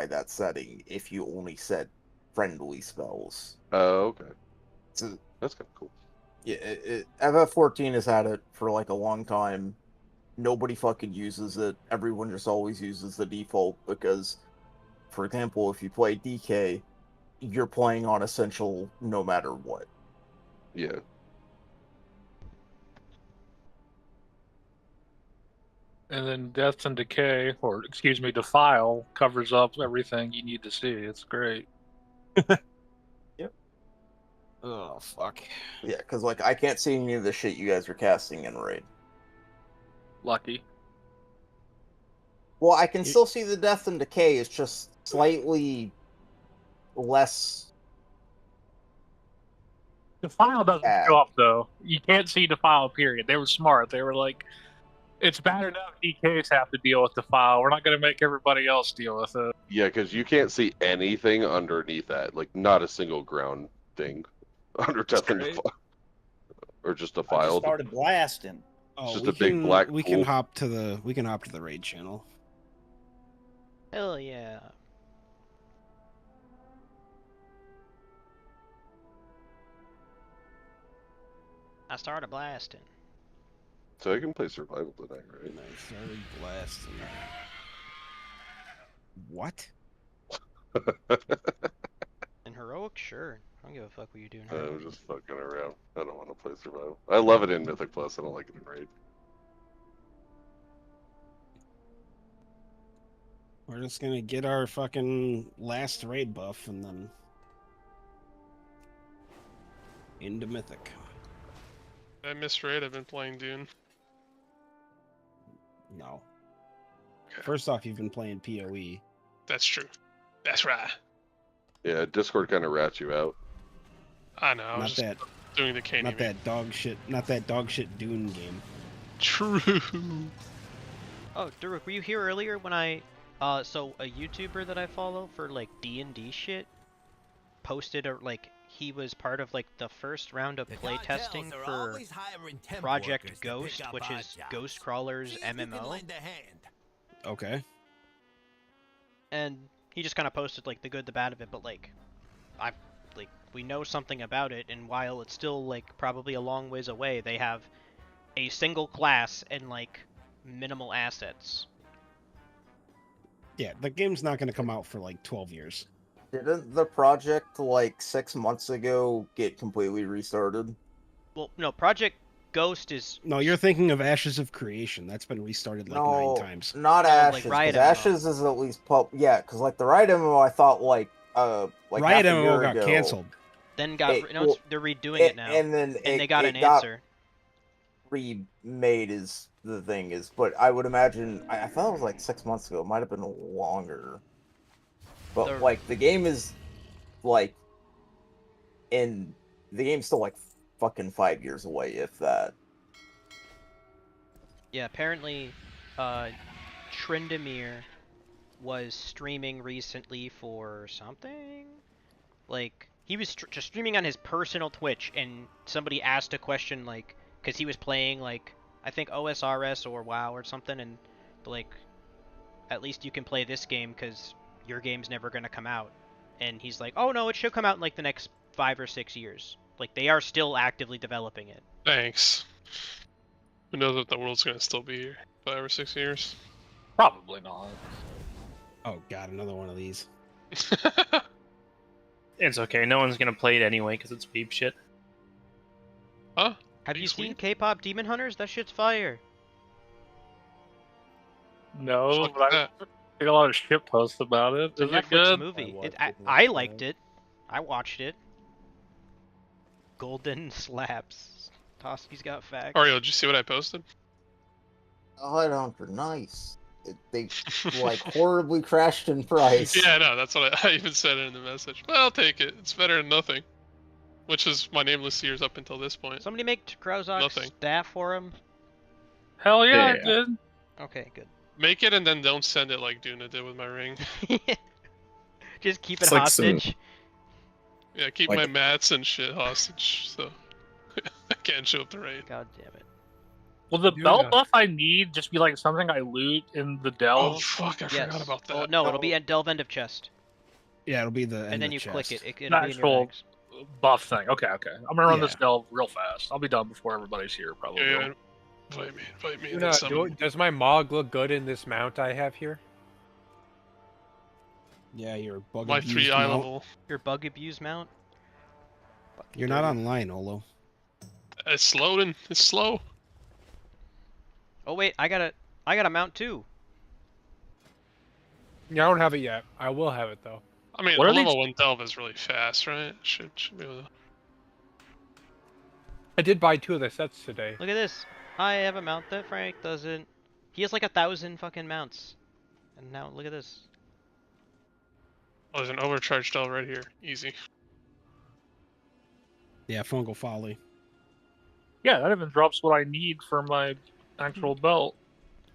modify that setting if you only set friendly spells. Oh, okay. So, That's kind of cool. yeah, FF14 has had it for like a long time. Nobody fucking uses it. Everyone just always uses the default because, for example, if you play DK, you're playing on Essential no matter what. Yeah. And then Death and Decay, or excuse me, Defile, covers up everything you need to see. It's great. Yep. Oh, fuck. Yeah, because like I can't see any of the shit you guys are casting in Raid. Lucky. Well, I can still see the Death and Decay. It's just slightly less. Defile doesn't show up, though. You can't see Defile, period. They were smart. They were like, it's bad enough DKs have to deal with Defile. We're not going to make everybody else deal with it. Yeah, because you can't see anything underneath that. Like, not a single ground thing under Death and Defile. Or just Defile. I just started blasting. It's just a big black We pool. can hop to the raid channel. Hell yeah. I started blasting. So I can play survival tonight, right? I started blasting. What? In heroic, sure. I don't give a fuck what you do in I'm heroic. just fucking around. I don't want to play survival. I love it in Mythic Plus. I don't like it in Raid. We're just gonna get our fucking last raid buff and then into Mythic. I missed Raid. I've been playing Dune. No. Okay. First off, you've been playing PoE. That's true. That's right. Yeah, Discord kind of rats you out. I know. I was Not just that, doing the Caney. not that dog shit Dune game. True. Oh, Durek, were you here earlier when I so a YouTuber that I follow for like D&D shit posted like he was part of like the first round of play testing for Project Ghost, which is Ghost Crawler's MMO. Okay. And he just kind of posted like the good, the bad of it, but like we know something about it, and while it's still like probably a long ways away, they have a single class and like minimal assets. Yeah, the game's not gonna come out for like 12 years. Didn't the project like 6 months ago get completely restarted? Well, no, Project Ghost is... No, you're thinking of Ashes of Creation. That's been restarted like 9 times. Not No, like Ashes. Riot 'Cause MMO. Ashes is at least yeah, because like the Riot MMO, I thought like Riot half a year MMO got ago, canceled. Then got... well, they're redoing it now. and then they got an answer. Remade is the thing is, but I would imagine I thought it was like 6 months ago. It might have been longer. But like the game is like, and the game's still like fucking 5 years away, if that. Yeah, apparently, Trendemir was streaming recently for something. Like, he was just streaming on his personal Twitch, and somebody asked a question, like, because he was playing, like, I think OSRS or WoW or something, and, like, at least you can play this game because your game's never going to come out. And he's like, oh no, it should come out in, like, the next 5 or 6 years. Like, they are still actively developing it. Thanks. Who knows if the world's gonna still be here 5 or 6 years? Probably not. Oh god, another one of these. It's okay. No one's gonna play it anyway because it's weeb shit. Huh? Have you seen K-pop Demon Hunters? That shit's fire. No, Fuck but that. I see a lot of shit posts about it. It's a Is it Netflix good? movie. I I liked it. I watched it. Golden slaps. Toski's got facts. Ariel, did you see what I posted? Hunter, nice. They like horribly crashed in price. Yeah, no, that's what I even said it in the message. But I'll take it. It's better than nothing. Which is my nameless seers up until this point. Somebody make Krozok's Nothing. staff for him. Hell yeah, I Yeah. did. Okay, good. Make it and then don't send it like Duna did with my ring. Just keep it It's like some- hostage. Yeah, keep Like- my mats and shit hostage, so I can't show up to raid. God damn it. Will the Dude, belt buff I need just be like something I loot in the Oh delve? fuck! I Yes. forgot about that. Well, no, it'll be at delve end of chest, Yeah, it'll be the end and then of you chest. click it. It'll The be in your actual bags. buff thing. Okay. I'm gonna run this Yeah. delve real fast. I'll be done before everybody's here, probably. Yeah, invite me. and Dude, then some. does my Mog look good in this mount I have here? Yeah, your bug My abused 3 eye mount. level. Your bug abuse mount. Fucking You're not dirty. online, Olo. It's loading. It's slow. Oh wait, I got a mount too. Yeah, I don't have it yet. I will have it though. I mean, What are level these- 1 delve is really fast, right? Should be able to. I did buy 2 of the sets today. Look at this. I have a mount that Frank doesn't. He has like 1,000 fucking mounts. And now look at this. Oh, there's an overcharged delve right here. Easy. Yeah, fungal folly. Yeah, that even drops what I need for my actual belt.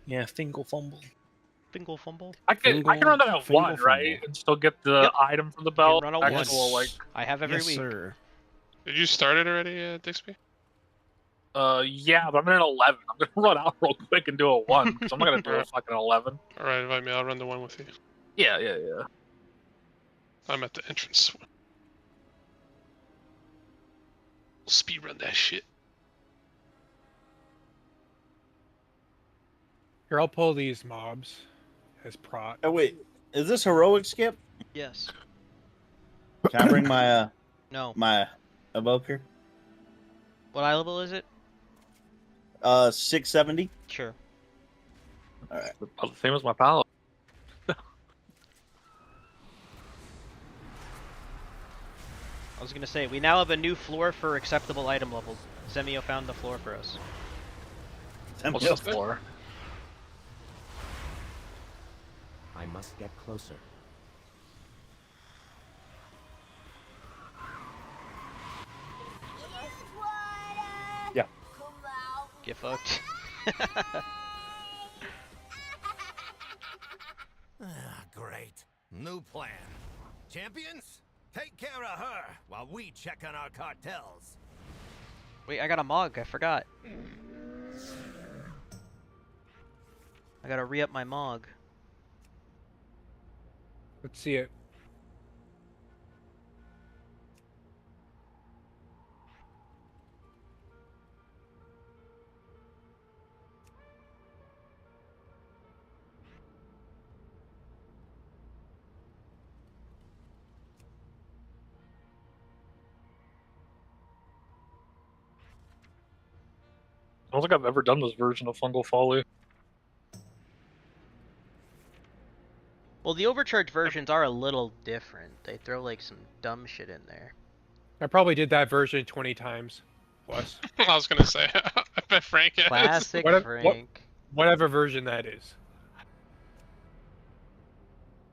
Yeah, Fingal Fumble. Fingal fumble. I can run that at Fingal 1, right? fumble. And still get the Yep. item from the You belt. can run a Actual, one. like, I have every yes, week. sir. Did you start it already, Dixby? yeah, but I'm in an 11. I'm gonna run out real quick and do a 1 because I'm not gonna do a fucking 11. All right, invite me. I'll run the 1 with you. Yeah. I'm at the entrance. Speed run that shit. Here, I'll pull these mobs as prot. Oh wait, is this heroic skip? Yes. Can I bring my No. my above here? What eye level is it? 670. Sure. About the same as my palette. I was gonna say, we now have a new floor for acceptable item levels. Zemio found the floor for us. What's the floor? I must get closer. Yeah. Get fucked. Great. New plan. Champions, take care of her while we check on our cartels. Wait, I got a Mog. I forgot. I gotta re-up my Mog. Let's see it. I don't think I've ever done this version of Fungal Folly. Well, the overcharged versions are a little different. They throw like some dumb shit in there. I probably did that version 20 times plus. I was gonna say. I bet Frank has. Classic What- Frank. Whatever version that is.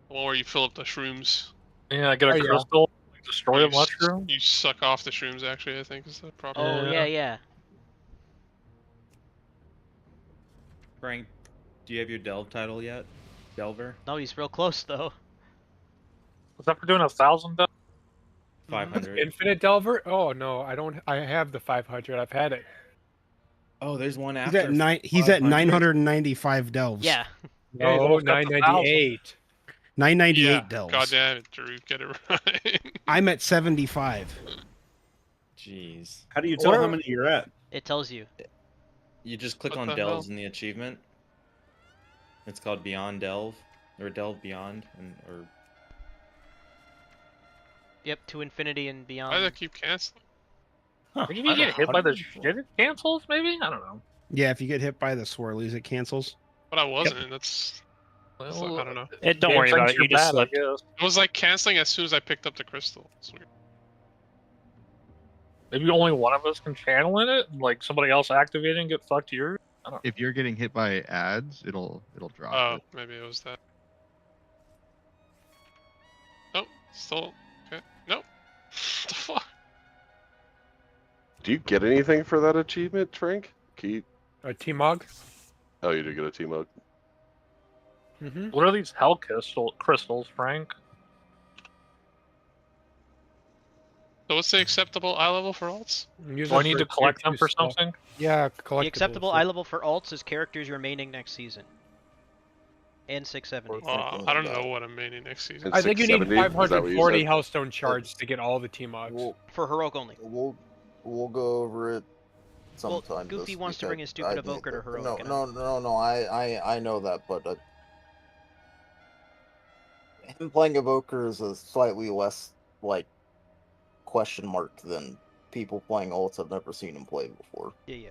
The one where you fill up the shrooms. Yeah, I get a Oh, yeah. crystal, destroy a You s- mushroom. You suck off the shrooms. Actually, I think is the proper. Oh yeah. Frank, do you have your Delve title yet? Delver? No, he's real close though. Was that for doing 1,000? 500. Infinite Delver? Oh no, I don't. I have the 500. I've had it. Oh, there's one He's after. at He's at 500? 995 delves. Yeah. Yeah, he's Oh, almost got to 998. 998 Yeah. delves. God damn it, Drew, get it right. I'm at 75. Jeez. How do you tell how many you're at? It tells you. You just click What on the Delves hell? in the achievement. It's called Beyond Delve. Or Delve Beyond. Or Yep, to infinity and Why beyond. do they keep canceling? Maybe you get hit by the shit, it cancels, maybe? I don't know. Yeah, if you get hit by the swirlies, it cancels. But I wasn't. That's like, I don't know. Don't Game worry about thinks it. You you're just bad, I slipped. guess. It was like canceling as soon as I picked up the crystal. It's weird. Maybe only one of us can channel in it, and like somebody else activating and get fucked yours. I don't know. If you're getting hit by ads, it'll drop Oh, it. maybe it was that. Nope. Still. Okay. Nope. What the fuck? Do you get anything for that achievement, Frank? A T-Mog? Oh, you did get a T-Mug. Mm-hmm. What are these hell crystals, Frank? So what's the acceptable eye level for alts? Do I need to collect them for something? Yeah, The collectibles. acceptable eye level for alts is characters you're maining next season. And 670. I don't know what I'm maining next season. I think you need 670? Is that what you 540 said? Hellstone shards to get all the T-Mogs. For heroic only. We'll go over it Well, sometime. Goofy just wants to bring his because stupid evoker to heroic. No. I know that, but him playing evoker is a slightly less like question mark than people playing ults I've never seen him play before. Yeah.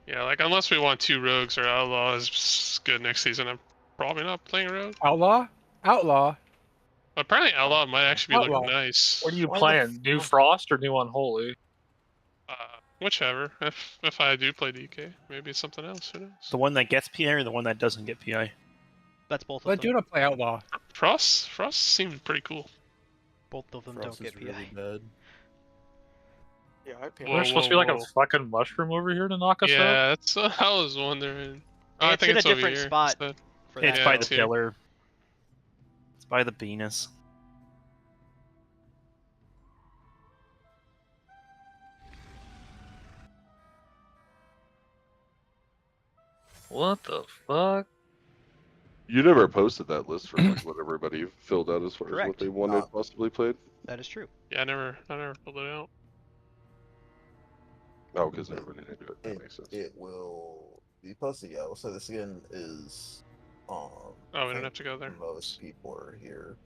Yeah, like unless we want 2 rogues or outlaw is good next season, I'm probably not playing rogue. Outlaw? Outlaw. Apparently outlaw might actually be Outlaw. looking nice. What are you playing? New Frost or New Unholy? Whichever. If I do play DK, maybe it's something else. Who knows? The one that gets PI or the one that doesn't get PI? That's both of Let them. Duna play Outlaw. Frost seemed pretty cool. Both of them Frost don't get is really PI. bad. Yeah, There's supposed to be like a fucking mushroom over here to knock us out? Yeah, that's what I was wondering. Oh, I It's think in a it's over different here spot. instead. For It's that. by Yeah, the it's here. pillar. It's by the Venus. What the fuck? You never posted that list for like what everybody filled out as far as what Correct. they wanted possibly played. That is true. Yeah, I never filled it out. Oh, because everybody didn't do it. That makes sense. It will be posted. Yeah, so this again is. Oh, we I don't think have to go there. Most people are here.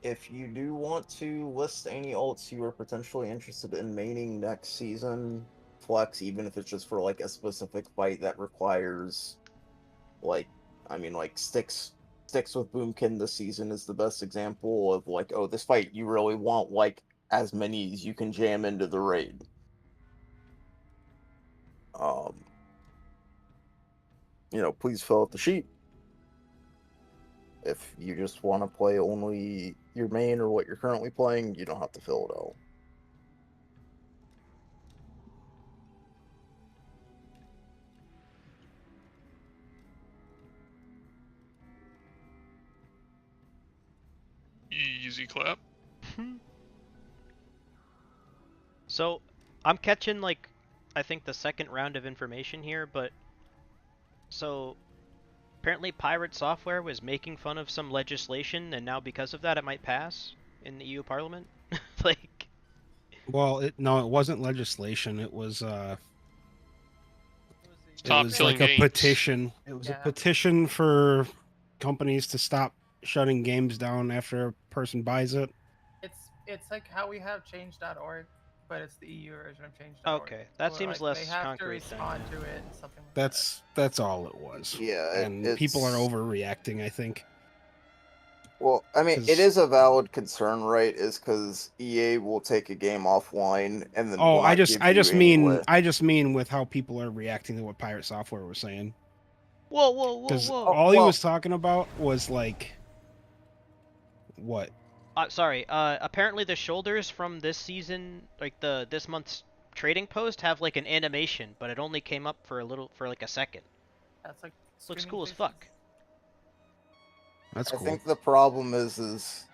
If you do want to list any alts you are potentially interested in maining next season, flex, even if it's just for like a specific fight that requires, like, Sticks with Boomkin this season is the best example of like, oh, this fight you really want like as many as you can jam into the raid. Please fill out the sheet. If you just want to play only your main or what you're currently playing, you don't have to fill it out. Easy clap. So, I'm catching, like, I think the second round of information here, but... So, apparently Pirate Software was making fun of some legislation, and now because of that it might pass in the EU Parliament? Like... Well, it wasn't legislation. It was Stop killing like a games. petition. It was a petition for companies to stop shutting games down after a person buys it. It's like how we have change.org, but it's the EU version of change.org. Okay, that Where, seems like, less they have concrete to then, respond yeah. to it and something like That's all it was. Yeah, and people are overreacting, I think. Well, I mean, it is a valid concern, right? Is because EA will take a game offline and then. Oh, will I not just give you any mean with how people are reacting to what Pirate Software was saying. Whoa. Because all he was talking about was like, what? Sorry. Apparently the shoulders from this season, like this month's trading post, have like an animation, but it only came up for like a second. That's like looks streaming cool as faces. fuck. That's I cool. think the problem is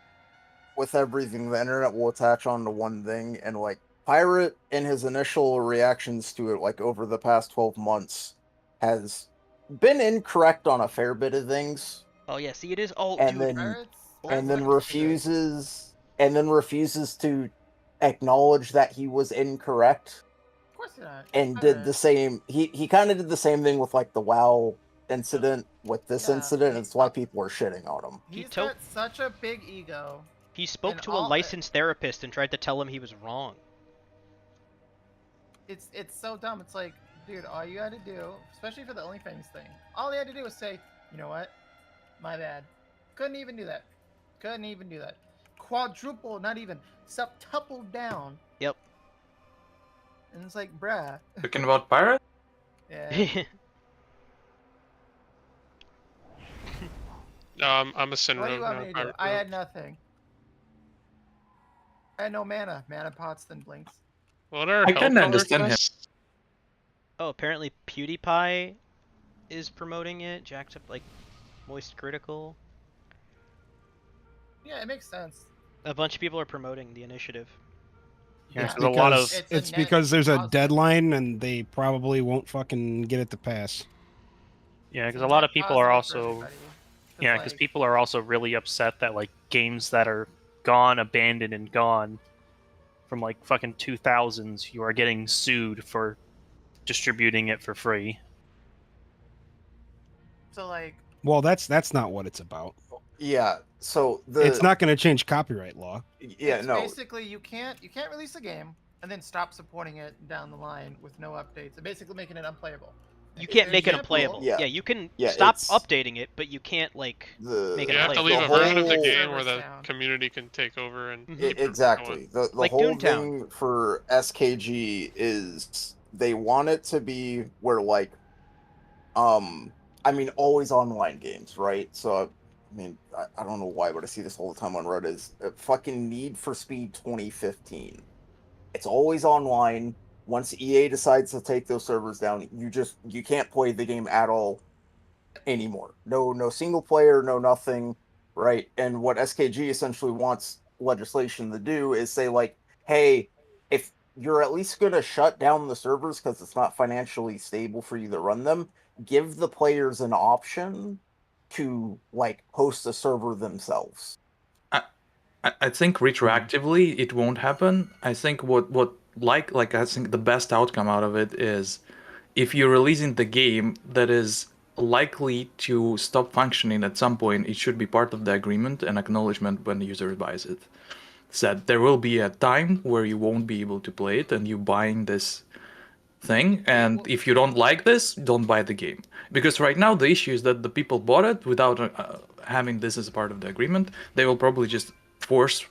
with everything, the internet will attach onto one thing, and like Pirate in his initial reactions to it, like over the past 12 months, has been incorrect on a fair bit of things. Oh yeah, see it is. Oh, and dude. then refuses to acknowledge that he was incorrect. Of course not. And did the same. He kind of did the same thing with like the WoW incident with this incident. And it's why people are shitting on him. He's got such a big ego. He spoke and to a all- licensed therapist and tried to tell him he was wrong. It's so dumb. It's like, dude, all you had to do, especially for the OnlyFans thing, all he had to do was say, you know what, my bad. Couldn't even do that. Quadruple, not even septuple down. Yep. And it's like, bruh. Talking about Pirate? Yeah. I'm a Sin What do Rogue you want now. me to do? Pirate I Rogue. had nothing. I had no mana. Mana pots then blinks. What are I couldn't understand him. Oh, apparently PewDiePie is promoting it. Jacked up like Moist Critical. Yeah, it makes sense. A bunch of people are promoting the initiative. Yeah, It's because a lot of it's because there's a deadline and they probably won't fucking get it to pass. yeah, because a lot of people are also yeah, because people are also really upset that like games that are gone, abandoned, and gone from like fucking 2000s, you are getting sued for distributing it for free. So like, Well, that's not what it's about. Yeah, so It's not going to change copyright law. Yeah, it's no. basically you can't release a game and then stop supporting it down the line with no updates, and basically making it unplayable. You can't make it unplayable. Yeah, you can stop updating it, but you can't like make it You have to unplayable. leave a version of the game where the community can take over and Exactly. The Like whole Doomtown. thing for SKG is they want it to be where like, I mean, always online games, right? So, I mean, I don't know why, but I see this all the time on Reddit. Is fucking Need for Speed 2015. It's always online. Once EA decides to take those servers down, you can't play the game at all anymore. No single player, no nothing, right? And what SKG essentially wants legislation to do is say like, hey, if you're at least going to shut down the servers because it's not financially stable for you to run them, give the players an option to like host a server themselves. I think retroactively it won't happen. I think what I think the best outcome out of it is if you're releasing the game that is likely to stop functioning at some point, it should be part of the agreement and acknowledgement when the user buys it. Said there will be a time where you won't be able to play it and you buying this thing, and if you don't like this, don't buy the game. Because right now the issue is that the people bought it without having this as part of the agreement. They will probably just force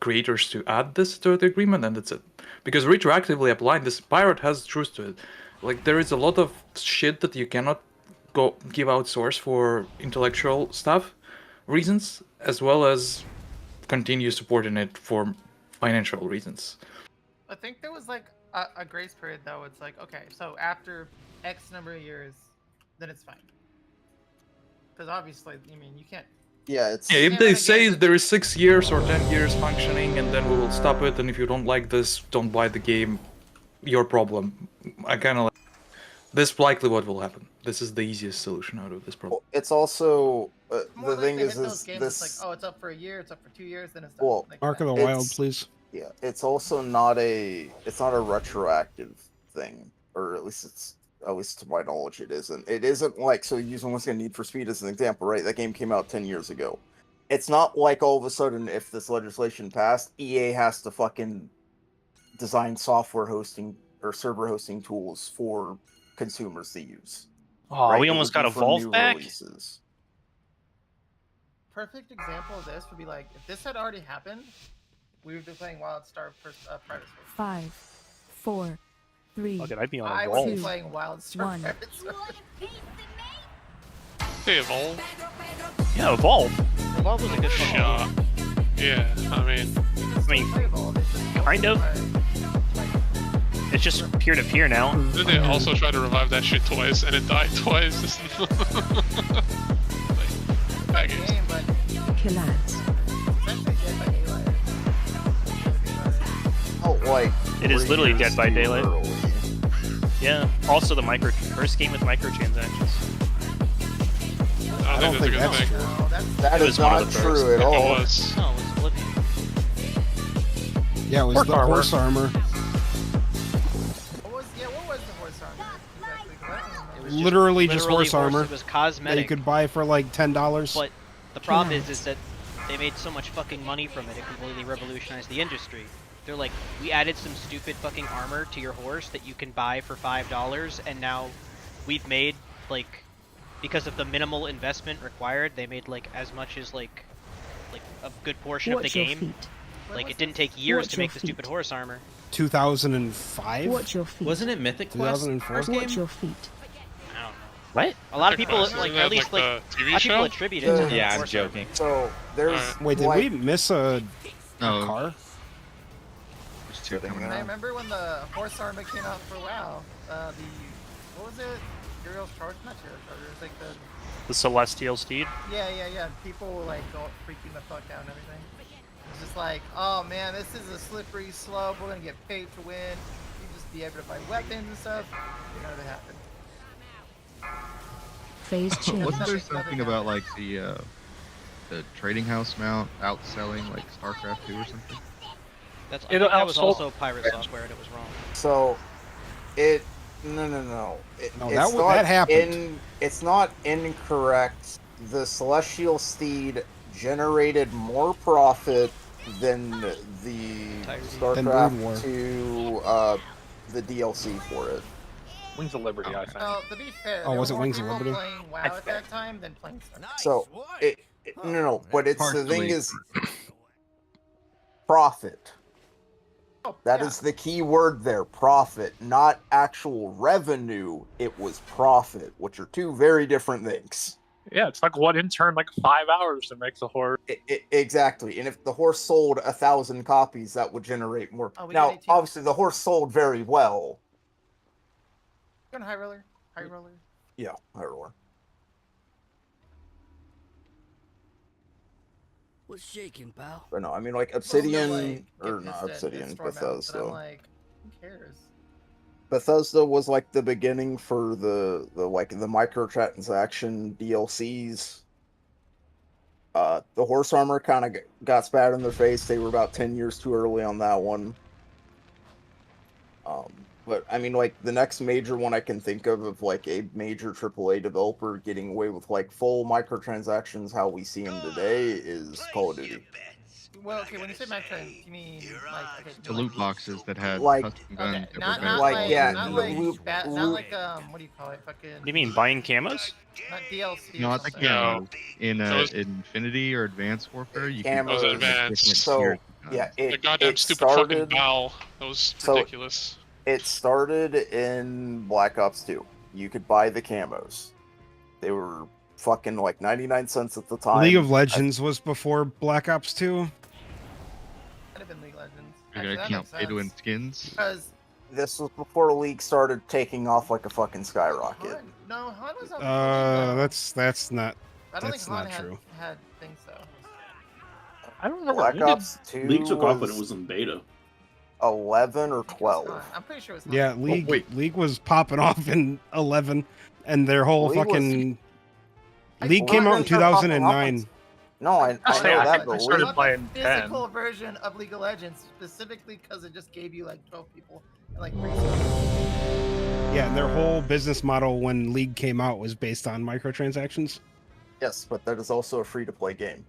creators to add this to the agreement, and that's it. Because retroactively applying this, Pirate has truth to it. Like, there is a lot of shit that you cannot go give out source for intellectual stuff reasons, as well as continue supporting it for financial reasons. I think there was like a grace period though. It's like, okay, so after X number of years, then it's fine. Because obviously, I mean, you can't. Yeah, it's. Yeah, if they say there is 6 years or 10 years functioning, and then we will stop it, and if you don't like this, don't buy the game. Your problem. I kind of like. This is likely what will happen. This is the easiest solution out of this problem. It's also More the thing like is those games, this. it's like, oh, it's up for a year, it's up for 2 years, then it's done. Well, like Ark of the it's- Wild, please. Yeah, it's also not a retroactive thing, or at least to my knowledge it isn't. It isn't like, so using once again Need for Speed as an example, right? That game came out 10 years ago. It's not like all of a sudden if this legislation passed, EA has to fucking design software hosting or server hosting tools for consumers to use. Oh, right? we It almost would got be for Evolve new back? releases. Perfect example of this would be like, if this had already happened, we would be playing WildStar Private Server. 5, 4, 3. Okay, I'd be on I Evolve. would be playing WildStar 1. Private Server. Hey, Evolve. Yeah, Evolve. Evolve was a good Shot. Yeah, I mean, kind of. It's just peer-to-peer now. Did they also try to revive that shit twice and it died twice? Like, bad games. Oh, like It is 3 literally years Dead by too Daylight. early. Yeah. Also, the first game with microtransactions. I don't think that's a good thing. That It is was one of not the true first. at If all. it was. No, it was Oblivion. Yeah, it was Horse the armor. horse armor. What was the horse armor? Exactly. 'Cause I don't remember. It was Literally just horse armor. It was That you cosmetic. could buy for like $10. But the problem is that they made so much fucking money from it, it completely revolutionized the industry. They're like, we added some stupid fucking armor to your horse that you can buy for $5, and now we've made, like, because of the minimal investment required, they made, like, as much as, like a good portion of the Watch your game. feet. Like, it didn't take years Watch to your make the stupid feet. horse armor. 2005? Watch your feet. Wasn't it Mythic Quest? 2004? First Watch game? your feet. I don't know. What? A lot of people, Isn't like, that at least, like like, the TV a lot of people show? attribute it to the Yeah, I'm horse armor. joking. So there's Alright. Wait, did like, we miss a car? There's two coming I out. remember when the horse armor came out for WoW. What was it? Materials Charger, not Materials Charger, it's like The Celestial Steed. yeah. People were like going freaking the fuck out and everything. It's just like, oh man, this is a slippery slope. We're gonna get paid to win. You just be able to buy weapons and stuff. None of it happened. Phase change. Wasn't there something about like the trading house mount outselling like StarCraft 2 or something? I think that was also pirate software and it was wrong. So, no. No, It's that not happened. It's not incorrect. The Celestial Steed generated more profit than the StarCraft 2, the DLC for it. Wings of Liberty, I think. Well, to be fair, Oh, there was were it more Wings of people Liberty? playing WoW at that time than playing StarCraft. So, no, but it's the thing is profit. That is the key word there, profit, not actual revenue. It was profit, which are two very different things. Yeah, it's like one intern, like 5 hours to make the horse. Exactly, and if the horse sold 1,000 copies, that would generate more. Now, obviously, the horse sold very well. You're on high roller? High roller? Yeah, high roller. What's shaking, pal? But no, I mean, like, Obsidian, like, or not Obsidian, Bethesda. But I'm like, who cares? Bethesda was, like, the beginning for the microtransaction DLCs. The horse armor kind of got spat in their face. They were about 10 years too early on that one. But, I mean, like, the next major one I can think of, like, a major AAA developer getting away with, like, full microtransactions how we see them today is Call of Duty. Well, okay, when you say microtrans, you mean, like, okay, The loot boxes that had Like- custom guns that not were like, better. yeah, not the like, loot- not like, what do you call it, fucking... What do you mean, buying camos? Not DLC No, or I think something. in So it's- Infinity or Advanced Warfare, you can Camos, Those advanced. so, yeah, The goddamn stupid fucking bow. That was ridiculous. It started in Black Ops 2. You could buy the camos. They were fucking like 99 cents at the time. League of Legends was before Black Ops 2. Could have been League of Legends. You're Actually, gonna that count makes pay to win sense. skins. Because, This was before League started taking off like a fucking skyrocket. no, Han was on the That's not I don't that's think Han not true. had things, though. I don't remember. Black Ops 2 League took off when it was in beta. 11 or 12. I'm pretty sure it was Han. Yeah, League was popping off in 11, and their whole League was- fucking League came out in League was popping 2009. No, I know that, but started League, playing 10. Physical version of League of Legends, specifically because it just gave you like 12 people and like 3 Yeah, and their whole business model when League came out was based on microtransactions. yes, but that is also a free-to-play game.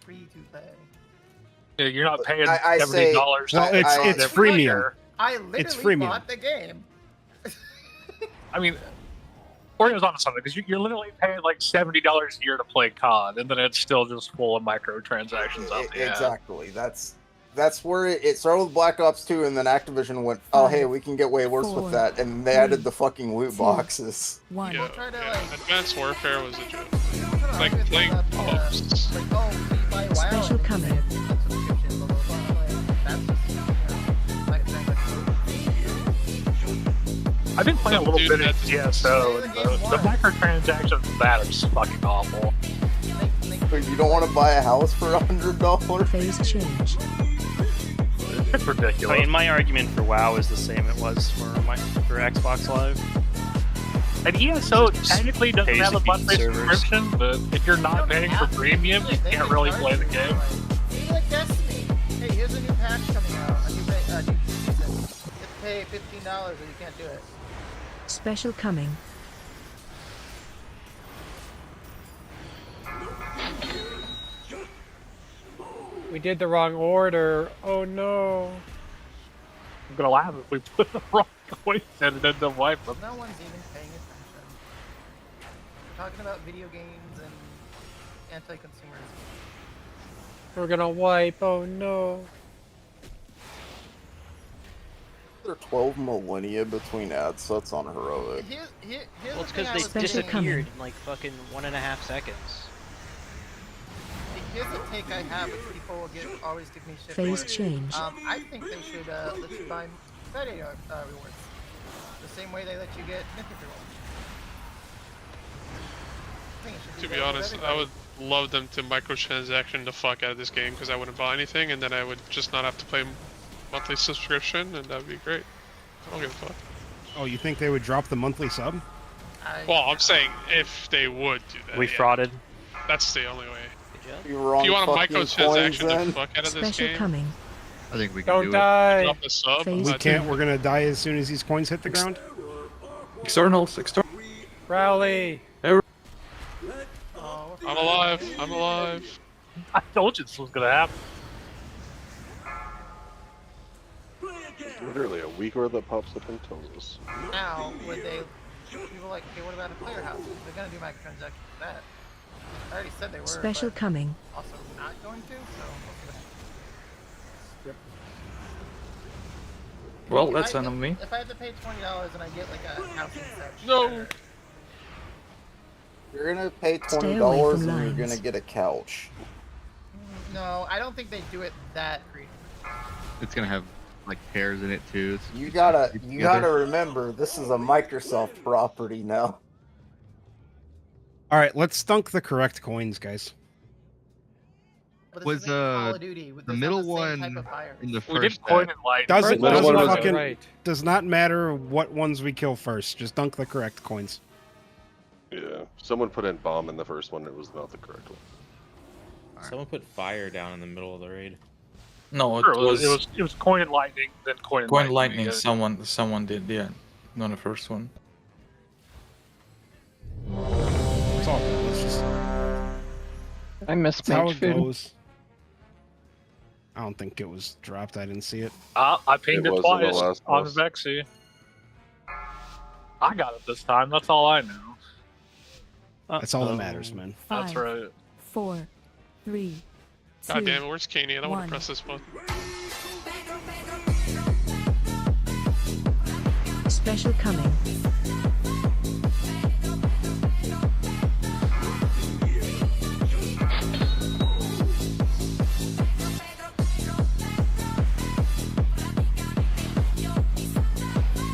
free to play. Yeah, you're not paying I say- $70. Well, it's freemium. I literally It's freemium. bought the game. I mean, Orio's onto something because you're literally paying like $70 a year to play COD, and then it's still just full of microtransactions out there. Exactly. That's where it started with Black Ops 2, and then Activision went, "Oh, hey, we can get way worse with that," and they added the fucking loot boxes. One. Yeah, Try to, yeah. like- Advanced Warfare was a joke. Try Like to playing argue about the, PoVs. like, oh, you buy WoW Special and you coming. get subscription, blah, blah, blah. Like, that's just, you know, microtransactions. I've been playing a little Dude, bit of that's- GSO, and the microtransactions of that are just fucking awful. But you don't want to buy a house for $100? Phase change. It's ridiculous. I mean, my argument for WoW is the same it was for Xbox Live. And ESO technically doesn't Pays have to a beat monthly servers. subscription, but if you're not paying for premium, you can't really play the game. Be like Destiny. Hey, here's a new patch coming out. A new season. You have to pay $15 or you can't do it. Special coming. We did the wrong order. Oh no. I'm gonna laugh if we put the wrong choice and it ends up wiping them. No one's even paying attention. We're talking about video games and anti-consumerism. We're gonna wipe. Oh no. There are 12 millennia between ad sets on Heroic. Here's Well, it's the thing because I they was thinking. disappeared in like fucking 1.5 seconds. Here's the take I have, which people will always give me shit Phase for. change. I think they should let you buy Friday rewards. Just same way they let you get Mythic rewards. To be honest, I would love them to microtransaction the fuck out of this game because I wouldn't buy anything and then I would just not have to pay monthly subscription and that would be great. I don't give a fuck. Oh, you think they would drop the monthly sub? Well, I'm saying if they would do that. We frauded. That's the only way. You wrong If you want to fucking microtransaction coins, the fuck out of this Special game, coming. I think we can Don't do die. drop the sub. Phase We two. can't. We're gonna die as soon as these coins hit the ground. Externals. Rally. I'm alive. I'm alive. I told you this was gonna happen. Literally a week worth of pops up and tells us. Now, would they? People like, okay, what about a player house? They're gonna do microtransactions for that. I already said they were. Special but coming. Also, not going to. So. Well, If that's I- on me. If I have to pay $20 and I get like a housing set. No. You're gonna pay Stay away $20 from and you're lines. gonna get a couch. No, I don't think they do it that creative. It's gonna have like pairs in it too. You gotta remember, this is a Microsoft property now. All right, let's dunk the correct coins, guys. But this Was isn't Call of the Duty with middle the same one type of fire. in the We did first coin set? and light. Doesn't Middle one was fucking right. does not matter what ones we kill first. Just dunk the correct coins. Yeah. Someone put in bomb in the first one. It was not the correct one. Someone put fire down in the middle of the raid. No, Sure, it was it was coin and lightning, then coin and Coin lightning. Lightning. Someone did, yeah. Not the first one. It's all good. Let's just. I miss That's how mage it food. goes. I don't think it was dropped. I didn't see it. I pinged It it was in the twice last on boss. Vexy. I got it this time. That's all I know. That's all that matters, man. That's 5, right. 4, 3, 2, God damn it, where's Caney? I don't want one. to press this button. Special coming.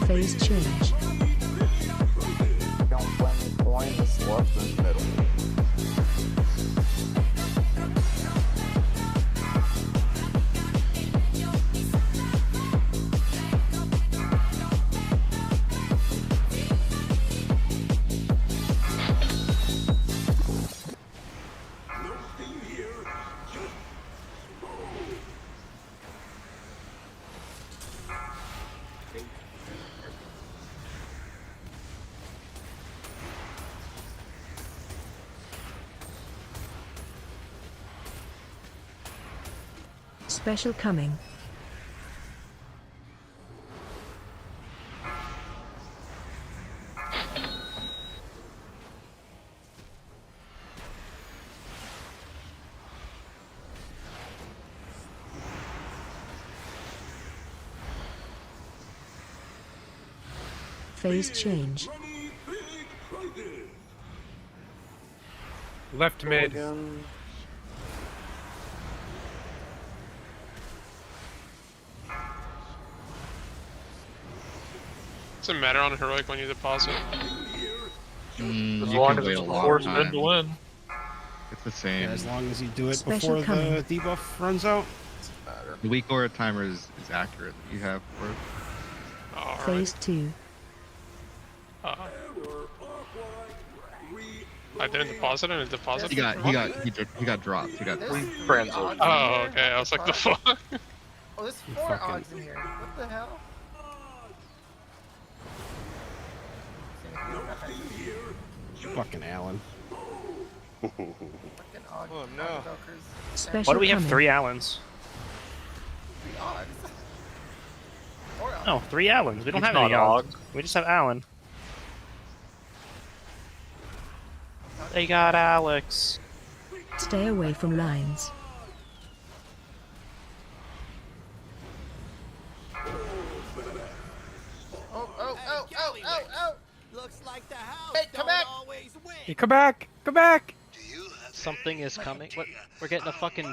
Phase change. Don't blame the coin that's left in the middle. Special coming. Phase change. Left mid. Doesn't matter on heroic when you deposit. As You long can as wait it's a long before spin time. to win. It's the Yeah, same. as long as you do it Special before coming. the debuff runs out. The weak aura timer is accurate. You have for it. Alright. Phase 2. I didn't deposit and it deposited. He got dropped. He got Friends. Oh, okay. I was like, the fuck? Oh, there's 4 odds in here. What the hell? Fucking Alan. Fucking Og. Oh, no. Jokers. Special Why do we have coming. 3 Allens? 3 odds. 4 odds. No, 3 Allens. We don't It's have any not Allens. We just have Allen. They got Alex. Stay away from lines. Looks like the house Hey, come back! Hey, come back! Come back! Something is coming. What? We're getting a fucking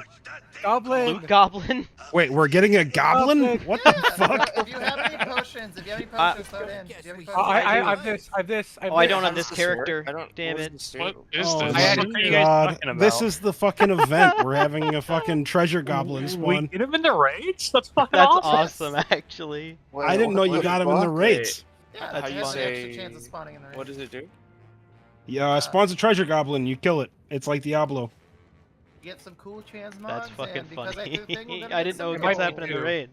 goblin. loot goblin. Wait, we're getting a goblin? What the fuck? If you have any potions, throw it in. If you have any potions, I have this. Oh, I don't have this character. Damn it. What is Oh this? my god. This is the fucking event. We're having a fucking treasure goblin We spawn. get him in the raids? That's fucking That's awesome. awesome, actually. I didn't know you got him in the raids. Yeah, How that's you an say- extra chance of spawning in the raid. What does it do? Yeah, spawns a treasure goblin. You kill it. It's like Diablo. You get some cool transmogs. That's fucking and because I funny. do think we're gonna I get didn't know some it was gold. happening in the raid.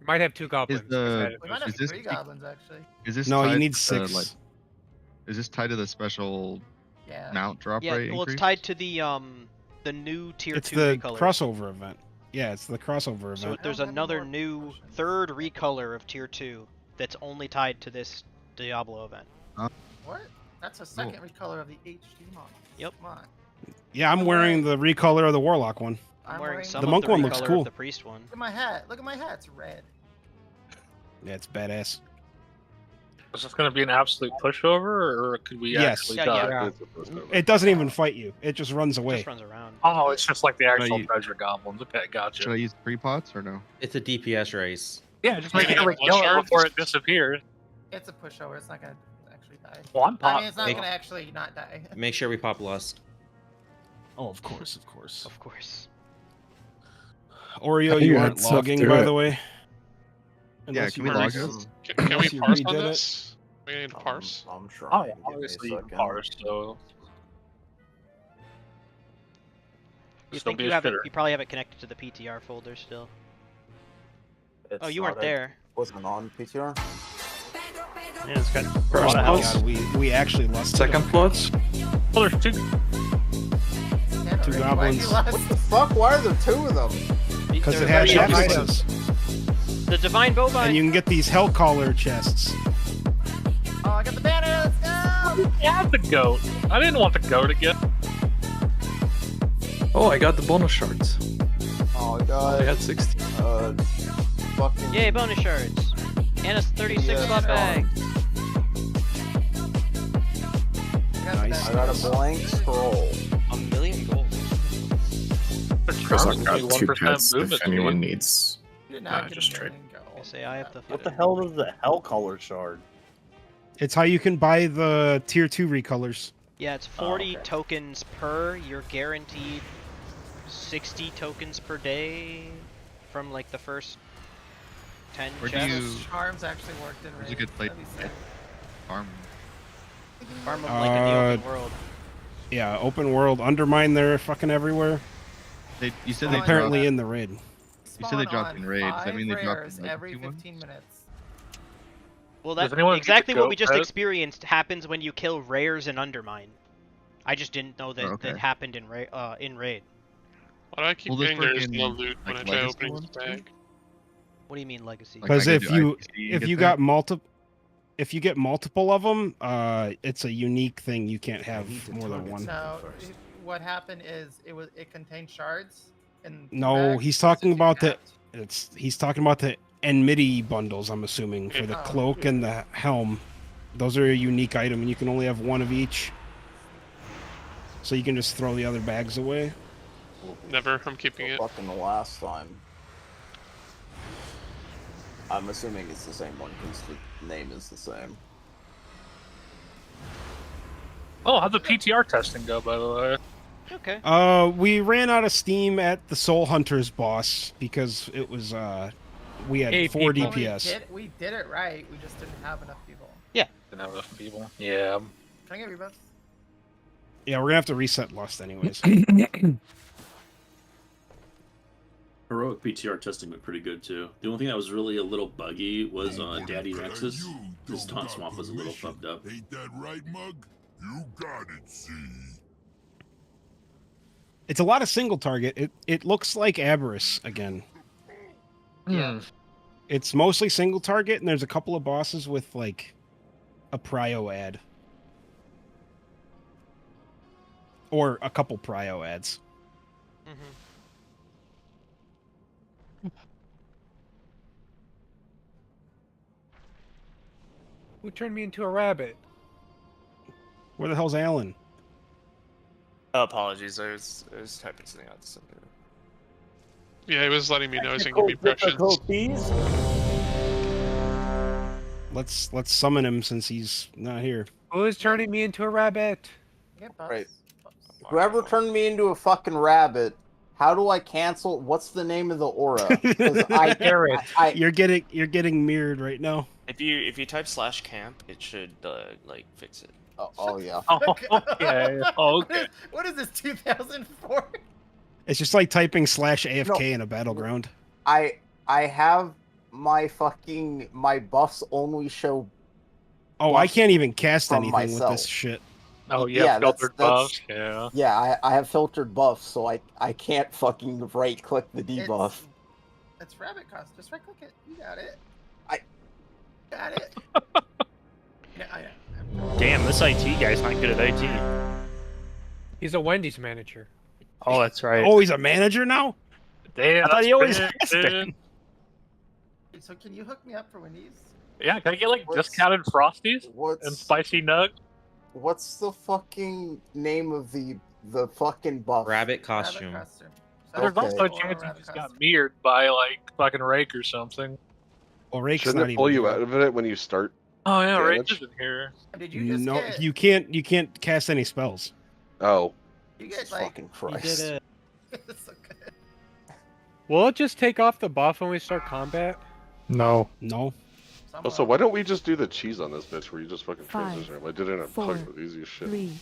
You might have 2 goblins. We might have is this 3 goblins actually. Is this No, you tied need to 6. The, is this tied to the special Yeah. mount drop Yeah, rate well, increase? it's tied to the new tier It's 2 the recolor. crossover event. Yeah, it's the crossover So event. there's another new 3rd recolor of tier 2 that's only tied to this Diablo event. What? That's a second recolor of the HD mod. Yep. Come on. Yeah, I'm wearing the recolor of the warlock one. I'm wearing some the of monk the one looks recolor cool. of the priest one. Look at my hat. Look at my hat. It's red. Yeah, it's badass. Is this going to be an absolute pushover, or could we Yes. actually Yeah, die? yeah. It doesn't even fight you. It just runs away. Just runs around. Oh, it's just like the actual you- treasure goblins. Okay, gotcha. Should I use 3 pots or no? It's a DPS race. Yeah, just make Yeah, sure we one kill it shard. before it disappears. It's a pushover. It's not gonna actually die. Well, I'm I mean, it's not Make- gonna actually not die. Make sure we pop lust. Oh, of course, of course. Of course. Oreo, You you had aren't stuff logging, through by it. the way. Yeah, Unless can you we log were- this? Can we Unless you parse on redid it. this? We need to parse. I'm sure. Oh, obviously you can parse, so. You Still think be you a have it? shitter. You probably have it connected to the PTR folder still. Oh, you weren't there. Wasn't on PTR. Yeah, it's got a First lot of Oh health. god, we actually lost. Second plots. Oh, there's 2. Yeah, Two Rick, why goblins. you lost? What the fuck? Why are there 2 of them? Because They're it has very bonuses. The divine bovine. And you can get these Hellcaller chests. Oh, I got the banner. Let's go. Yeah, the goat. I didn't want the goat again. Oh, I got the bonus shards. Oh god. I had 60. Fucking. Yay, bonus shards. And a 36 slot bag. Nice. I got a blank scroll. 1,000,000 gold. Chris, I've got 2 1% pets if movement anyone speed. needs. You're not just getting trade. gold. I say I have the. What the hell is the Hellcaller shard? It's how you can buy the tier 2 recolors. Yeah, it's 40 tokens per. You're guaranteed 60 tokens per day from like the first 10 Where do chests. you Charms actually worked in Where's a raid. good place? That'd be sick. Farm. Farm them like in the open Uh, world. Yeah, open world. Undermine, they're fucking everywhere. You said they Apparently dropped. in the raid. You said they Spawn dropped on in raids. I 5 mean they dropped rares in like every 2 ones? 15 minutes. Well, Does that's anyone get exactly the what we goat just pet? experienced happens when you kill rares and undermine. I just didn't know that Oh, okay. that happened in raid. Why do I keep Will this getting work there's in, no loot when like, I try legacy opening ones the bag? What do you mean legacy? Like, Because I if could do you IPC if get you that? got multiple of them, it's a unique thing. You can't have more than one. No, what happened is it contained shards. And No, he's talking about he's talking about the enmity bundles. I'm assuming for the Oh. cloak and the helm. Those are a unique item, and you can only have one of each. So you can just throw the other bags away. Never. I'm keeping it. Fucking the last time. I'm assuming it's the same one because the name is the same. Oh, how'd the PTR testing go, by the way? Okay. We ran out of steam at the Soul Hunters boss because it was we had 8 4 people. DPS. We did it right. We just didn't have enough people. Yeah. Didn't have enough people. Yeah. Can I get reboots? Yeah, we're gonna have to reset Lust anyways. Heroic PTR testing went pretty good too. The only thing that was really a little buggy was Daddy Rex's. His taunt swamp was a little fucked up. Ain't that right, Mug? You got it, see. It's a lot of single target. It looks like Aberrus again. Yeah. It's mostly single target, and there's a couple of bosses with like a prio ad. Or a couple prio ads. Who turned me into a rabbit? Where the hell's Alan? Apologies, I was typing something out to something. Yeah, he was letting me know he's gonna give me impressions. Let's summon him since he's not here. Who is turning me into a rabbit? Right. Whoever turned me into a fucking rabbit, how do I cancel? What's the name of the aura? 'Cause You're getting mirrored right now. If you type /camp, it should like fix it. Oh yeah. Okay. Okay. What is this, 2004? It's just like typing /AFK in a battleground. I have my buffs only show. Oh, I can't even cast from anything with myself. this shit. Oh yeah, filtered buffs. Yeah. Yeah, I have filtered buffs, so I can't fucking right click the debuff. It's rabbit cost. Just right click it. You got it. Got it. Damn, this IT guy's not good at IT. He's a Wendy's manager. Oh, that's right. Oh, he's a manager now? Damn, I thought he always big, has been. So can you hook me up for Wendy's? Yeah, can I get like discounted Frosties and spicy nug? What's the fucking name of the fucking buff? Rabbit costume. There's also a chance he just got mirrored by like fucking Rake or something. Well, Rake's Shouldn't not it pull even you here. out of it when you start? Oh yeah, Rake damage? isn't here. Did you just No, get... you can't cast any spells. Oh. You get like... Fucking Christ. It's so good. Will it just take off the buff when we start combat? No. Also, why don't we just do the cheese on this bitch where you just fucking 5, transition him? I did it in 4, fucking easy as shit. 3,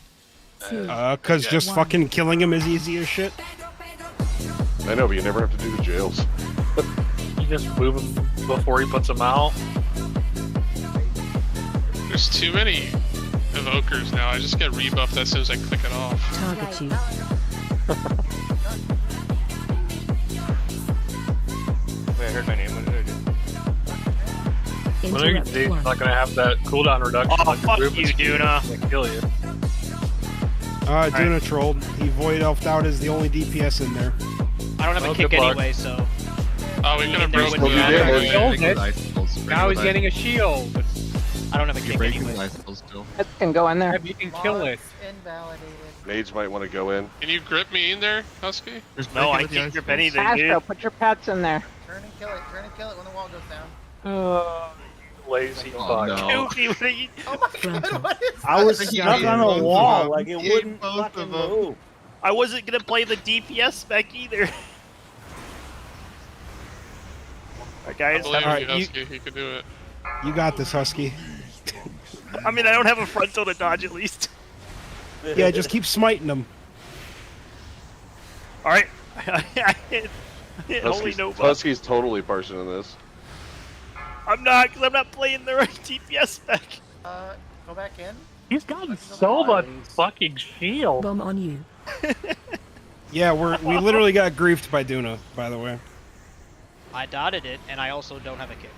2, Cause just 1. fucking killing him is easy as shit. I know, but you never have to do the jails. You just move him before he puts them out. There's too many evokers now. I just get rebuffed as soon as I click it off. Target you. Wait, I heard my name. What did I do? Well, Interrupt he's 1. not gonna have that cooldown reduction. Oh, like fuck Rubik's you, Cube. Duna. Gonna kill you. Duna trolled. He void elfed out as the only DPS in there. I don't have a Oh, kick good luck. anyway, so. Oh, we could have There broken would be that. damage. Now he's getting a shield. I don't have a You're kick breaking anyway. the icicles still. It can go in there. You can kill it. Invalidated. Mage might want to go in. Can you grip me in there, Husky? Just No, break it I with the can't grip icicles. anything, Astro, dude. put your pets in there. Turn and kill it. Turn and kill it when the wall goes down. Lazy Oh, fuck. no. Goofy, what are you... Oh my god, what is I was He stuck ate on both a of wall, them. like it He ate wouldn't both fucking of them. move. I wasn't gonna play the DPS spec either. Alright, I guys. believe Alright, you, you- Husky. He could do it. You got this, Husky. I mean, I don't have a frontal to dodge at least. Yeah, just keep smiting them. Alright. I hit holy no buff. Husky's totally parsing in this. I'm not, because I'm not playing the right DPS spec. Go back in. He's gotten so much fucking shield. Bomb on you. Yeah, we literally got griefed by Duna, by the way. I dotted it, and I also don't have a kick.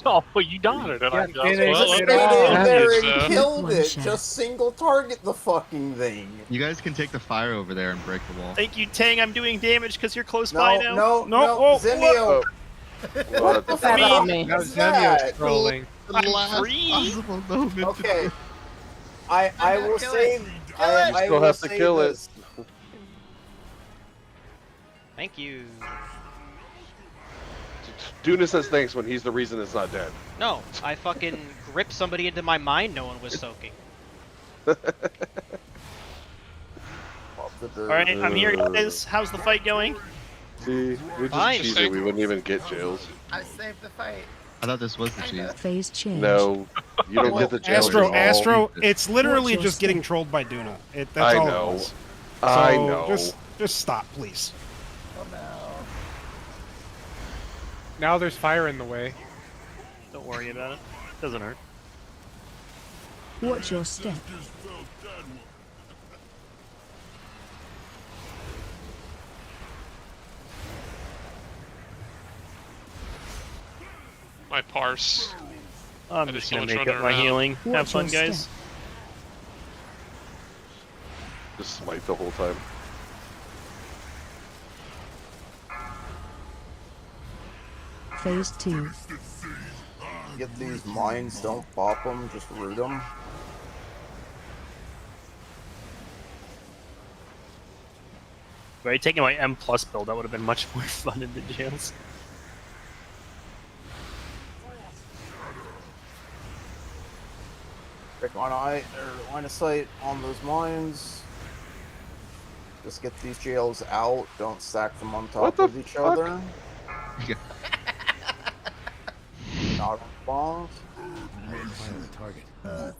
Oh, but you dotted it. I just, Well, Just it get in there is, and killed it. Just single target the fucking thing. You guys can take the fire over there and break the wall. Thank you, Tang. I'm doing damage because you're close by now. No, Zimio. What the That fuck was me. Now is Zemio's that? trolling. I'm free. Possible moment to Okay. I will say. I Still will have to say kill it. this. Thank you. Duna says thanks when he's the reason it's not dead. No, I fucking gripped somebody into my mind no one was soaking. Alright, I'm here, guys. How's the fight going? See, we Fine. just cheesy. We wouldn't even get jails. I saved the fight. I thought this was the cheese. Phase change. No, you don't get the jails. Astro, it's literally What's your just getting step? trolled by Duna. That's I all know. it was. I So, know. Just stop, please. Oh no. Now there's fire in the way. Don't worry about it. Doesn't hurt. Watch your step. My parse. I'm I just did so gonna much make running up my around. healing. Have Watch fun, your guys. step. Just smite the whole time. Phase 2. Get these mines, don't pop them, just root them. If I had taken my M+ build, that would have been much more fun in the jails. Pick line of sight on those mines. Just get these jails out. Don't stack them on top of each other. Not on bombs. That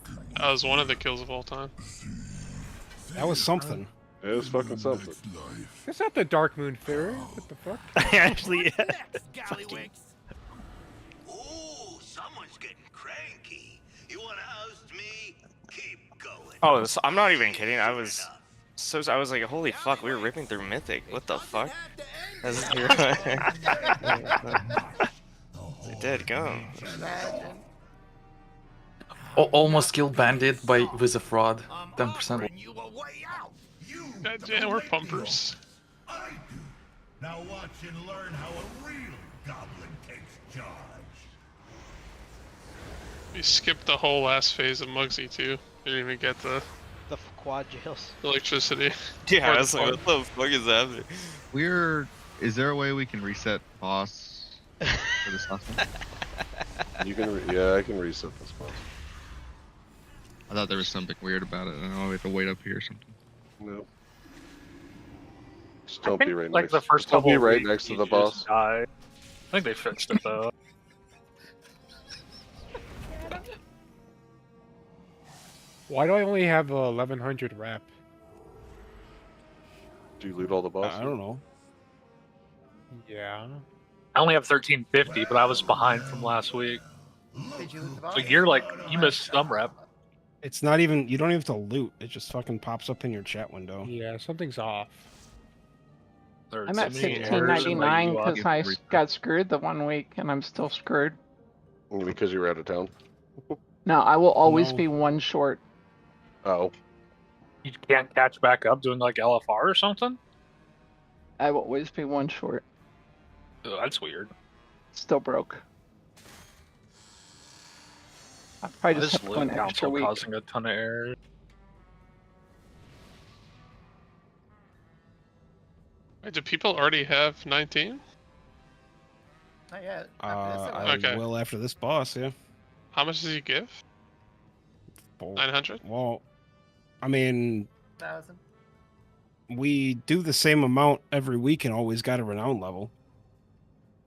was one of the kills of all time. That was something. It was fucking something. That's not the Dark Moon Fury. What the fuck? Actually, Ooh, someone's getting cranky. You want to host me? Keep going. Oh, I'm not even kidding. I was like, holy fuck, we were ripping through Mythic. What the fuck? It did go. Almost killed Bandit with a fraud. 10%. God damn, we're pumpers. Now watch and learn how a real goblin takes charge. We skipped the whole last phase of Muggsy too. We didn't even get the quad jails. Electricity. Yeah, Or I the was like, what the fuck is happening? Is there a way we can reset boss for this last one? You can, yeah, I can reset this boss. I thought there was something weird about it. I don't know, we have to wait up here or something. No. Just don't be right like next. the first Don't couple be of right weeks, next to you the just boss. die. I think they fixed it though. Why do I only have 1100 rep? Do you loot all the bosses? I don't know. Yeah. I only have 1350, but I was behind from last week. Did you loot the boss? So you're like, you missed some rep. It's not even, you don't even have to loot. It just fucking pops up in your chat window. Yeah, something's off. I'm at 1699 because I got screwed the 1 week, and I'm still screwed. Because you were out of town? No, I will always be one short. Oh. You can't catch back up doing like LFR or something? I will always be one short. Oh, that's weird. Still broke. I probably just This have to go an loot extra council week. causing a ton of errors. Wait, do people already have 19? Not yet. I will after this boss, yeah. How much does he give? 900? Well, I mean, 1,000. we do the same amount every week and always got a renown level.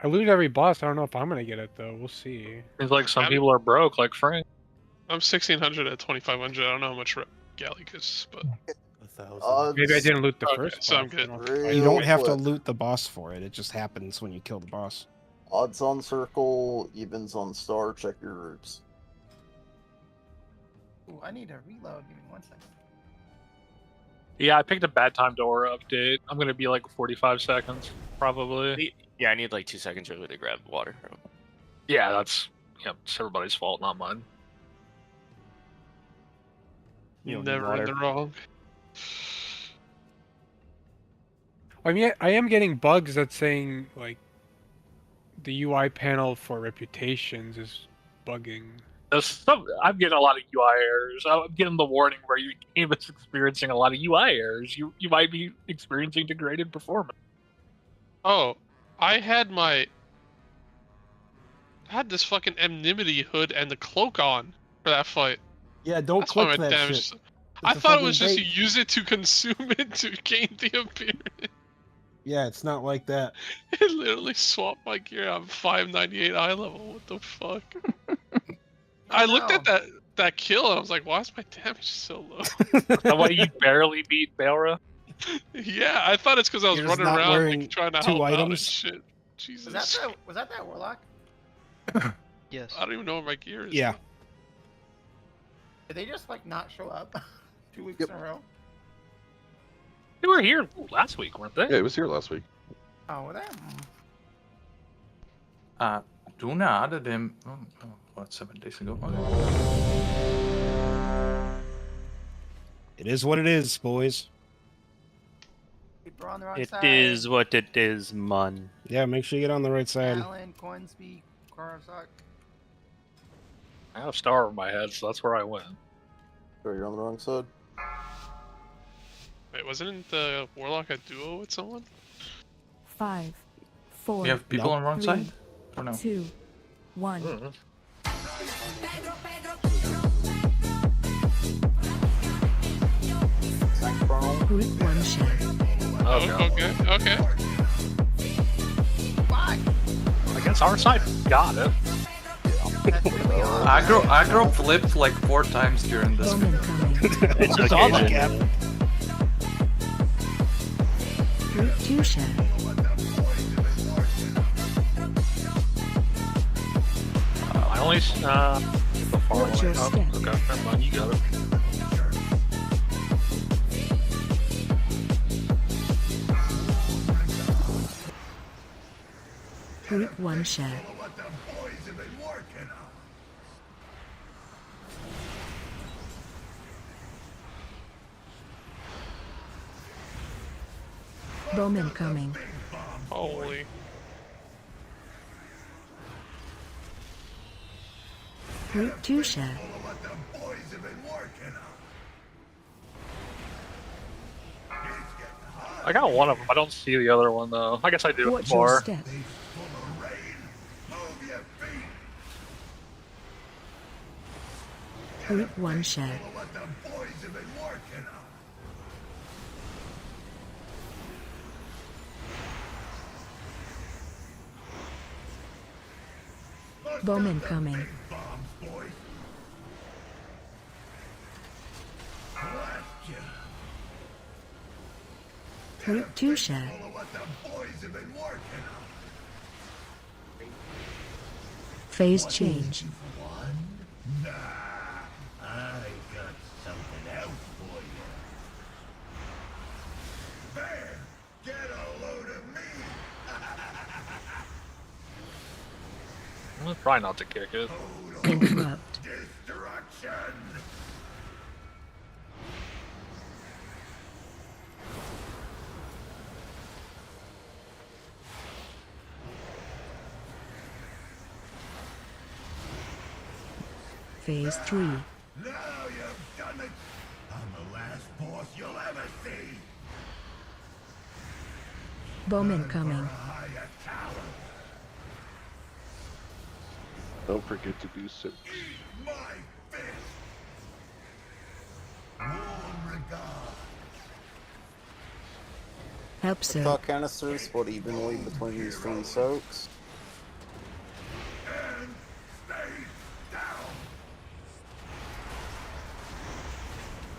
I loot every boss. I don't know if I'm gonna get it though. We'll see. It's like some people are broke, like Frank. I'm 1600 at 2500. I don't know how much galley is, but Maybe I didn't loot the Okay, first. so I'm boss, good. I don't- You don't have to loot the boss for it. It just happens when you kill the boss. Odds on circle, evens on star, check your groups. Ooh, I need to reload. Give me 1 second. Yeah, I picked a bad time to aura update. I'm gonna be like 45 seconds, probably. Yeah, I need like 2 seconds really to grab water. Yeah, it's everybody's fault, not mine. You don't need Never in water. the wrong. I mean, I am getting bugs that's saying like the UI panel for reputations is bugging. I'm getting a lot of UI errors. I'm getting the warning where your game is experiencing a lot of UI errors. You might be experiencing degraded performance. Oh, I had this fucking anonymity hood and the cloak on for that fight. Yeah, don't That's why click my that damage. shit. I It's a thought it was fucking just bait. you use it to consume it to gain the appearance. Yeah, it's not like that. It literally swapped my gear. I'm 598 eye level. What the fuck? I looked at that kill and I was like, why is my damage so low? The way you barely beat Belra. Yeah, I thought it's because I was You're just running not around wearing like, trying to two help out and items? shit. Jesus. Was that Warlock? Yes. I don't even know where my gear is. Yeah. Did they just like not show up 2 weeks in a row? They were here last week, weren't they? Yeah, it was here last week. Oh, well, that. Duna added him. What, 7 days ago? It is what it is, boys. People are on the wrong It side. is what it is, man. Yeah, make sure you get on the right side. Alan, Coinsby, Karasok. I have a star over my head, so that's where I went. So you're on the wrong side. Wait, wasn't the Warlock a duo with someone? 5, 4. You have people on wrong 3, side? Or no? 2, 1. Group 1 share. Okay. I guess our side got it. Aggro flipped like 4 times during this. It's It's all the gap. Group 2 share. I only the far Watch your away. Oh, step. okay, never mind. You got it. Group 1 share. Bowman coming. Holy. Group 2 share. I got one of them. I don't see the other one though. I guess I do. Watch your More. step. Group 1 share. Bowman coming. Group 2 share. Phase change. Well, try not to kick it. Interrupt. Phase 3. Now you've done it! I'm the last boss you'll ever see! Bowman coming. Don't forget to do 6. My fist! Warm regard! Help, sir. Thought canisters split evenly between these 3 soaks.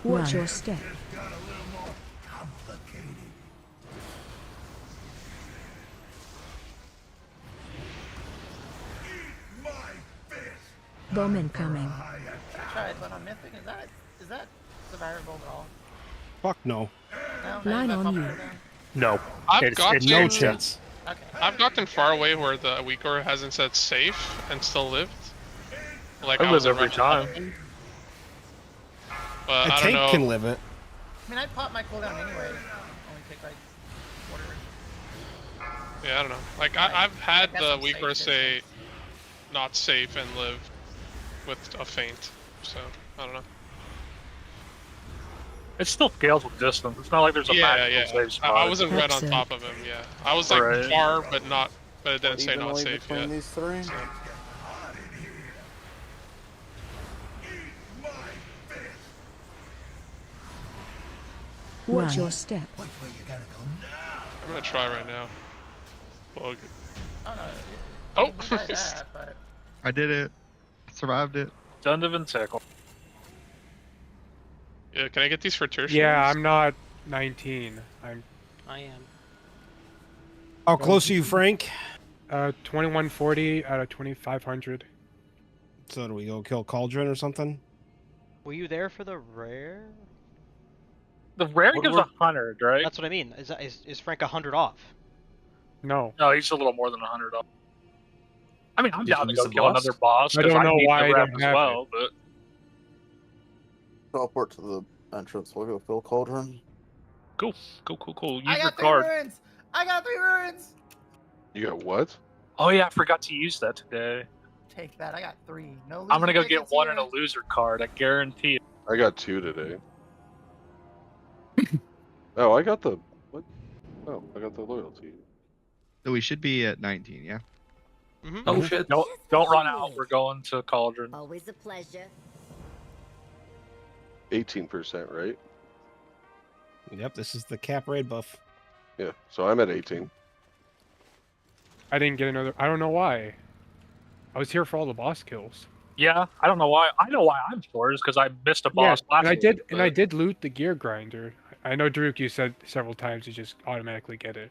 Watch your step. Bowman coming. I tried one on Mythic. Is that survivable at all? Fuck no. No? Line on you. No. I've gotten no chance. Okay. I've gotten far away where the Weaker hasn't said safe and still lived. Like I I live was every around time. them. But A I don't tank know. can live it. I mean, I pop my cooldown anyway. Only take like quarter. Yeah, I don't know. Like I've had guess the I'm Weaker safe, say not safe and live with a feint. So I don't know. It still scales with distance. It's not like there's a magical safe spot. I wasn't right on top of him. Yeah, I was like Right. far, but not. But it didn't say not Evenly safe between yet. these 3. So. Watch your step. I'm gonna try right now. Bug. Oh no. Oh! You can try that, but I did it. Survived it. Done to tackle. Yeah, can I get these for tertiary? Yeah, I'm not 19. I am. How close are you, Frank? 2140 out of 2500. So do we go kill Cauldron or something? Were you there for the rare? The rare What gives were- 100, right? That's what I mean. Is Frank 100 off? No. No, he's a little more than 100 up. I mean, I'm Did down you to use go the kill boss? another boss. I 'cause don't know need why the I rep don't as have well, it. but Teleport to the entrance. We'll go fill Cauldron. cool. Use I your got 3 card. runes. I got 3 runes. You got what? Oh yeah, I forgot to use that today. Take that. I got 3. No. I'm gonna loser go get tickets one here. and a loser card. I guarantee it. I got 2 today. Oh, I got the what? Oh, I got the loyalty. So we should be at 19, yeah? Oh shit. Don't run out. We're going to Cauldron. Always a pleasure. 18%, right? Yep, this is the cap raid buff. Yeah, so I'm at 18. I didn't get another. I don't know why. I was here for all the boss kills. Yeah, I don't know why. I know why I'm sure is because I missed a boss last and I week, did, but... and I did loot the gear grinder. I know, Druk, you said several times you just automatically get it.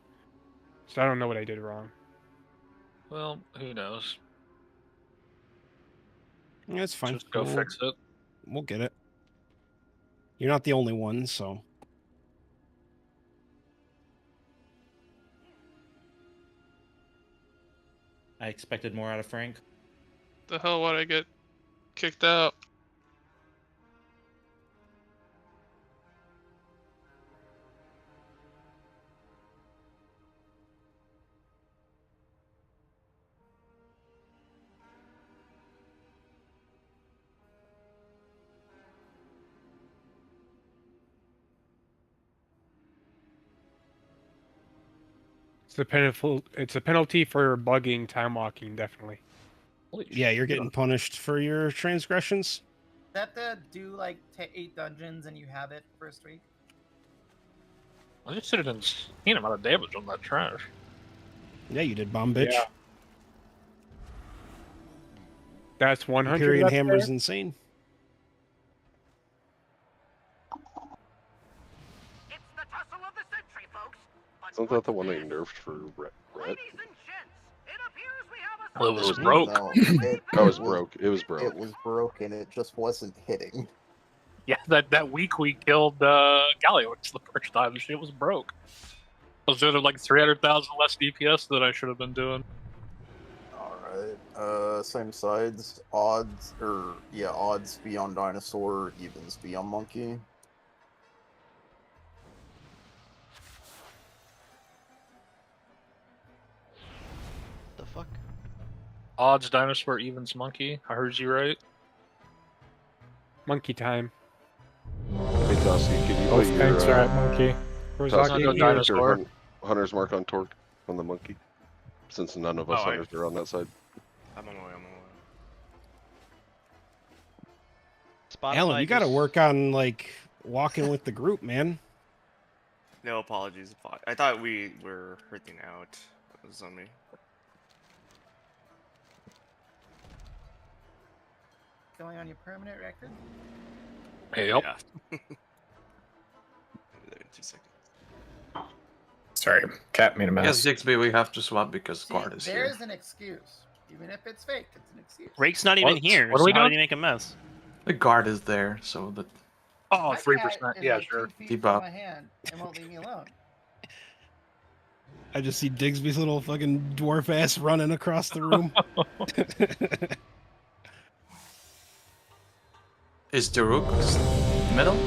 So I don't know what I did wrong. Well, who knows? Yeah, it's fine. Just go fix it. We'll get it. You're not the only one, so. I expected more out of Frank. The hell would I get kicked out? It's a penalty for bugging, time walking, definitely. Yeah, you're getting punished for your transgressions. That to do like 8 dungeons and you have it first week. I just did an insane amount of damage on that trash. Yeah, you did, bomb bitch. Yeah. That's 100. Imperial Hammer's insane. Isn't that the one they nerfed for Brett? Well, it was broke. No, It was broke. It was broke. It was broken. It just wasn't hitting. Yeah, that week we killed Gallios the first time. The shit was broke. I was doing like 300,000 less DPS than I should have been doing. Alright, same sides. Odds beyond dinosaur, evens beyond monkey. The fuck? Odds, dinosaur, evens, monkey. I heard you right. Monkey time. Hey, Tossie, can you Both put tanks your are at monkey. Tossie, can you put dinosaur. your Hunter's mark on Torque on the monkey? Since none of us Hunters are on that side. I'm on my way. Alan, you got to work on like walking with the group, man. No apologies. I thought we were hurting out. It was on me. Going on your permanent record? Hey, yep. Yeah. 2 seconds. Sorry, Cat made a mess. Yes, Dixby, we have to swap because Guard is here. There's an excuse. Even if it's fake, it's an excuse. Rake's not even here. What are we so how doing? did he make a mess? The Guard is there, so that. Oh, My 3%. cat is Yeah, like sure. 2 feet Keep from up. my hand and won't leave me alone. I just see Digsby's little fucking dwarf ass running across the room. Is Daruk middle?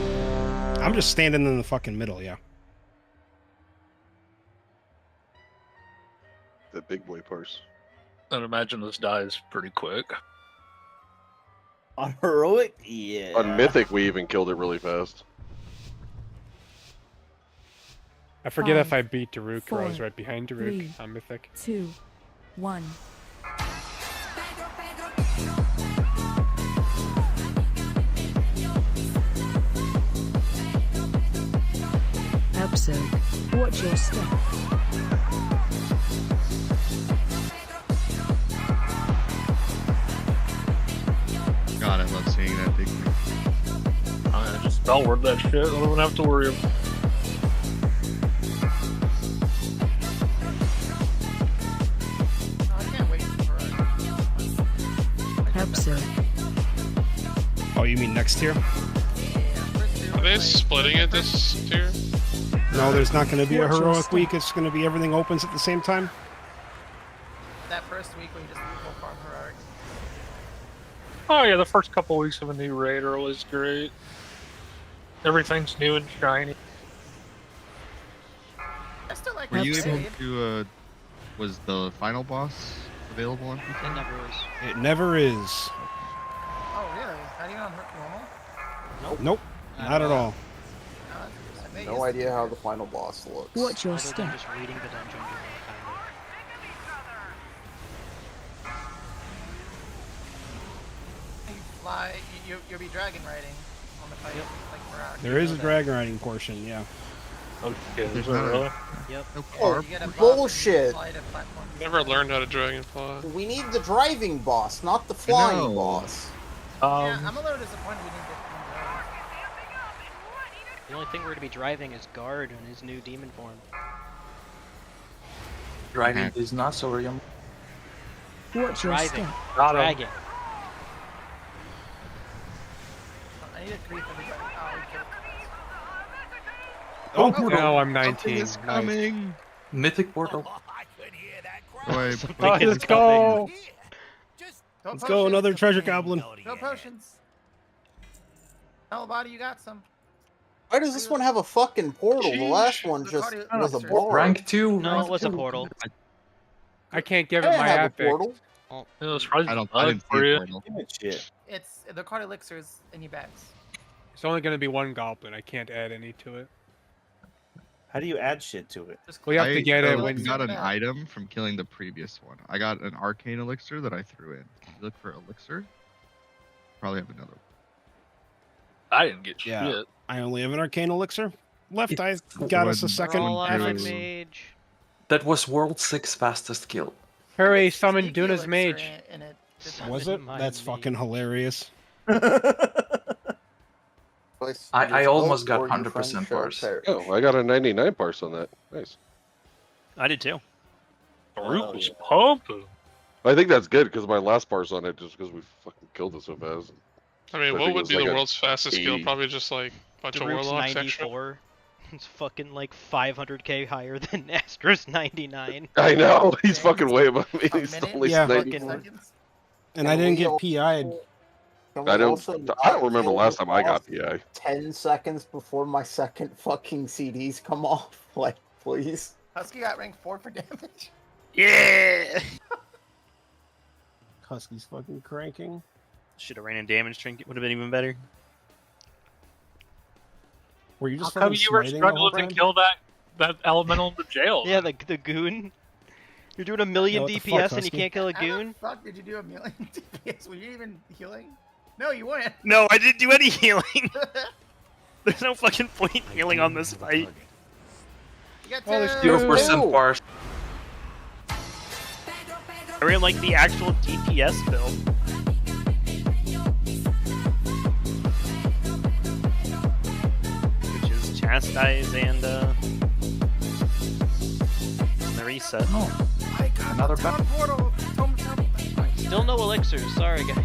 I'm just standing in the fucking middle, yeah. The big boy parse. I'd imagine this dies pretty quick. On heroic, yeah. On Mythic, we even killed it really fast. I forget if 5, I beat Daruk or I was 4, right behind Daruk 3, on Mythic. 2, 1. Episode. Watch your step. God, I love seeing that big thing. I just spellword that shit. I don't even have to worry about it. I can't wait for Episode. Oh, you mean next tier? Are they splitting it this tier? No, there's not going to be a heroic week. It's going to be everything opens at the same time. that first week when you just go farm heroic. Oh yeah, the first couple weeks of a new raid are always great. Everything's new and shiny. I still like Were you that able raid. to, was the final boss available on PC? It never is. It never is. Oh really? How do you on normal? Nope. Not at all. No, that's interesting. No idea how the final boss looks. Watch your Other than step. just reading the dungeon journal, kind You fly. You'll be dragon riding on the fight, like for hours. There is a dragon riding portion, yeah. Okay, There's not a- Yep. No Oh, carb. You get a buff bullshit. and you slide a platform. Never learned how to dragonfly. We need the driving boss, not the flying know. boss. Yeah, I'm a little disappointed we didn't get one of The only thing we're going to be driving is Guard in his new demon form. Driving is not so real. Watch your Driving. step. Dragging. those. I need to creep everybody. Oh, Now I'm Something 19. is coming. Mythic portal. Wait, Let's go. Let's go, another treasure goblin. No potions. Tell body you got some. Why does this one have a fucking portal? The last one just was a bar. Rank 2. No, rank it was a 2. portal. I can't give I it didn't my have a epic. portal. Oh, It was probably I bug didn't see for a you. portal. It's the card elixirs in your bags. It's only going to be one goblin. I can't add any to it. How do you add shit to it? We have to get it I when got an item from killing the previous one. I got an arcane elixir that I threw in. If you look for elixir, probably have another one. I didn't get Yeah. shit. I only have an arcane elixir left. I It's got us a one- second. Roll Iron through- Mage. That was world 6 fastest kill. Hurry, summon Sneaky Duna's elixir mage. in it. Was it? My That's fucking mage. hilarious. I almost got 100% bars. Oh, I got a 99 parse on that. Nice. I did too. Root was pumping. I think that's good because my last parse on it just because we fucking killed it so fast. I mean, I what think it would was be like the a world's fastest kill? 80. Probably just like a bunch of Daruk's warlocks extra. 94. It's fucking like 500k higher than Astra's 99. I know he's fucking way above me. A He's minute? only Yeah. 94. And I didn't get PI'd. I don't remember the last time I got PI. 10 seconds before my second fucking CDs come off. Like, please. Husky got rank 4 for damage. Yeah. Husky's fucking cranking. Should have ran in damage trinket. Would have been even better. Were you How just come fucking you were smiting the whole struggling to time? kill that elemental in the jail? Yeah, the goon. You're doing a million Yeah, what the fuck, DPS and you Husky? can't kill a How goon? the fuck did you do a million DPS? Were you even healing? No, you weren't. No, I didn't do any healing. There's no fucking point healing on this fight. You got Oh, there's 0% bars. I ran like the actual DPS build. Which is Chastise and the reset. Oh, another Town portal. Still no elixirs. Sorry, guys.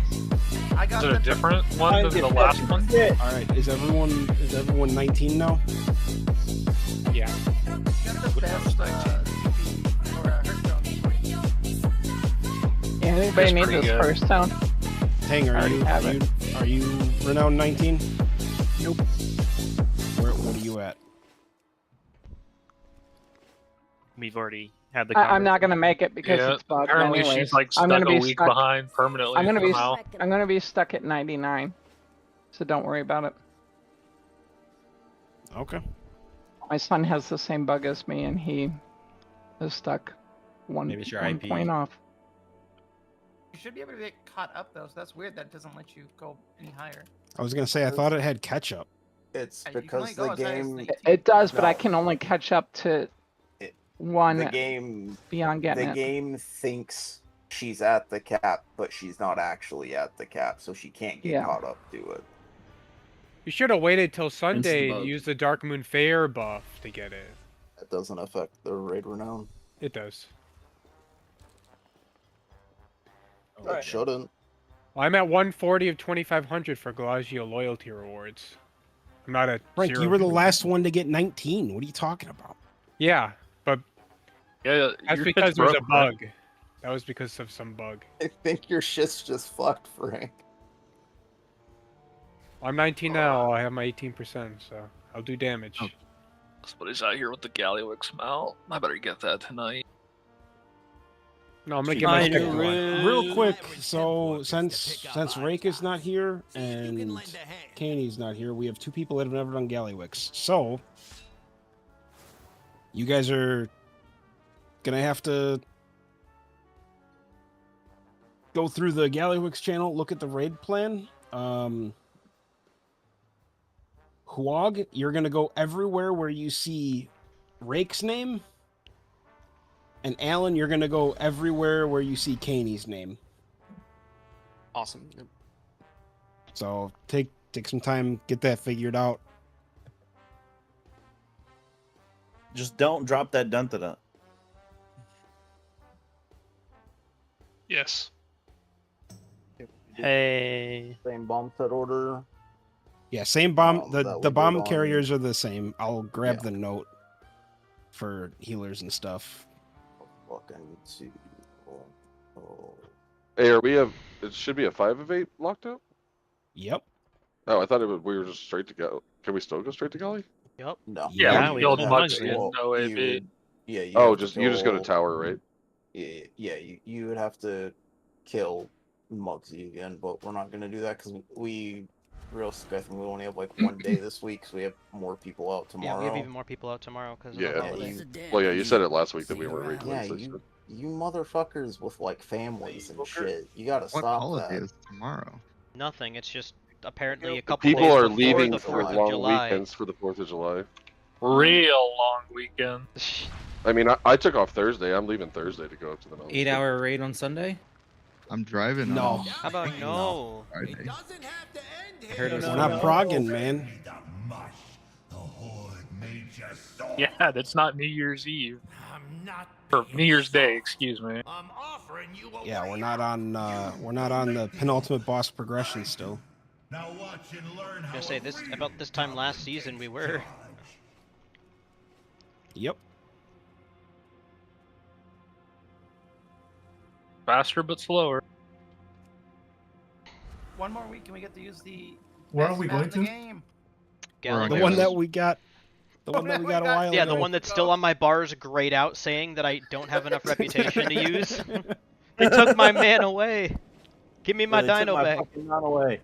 I Is got it a the different one than the last one? All right, is everyone 19 now? Yeah. got the best DP for Hearthstone. Yeah, anybody need pretty this good. first sound? Hang, I are already you have are it. you, are you renowned 19? Nope. What are you at? We've already had the I'm not conversation. gonna make it because Yeah, it's bugged apparently anyways. she's like I'm stuck gonna a be week stuck. behind permanently I'm gonna be. somehow. I'm gonna be stuck at 99. So don't worry about it. Okay. My son has the same bug as me, and he is stuck one Maybe it's your IP. point off. You should be able to get caught up though, so that's weird that it doesn't let you go any higher. I was gonna say I thought it had catch up. It's You can because only the go as high as game. 19. It does, but I No. can only catch up to It- one The game. beyond getting The it. game thinks she's at the cap, but she's not actually at the cap, so she can't get Yeah. caught up to it. You should have waited till Sunday and bug. used the Dark Moon Fair buff to get it. That doesn't affect the raid renown. It does. It shouldn't. Well, I'm at 140 of 2,500 for Galagio loyalty rewards. I'm not at Frank, 0. you were the last one to get 19. What are you talking about? Yeah, but Yeah, that's your because shit's there's a broke, right? bug. That was because of some bug. I think your shit's just fucked, Frank. I'm 19 now. I have my 18%, so I'll do damage. Oh. Somebody's out here with the Gallywix mount. I better get that tonight. No, I'm gonna get my Okay, second one. real quick. So since Rake is not here and Kaney's not here, we have two people that have never done Gallywix. So You guys are gonna have to go through the Gallywix channel, look at the raid plan. Huog, you're gonna go everywhere where you see Rake's name. And Alan, you're gonna go everywhere where you see Kaney's name. Awesome. So take some time, get that figured out. Just don't drop that dun-da-dun. Yes. Hey. Same bomb set order. Yeah, same bomb. that The we bomb did on- carriers are the same. I'll grab the note for healers and stuff. Fucking see. Hey, are we have? It should be a 5 of 8 locked up. Yep. Oh, I thought we were just straight to go. Can we still go straight to Galley? Yep. No. Yeah, we killed Muggsy Well, and no you AB. would- yeah. You Oh, have you just go to kill- tower, right? Yeah. You would have to kill Muggsy again, but we're not gonna do that because realistically, I think we only have like one day this week, so we have more people out tomorrow. Yeah, we have even more people out tomorrow because Yeah. of the holiday. Well, yeah, you said it last week that we weren't raiding Yeah, Wednesday. so- you motherfuckers with like families and shit. You gotta What stop holiday that. is tomorrow? Nothing. It's just apparently a couple People days are before leaving the for 4th of long July. weekends for the 4th of July. Real long weekend. I mean, I took off Thursday. I'm leaving Thursday to go up to the mountains. 8-hour raid on Sunday? I'm driving. No. on How about no? Friday. I heard it was We're not progging, man. Yeah, that's not New Year's Eve. Or New Year's Day, excuse me. Yeah, we're not on the penultimate boss progression still. Now watch and learn how I say about this time last season we were. Yep. Faster but slower. One more week and we get to use the Where are best we map going in to? the game. The one that we got. The one that we got a while ago. Yeah, the one that's still on my bars grayed out saying that I don't have enough reputation to use. They took my man away. Give me my They took dino my back. fucking man away.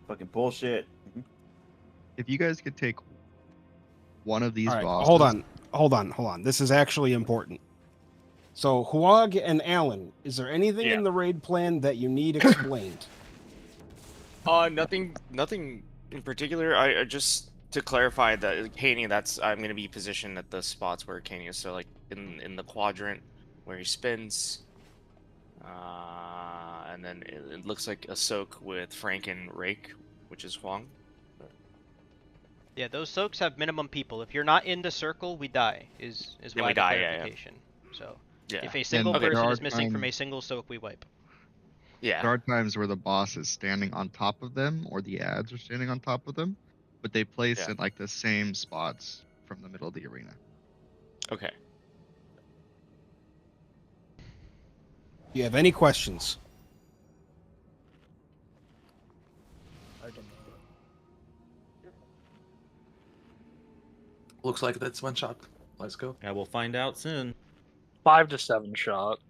Fucking bullshit. If you guys could take one of these All right, bosses. hold on. This is actually important. So, Huog and Alan, is there anything in the raid plan that you need explained? Nothing in particular. I just to clarify that Caney, I'm gonna be positioned at the spots where Caney is. So like in the quadrant where he spins, and then it looks like a soak with Frank and Rake, which is Huang. Yeah, those soaks have minimum people. If you're not in the circle, we die. Is Then why we the die, yeah. clarification. So Yeah. if a single there person are is missing from a times- single soak, we wipe. Yeah. There are times where the boss is standing on top of them, or the ads are standing on top of them, but they place in like the same spots from the middle of the arena. Okay. Do you have any questions? Looks like that's one shot. Let's go. Yeah, we'll find out soon. 5 to 7 shot.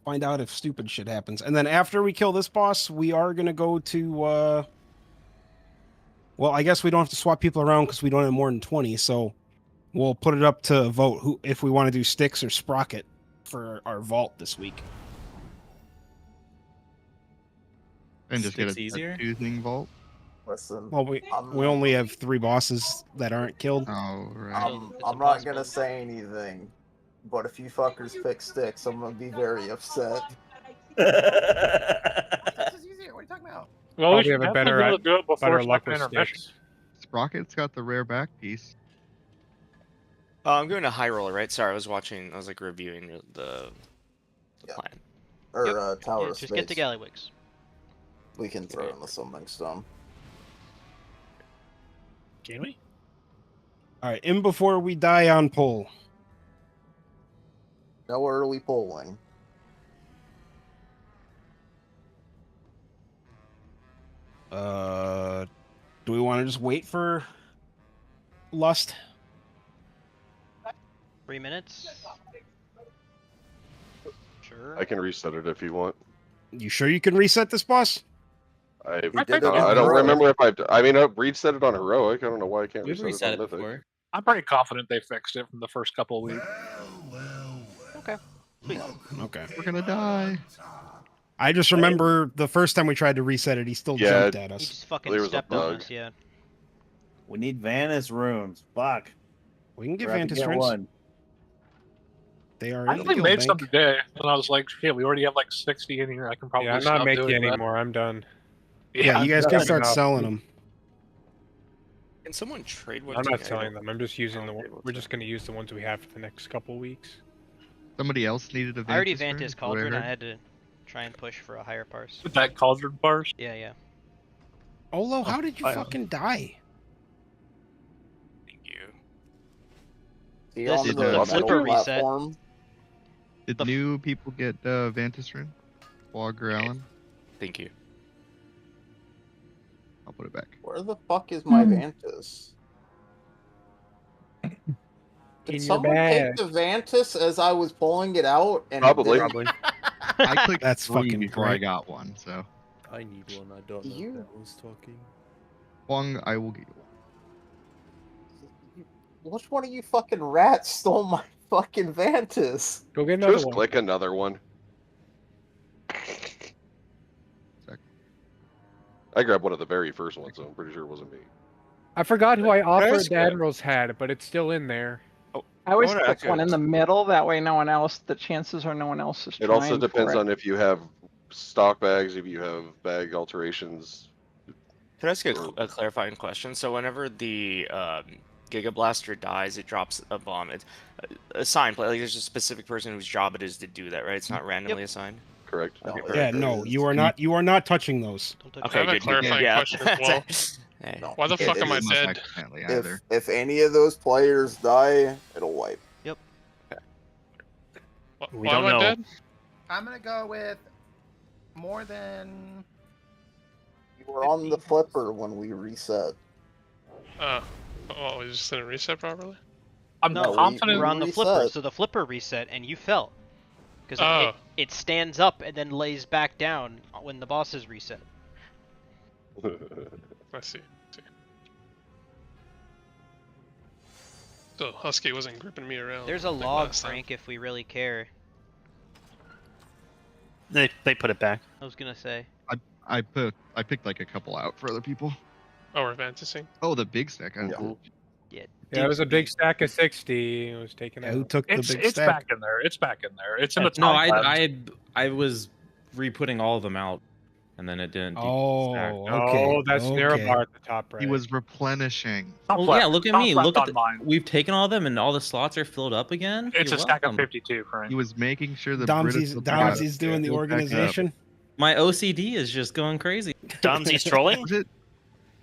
Find out if stupid shit happens. And then after we kill this boss, we are going to go to... Well, I guess we don't have to swap people around because we don't have more than 20, so we'll put it up to vote if we want to do Styx or Sprocket for our vault this week. And just get Sticks a easier? choosing vault. Listen. Well, we only have 3 bosses that aren't killed. Oh, right. I'm not gonna say anything, but if you fuckers pick Styx, I'm gonna be very upset. This is easier. What are you talking about? Well, we Probably should have a definitely be able to do it before better luck second with intermission. Styx. Sprocket's got the rare back piece. I'm going to high roller, right? Sorry, I was like reviewing the plan. Or Yep. Tower Yeah, of just get to Space. Gallywix. We can throw in the Summoning Stone. Can we? All right, in before we die on poll. No early polling. Do we want to just wait for Lust? 3 minutes. Sure. I can reset it if you want. You sure you can reset this boss? I did it on don't heroic. remember if I mean, I've reset it on heroic. I don't know why I can't We've reset reset it it on mythic. before. I'm pretty confident they fixed it from the first couple of weeks. Okay. Sweet. Okay. We're gonna die. I just remember the first time we tried to reset it, he still jumped at us. He just fucking stepped on us, yeah. We need Vanus runes. Fuck. We can get We're about to Vantis runes. one. They are I in the actually guild made bank. some today, and I was like, shit, we already have like 60 in here. I can probably Yeah, I'm stop not making doing that. anymore. I'm done. Yeah, you guys can start selling them. Can someone trade one? I'm to not me? I selling don't- them. I'm just using the. We're just gonna use the ones we have for the next couple weeks. Somebody else needed a Vantis I already rune, Vantis is what Cauldron. I heard. had to try and push for a higher parse. With that cauldron parse? Yeah, yeah. Olo, how did you fucking die? See, This on is the the metal flipper reset. platform, Did new people get Vantis rune? Wog or Allen? Thank you. I'll put it back. Where the fuck is my Vantis? Did In your someone take bag. the Vantis as I was pulling it out? And Probably. I clicked That's free fucking before I great. got one, so. I need one. I don't know You- if that was talking. Wong, I will get you one. Which one of you fucking rats stole my fucking Vantis? Go get another Just one. click another one. I grabbed one of the very first ones, so I'm pretty sure it wasn't me. I forgot who I offered ask the you- Admiral's hat, but it's still in there. I always I wanna click ask one you- in the middle. That way, no one else. The chances are no one else is It trying also depends for it. on if you have stock bags, if you have bag alterations. Can I ask you a clarifying question? So whenever the Giga Blaster dies, it drops a bomb. It's assigned. Like there's a specific person whose job it is to do that, right? It's not randomly assigned. Correct. Yeah, no, you are not. You are not touching those. Okay, I have a good. clarifying Yeah. question as well. Hey. Why the fuck am I Not dead? accidentally either. If any of those players die, it'll wipe. Yep. We Why don't am I know. dead? I'm gonna go with more than. You were on the flipper when we reset. Oh, we just didn't reset properly? I'm No, confident we're on the flipper, reset. so the flipper reset, and you fell. Because Oh. it stands up and then lays back down when the bosses reset. I see. So Husky wasn't gripping me around. There's a like log, last time. Frank, if we really care. They put it back. I was gonna say. I picked like a couple out for other people. Oh, we're fantasing. Oh, the big stack. I Yeah. Yeah. Yeah, it was a big stack of 60. It was taken Who out. took the It's big it's stack? back in there. It's back in there. It's in the top. No, left. I was re-putting all of them out, and then it didn't. Oh, stack. okay. Oh, that's narrow okay. bar at the top right. He was replenishing. Top Well, left. yeah, look at Top me. left Look at on mine. We've taken all of them, and all the slots are filled up again. It's You're a stack of welcome. 52, Frank. He was making sure the Domsy's doing the filled back up. organization. My OCD is just going crazy. Domsy's trolling?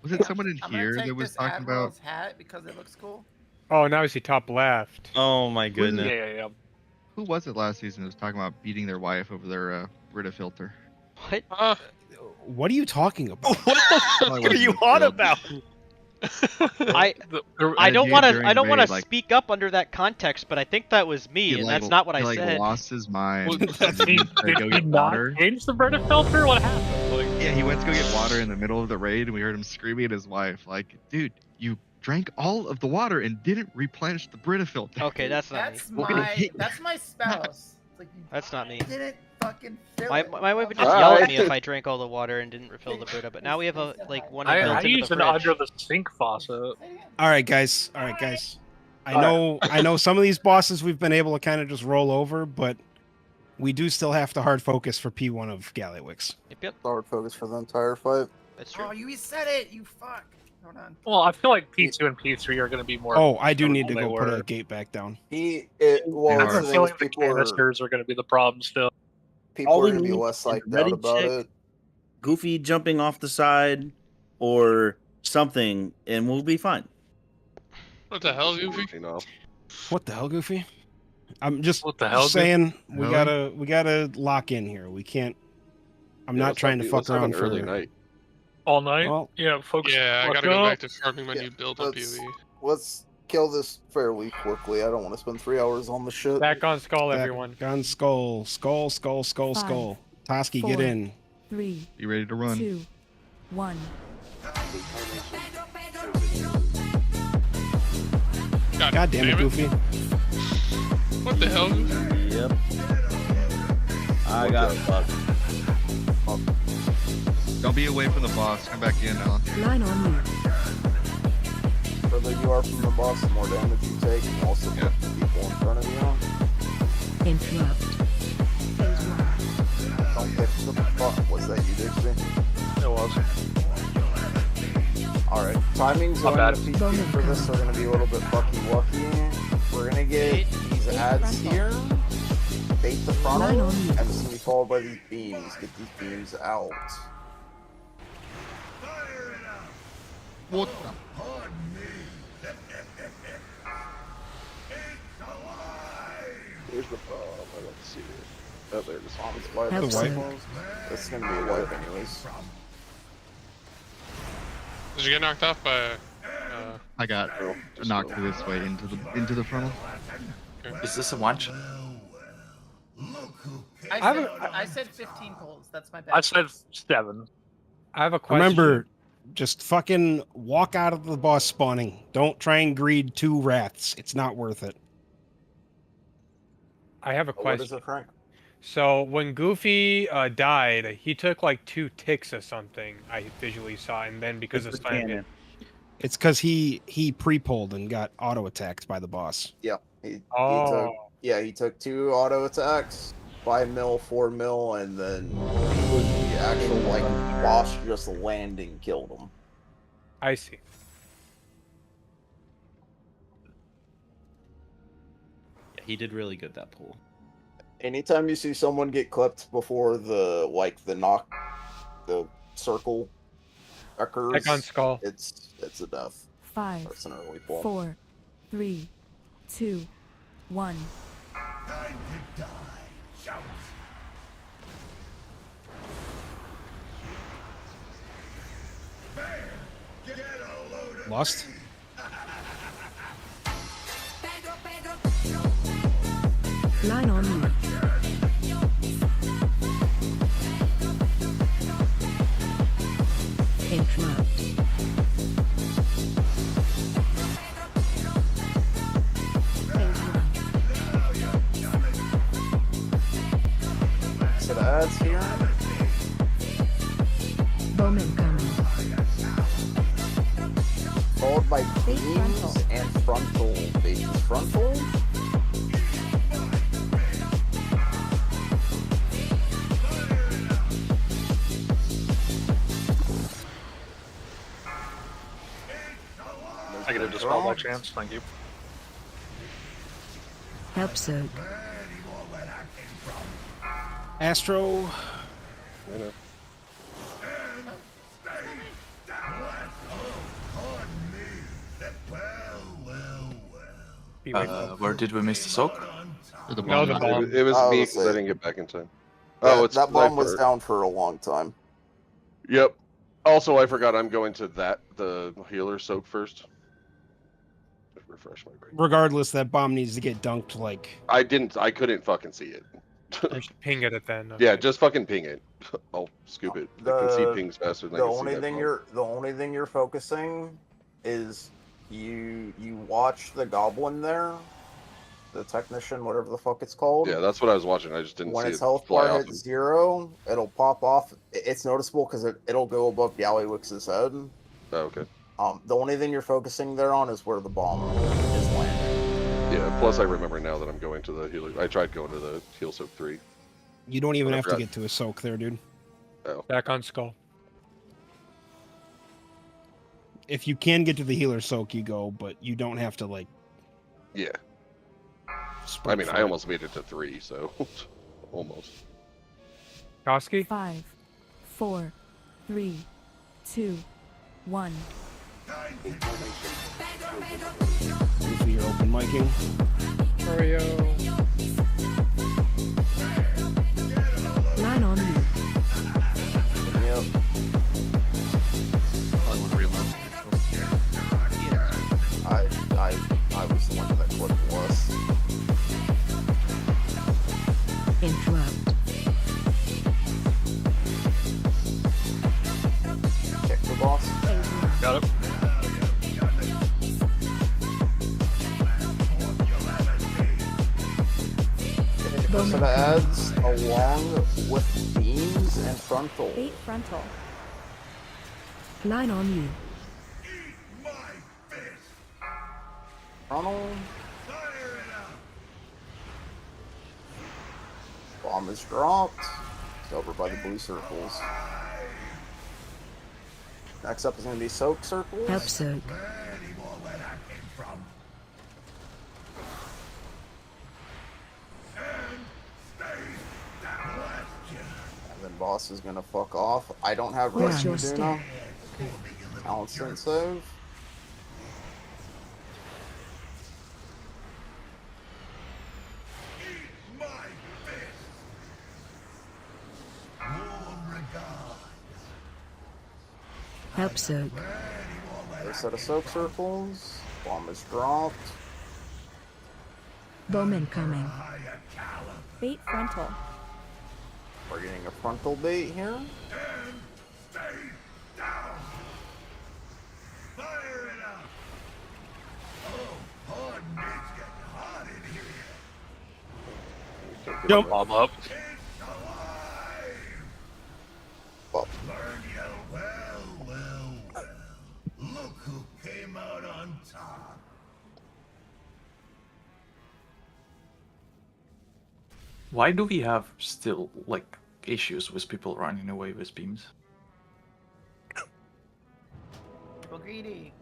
Was it someone in I'm here gonna take that was this talking about? Admiral's hat because it looks cool. Oh, now I see top left. Oh my Yeah, goodness. yeah. Who was it last season that was talking about beating their wife over their Brita filter? What? What are you talking about? What the fuck are you on about? I I don't did want to. during I don't want to raid, like- speak up under that context, but I think that was me, He, and like, that's not what he, I like, said. lost his mind. Did and he, went to did go he get not water. change the Brita filter? What happened? Like, Yeah, he went to go get water in the middle of the raid, and we heard him screaming at his wife, like, "Dude, you drank all of the water and didn't replenish the Brita filter." Okay, that's not That's me. that's my spouse. It's like you That's not me. didn't fucking fill My it. wife would just Alright. yell at me if I drank all the water and didn't refill the Brita, but now we have a one I built into use the an fridge. under the sink faucet. All right, guys. I know some of these bosses we've been able to kind of just roll over, but we do still have to hard focus for P1 of Gallywix. Yep. Hard focus for the entire fight. That's true. Oh, you said it. You fuck. Hold on. Well, I feel like P2 and P3 are going to be more. Oh, I do need to than go they put were. a gate back down. I have a the feeling the people are canisters are going to be the problem still. people All are we gonna be need less is psyched ready out about check, it. Goofy jumping off the side, or something, and we'll be fine. What the hell, Goofy? What the hell, Goofy? I'm just What the hell, Goofy? saying we Really? gotta lock in here. We can't. I'm not trying to fuck Let's have around an early for. night. All night? Well, Yeah, folks. Yeah, I let's gotta go back to farming my Yeah, new build on let's- PoV. Let's kill this fairly quickly. I don't want to spend 3 hours on the shit. Back on skull, Back- everyone. Gun skull, skull, skull, skull, Five, skull. Toski, get 4, in. 3, You ready to run? 2, 1. God damn it, Goofy. What the hell? Yep. I got fucked. Don't be away from the boss. Come back in now. Line on you. The further you are from the boss, the more damage you take, and also put the people in front of you. Interrupt. Don't hit the fuck. Was that you, Dixie? It was. Alright, timing's going to be for this, so we're going to be a little bit fucky-wucky. We're going to get these ads here, bait the frontal, and it's going to be followed by these beams. Get these beams out. What Here's the bomb. I don't see it. Oh, there it is. Bomb's by the white. It's going to be a wipe anyways. Did you get knocked off by? I got knocked this way into the frontal. Is this a one-shot? I said 15 pulls. That's my bad. I said 7. I have a question. Remember, just fucking walk out of the boss spawning. Don't try and greed 2 wraths. It's not worth it. I have a What question. is it, Frank? So when Goofy died, he took like 2 ticks or something. I visually saw, and then because of spam, It's because he pre-pulled and got auto attacked by the boss. Yeah. He took 2 auto attacks, 5 mil, 4 mil, and then the actual like boss just landing killed him. I see. Yeah, he did really good that pull. Anytime you see someone get clipped before the circle occurs, Check on skull. it's a death. 5, That's an early pull. 4, 3, 2, 1. Lost? Line on you. Interrupt. So the ads here. Bowman coming. Followed by beams and frontal. Bases frontal. I get a dispel by chance. Thank you. Help soak. Astro. Where did we miss the soak? The No, the bomb. It was Oh, me let's because I see. didn't get back in time. That bomb was down for a long time. Yep. Also, I forgot I'm going to the healer soak first. Just refresh my brain. Regardless, that bomb needs to get dunked like... I couldn't fucking see it. I should ping it at then. Yeah, just fucking ping it. I'll scoop it. I can see The- pings faster than The I can see only that thing bomb. the only thing you're focusing is you watch the goblin there, the technician, whatever the fuck it's called. Yeah, that's what I was watching. I just didn't When see its it health fly bar off. hits 0, it'll pop off. It's noticeable because it'll go above Gallywix's head. Oh, okay. The only thing you're focusing there on is where the bomb is landing. Yeah, plus I remember now that I'm going to the healer. I tried going to the heal soak 3. You don't even I have to forgot. get to a soak there, dude. Oh. Back on skull. If you can get to the healer soak, you go, but you don't have to, like... Yeah. sprint I mean, for I it. almost made it to 3, so almost. Koski? 5, 4, 3, 2, 1. Goofy, you're open miking. Oreo. Line on you. Yep. Probably want to reload. I was the one that clicked was. Interrupt. Kick the boss. Got it. So that adds along with beams and frontal. 8 frontal. 9 on you. Frontal. Bomb is dropped. It's over by the blue circles. Next up is going to be soak circles. Help soak. And then boss is going to fuck off. I don't have Where's rescue your Duna. Talent sensitive. Help soak. Another set of soak circles. Bomb is dropped. Bowman coming. Bait frontal. We're getting a frontal bait here. Jump. Bomb up. Look who came out on top. Why do we have still like issues with people running away with beams? People greedy.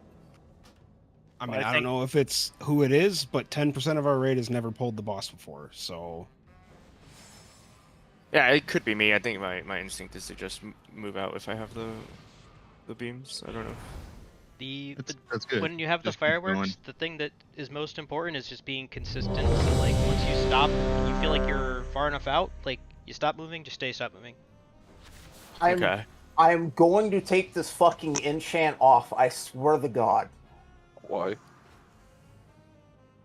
I mean, I don't know if it's who it is, but 10% of our raid has never pulled the boss before, so... Yeah, it could be me. I think my instinct is to just move out if I have the beams. I don't know. That's good. When you have Just the keep fireworks, going. the thing that is most important is just being consistent. So like once you stop and you feel like you're far enough out, like you stop moving, just stop moving. I'm going to take this fucking enchant off, I swear to God. Why?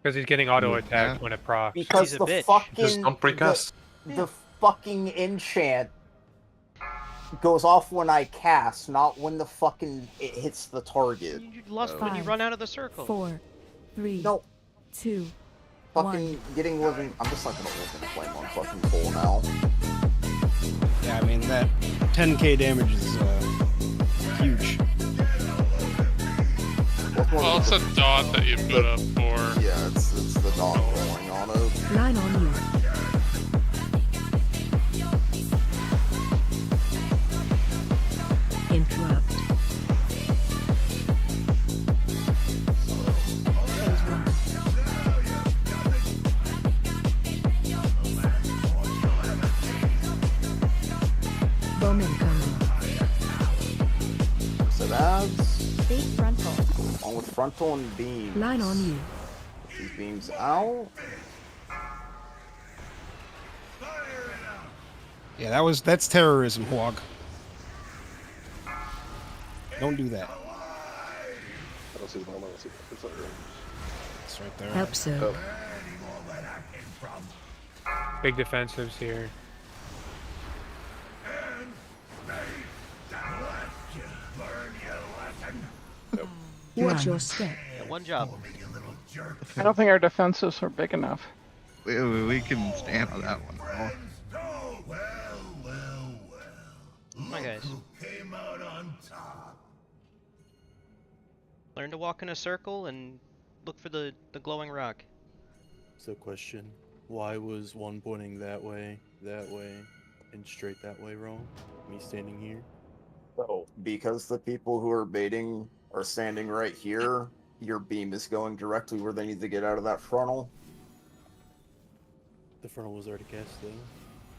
Because he's getting auto attacked when it procs. Because He's a the bitch. fucking Just don't precast. the fucking enchant goes off when I cast, not when the fucking it hits the target. You lost when you run out of the circle. 4, 3, No. 2, Fucking getting living. I'm just not gonna live in flame on fucking full now. Yeah, I mean, that 10k damage is huge. Well, it's a dot that you put up for. Yeah, it's the dot rolling on it. 9 on you. Interrupt. Bowman coming. So that's 8 frontal. along with frontal and beams. 9 on you. These beams out. Yeah, that's terrorism, Hwag. Don't do that. I don't see the bomb. I don't see the bomb. It's right there. Help so. Big defensives here. Watch your step. Yeah, one job. I don't think our defensives are big enough. We can stand on that one. Come on, guys. Learn to walk in a circle and look for the glowing rock. So question, why was one pointing that way, and straight that way wrong? Me standing here? So, because the people who are baiting are standing right here, your beam is going directly where they need to get out of that frontal. The frontal was already cast though.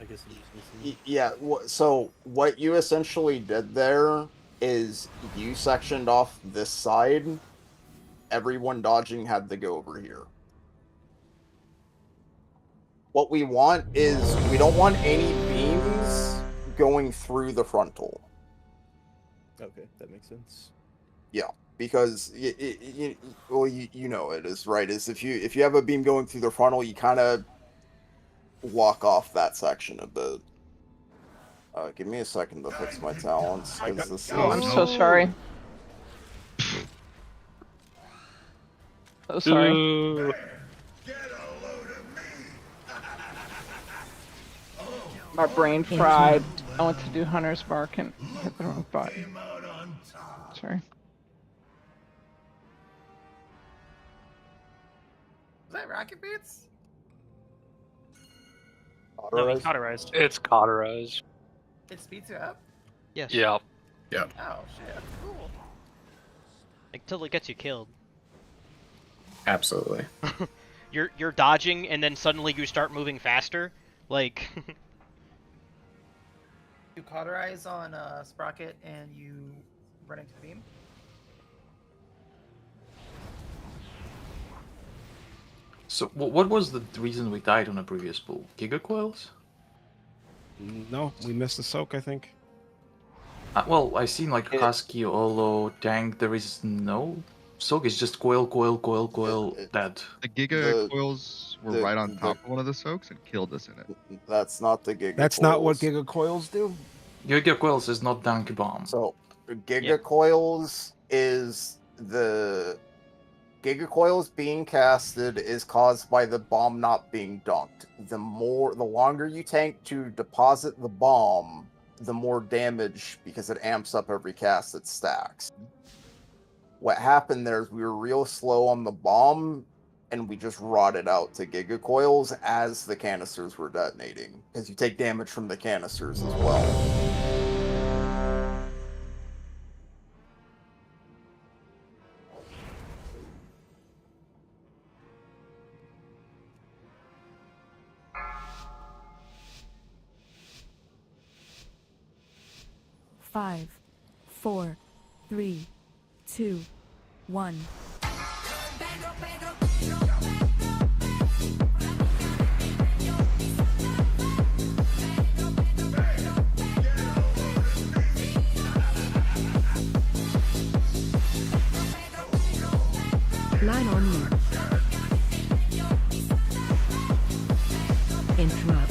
I guess I'm just missing. Yeah, so what you essentially did there is you sectioned off this side. Everyone dodging had to go over here. What we want is, we don't want any beams going through the frontal. Okay, that makes sense. Yeah, because you know it is, right? Is if you have a beam going through the frontal, you kind of walk off that section a bit. Give me a second to fix my talents. Oh, I'm so sorry. So sorry. My brain fried. I went to do Hunter's Mark and hit the wrong button. Sorry. Is that Rocket Boots? No, he cauterized. It's cauterized. It speeds you up? Yes. Yeah. Yeah. Oh shit, that's cool. Like till it gets you killed. Absolutely. You're dodging and then suddenly you start moving faster. Like You cauterize on Sprocket and you run into the beam. So what was the reason we died on a previous pool? Gigacoils? No, we missed the soak, I think. Well, I seen like Husky, Olo, Tank. There is no soak. It's just coil, dead. The Giga coils were right on top of one of the soaks and killed us in it. That's not the Giga That's not what Giga Coils do? Giga Coils is not Donkey Bomb. So, Giga Coils is the... Giga Coils being casted is caused by the bomb not being dunked. The longer you tank to deposit the bomb, the more damage, because it amps up every cast it stacks. What happened there is we were real slow on the bomb, and we just rotted out to Giga Coils as the canisters were detonating, because you take damage from the canisters as well. Five, 4, 3, 2, 1. Line on you. Interrupt.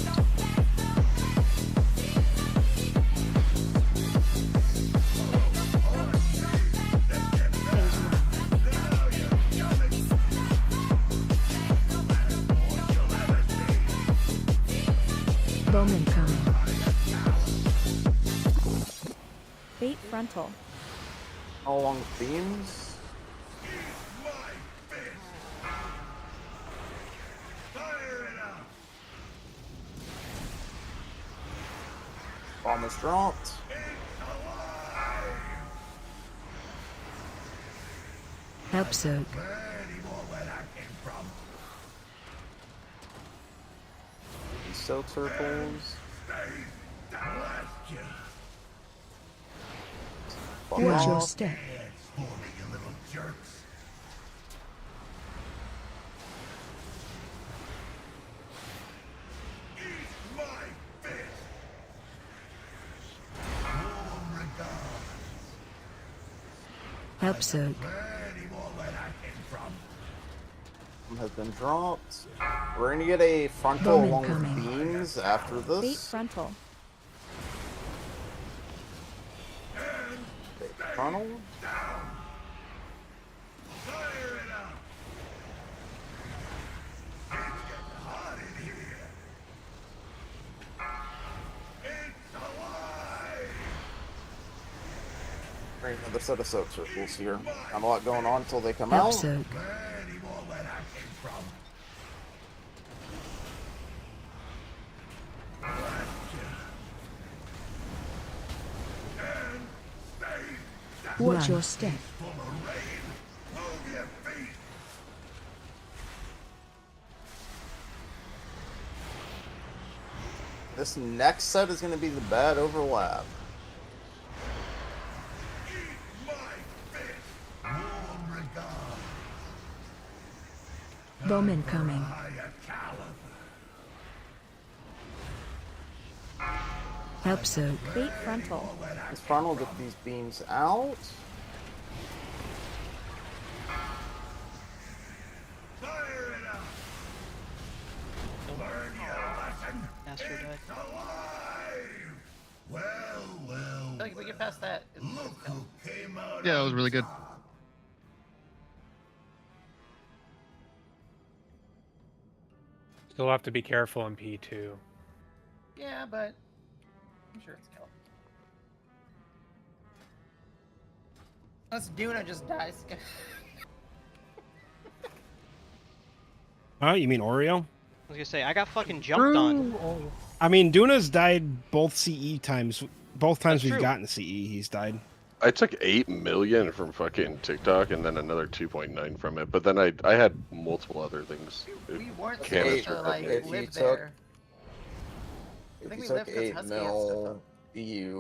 Bowman coming. Bait frontal. All along beams. Bomb is dropped. Help soak. Soak circles. Watch your step. Help soak. Has been dropped. We're gonna get a frontal Bowman along coming. with beams after Bait this. frontal. Frontal. Bring another set of soak circles here. Not a lot going on until they come Help out. soak. Watch your step. This next set is going to be the bad overlap. Bowman coming. Help soak. Bait frontal. This frontal will get these beams out. Master died. I think if we get past that, it's Yeah, that was really good. Still have to be careful in P2. Yeah, but I'm sure it's killed. Unless Duna just dies. Huh? You mean Oreo? I was gonna say I got fucking jumped on. I mean, Duna's died both CE times. Both times That's we've true. gotten CE, he's died. I took 8 million from fucking TikTok and then another 2.9 from it, but then I had multiple other things. We weren't supposed Canister to like cover. live there. I If think you we took left because 8 Husky had stuff mil, up. you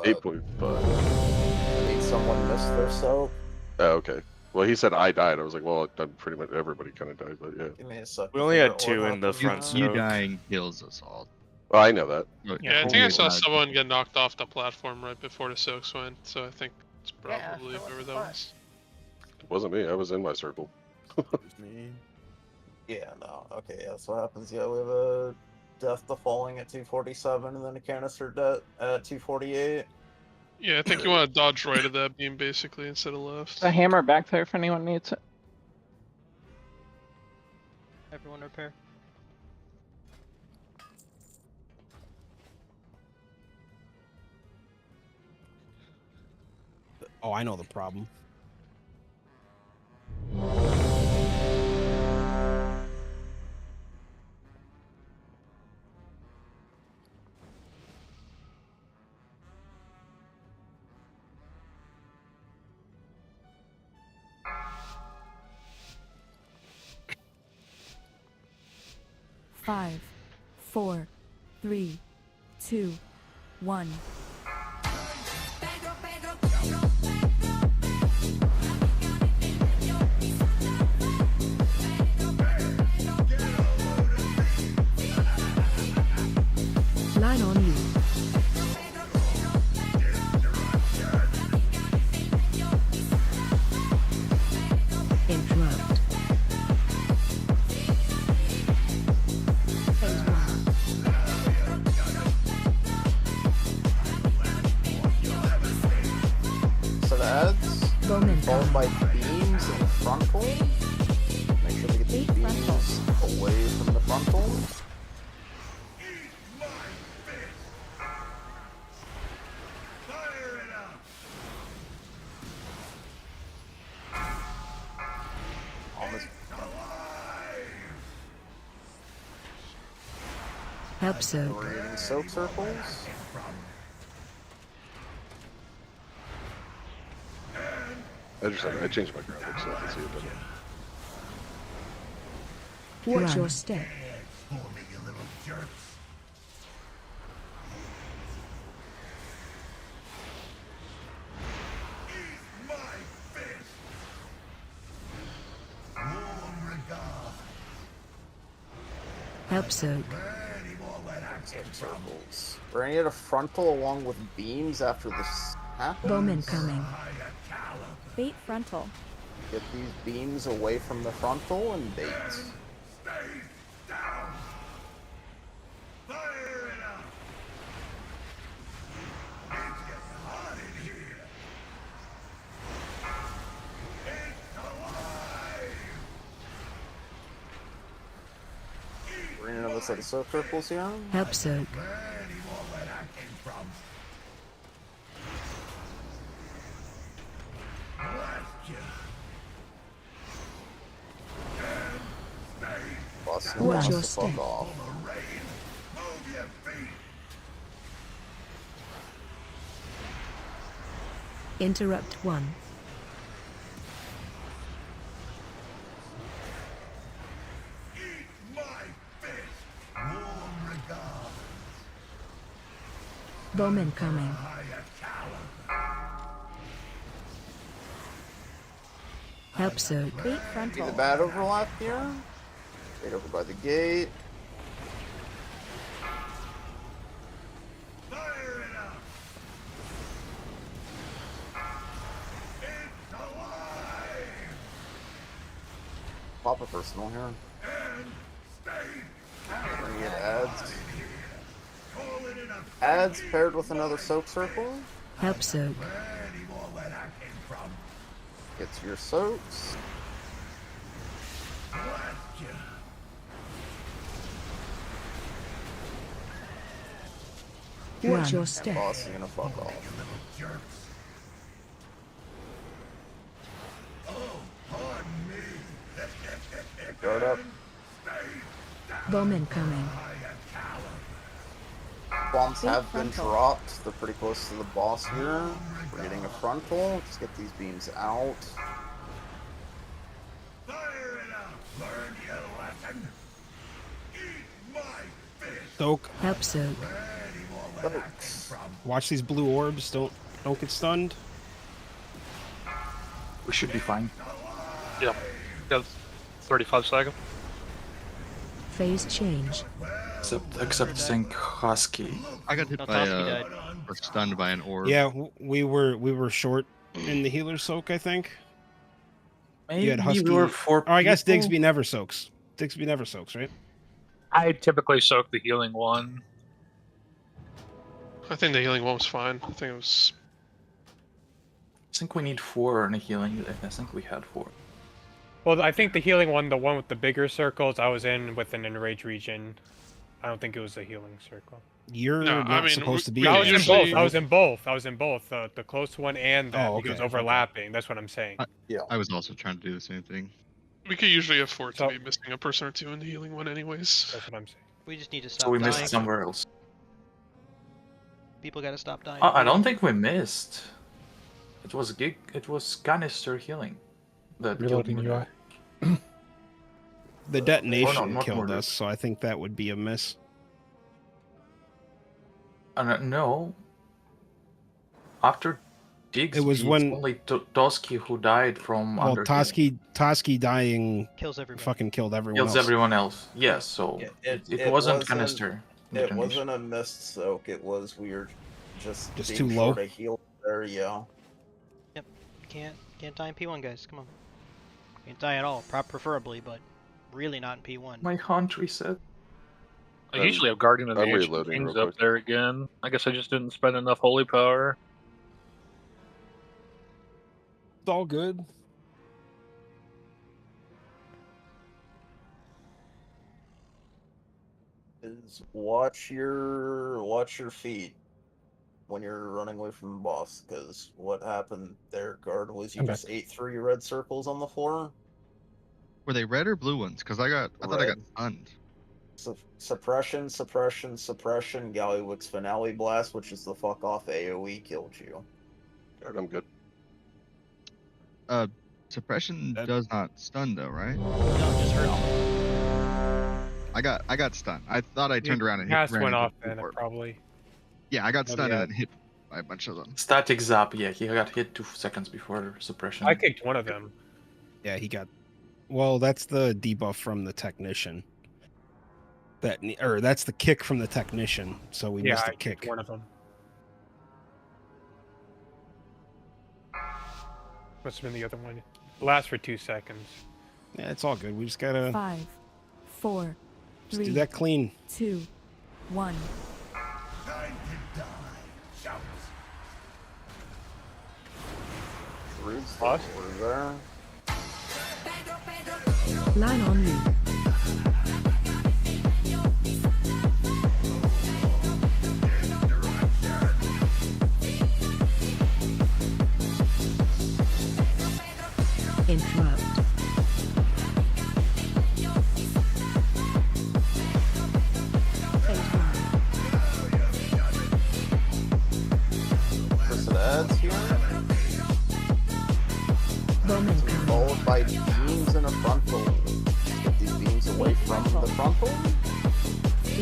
8.5. made someone miss their soap. Oh, okay. Well, he said I died. I was like, well, pretty much everybody kind of died, but yeah. Give me a second. We only had 2 in the front You soak. dying kills us all. Well, I know that. Look, Yeah, I think only I saw about- someone get knocked off the platform right before the soaks went, so I think it's Yeah, probably so what whoever the that fuck? was. It wasn't me. I was in my circle. me. Yeah, no. Okay, that's what happens. Yeah, we have a death to falling at 247 and then a canister death at 248. Yeah, I think you want to dodge right of that beam basically instead of left. The hammer back there if anyone needs it. Everyone repair. Oh, I know the problem. Five, 4, 3, 2, 1. Line on you. Interrupt. Phase 1. So the ads Momentum. followed by beams and frontal. Make sure to get the beams away from the frontal. Almost. Help soak. We're getting soak circles. I changed my graphics so I can see it better. Watch Run. your step. Help soak. Soak circles. We're gonna get a frontal along with beams after this happens. Bowman coming. Bait frontal. Get these beams away from the frontal and bait. We're in another set of soak circles here. Help soak. Busting Watch us your the fuck step. off. Interrupt 1. Bowman coming. Help soak. Bait See frontal. the bad overlap here? Right over by the gate. Pop a personal here. We're gonna get ads. Ads paired with another soak circle. Help soak. Gets your soaks. Watch your That step. boss is gonna fuck off. Guard up. Bomb incoming. Bombs have been dropped. They're pretty close to the boss here. We're getting a frontal. Let's get these beams out. Soak. Help soak. Watch these blue orbs. Don't get stunned. We should be fine. Yeah. Got 35 seconds. Phase change. Except Sync Husky. I got hit by or stunned by an orb. Yeah, we were short in the healer soak, I think. You had Maybe Husky. we were 4 I guess people? Digsby never soaks. Digsby never soaks, right? I typically soak the healing one. I think the healing one was fine. I think it was. I think we need 4 in a healing. I think we had 4. Well, I think the healing one, the one with the bigger circles, I was in with an enraged region. I don't think it was a healing circle. You're not supposed to be. I was in there. both. I was in both. The close one and that Oh, because okay, overlapping. That's what I'm saying. I was also trying to do the same thing. We could usually afford to be missing a person or two in the healing one, anyways. That's what I'm saying. We just need to stop So we dying. missed somewhere else. People gotta stop dying. I don't think we missed. It was It was canister healing. That killed Reloading me. UI. The detonation not killed murder. us, so I think that would be a miss. No. After Diggs, It was when- only Toski who died from Well, under Toski dying kills everyone. fucking killed everyone kills else. everyone else. Yes, so it wasn't canister. It detonation. wasn't a missed soak. It was weird. Just being too low? short of heal there, yeah. Yep. Can't die in P1, guys. Come on. Can't die at all. Preferably, but really not in P1. My hunt reset. I usually have Guardian of the I'm Ancient reloading Kings real up quick. there again. I guess I just didn't spend enough holy power. It's all good. Is watch your feet when you're running away from the boss, because what happened there, guard, was you I'm just ate 3 red circles on the floor. Were they red or blue ones? Because I thought I got Red. stunned. Suppression, Gallywick's Finale Blast, which is the fuck off AoE, killed you. Alright, I'm good. Suppression does not stun though, right? No, just hurt. I got stunned. I thought I turned around and hit. Cast ran went into off the then, orb. probably. Yeah, I got Oh, stunned yeah. and then hit by a bunch of them. Static zap. Yeah, he got hit 2 seconds before suppression. I kicked one of them. Yeah, he got. Well, that's the debuff from the technician. That's the kick from the technician. So we Yeah, missed I a kicked kick. one of them. Must have been the other one. Lasts for 2 seconds. Yeah, it's all good. We just gotta 5, 4, just 3, do that clean. 2, 1. Rude's over there. Line on you. Interrupt. Person adds here. Bomb incoming. Followed by beams and a frontal. Get these beams away from the frontal.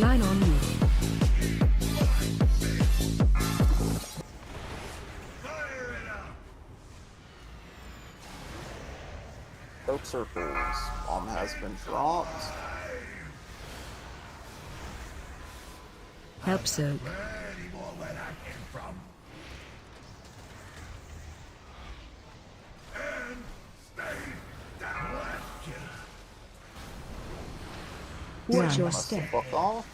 Line on you. Soak circles. Bomb has been dropped. Help soak. Watch your step. Fuck off.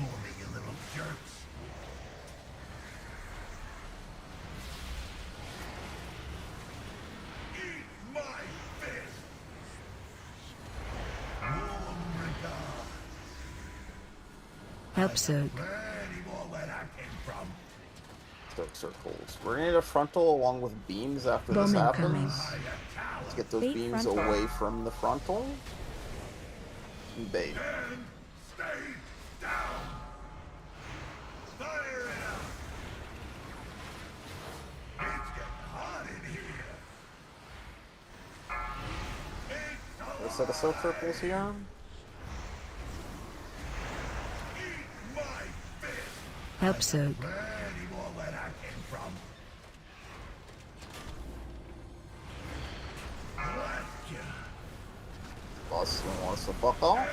Help soak. Soak circles. We're gonna need a frontal along with beams after this Bowman happens. Let's get those Bait beams frontal. away from the frontal. And bait. A set of soak circles here. Help soak. Boss wants to fuck off.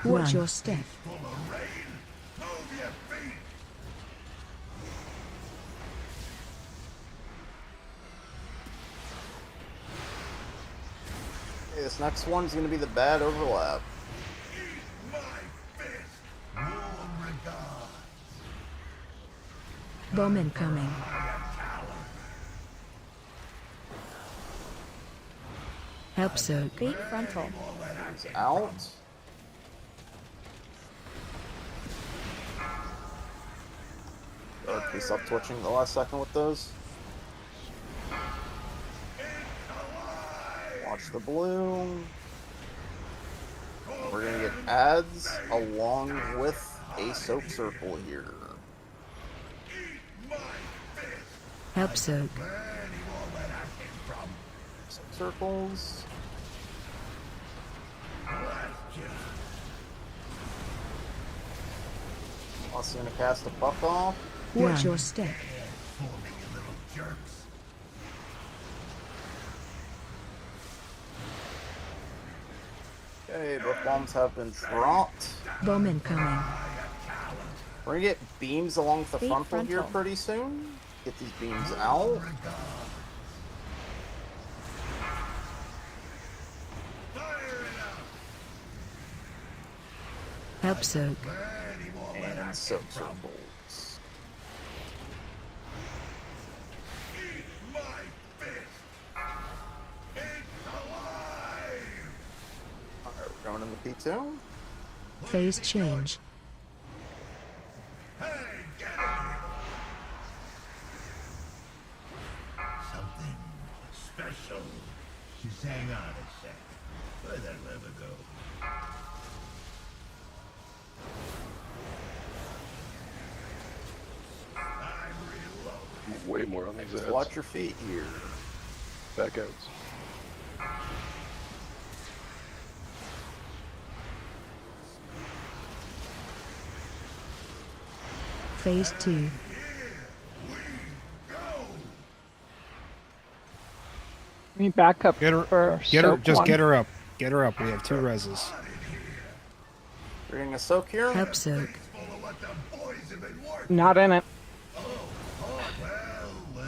Watch your step. Okay, this next one's gonna be the bad overlap. Bowman coming. Help soak. Bait frontal. It's out. Please stop twitching the last second with those. Watch the blue. We're gonna get ads along with a soak circle here. Help soak. Soak circles. Also gonna cast a buck off. Watch your step. Okay, both bombs have been dropped. Bowman coming. We're gonna get beams along the Bait frontal here frontal. pretty soon. Get these beams out. Help soak. And soak circles. Alright, we're going in the P2. Phase change. Something special. Just hang on a sec. Where'd that lever go? Way more on these Just ads. watch your feet here. Back outs. Phase 2. We back up Get her. for Get her. soak Just one. get her up. Get her up. We have 2 reses. We're getting a soak here. Help soak. Not in it.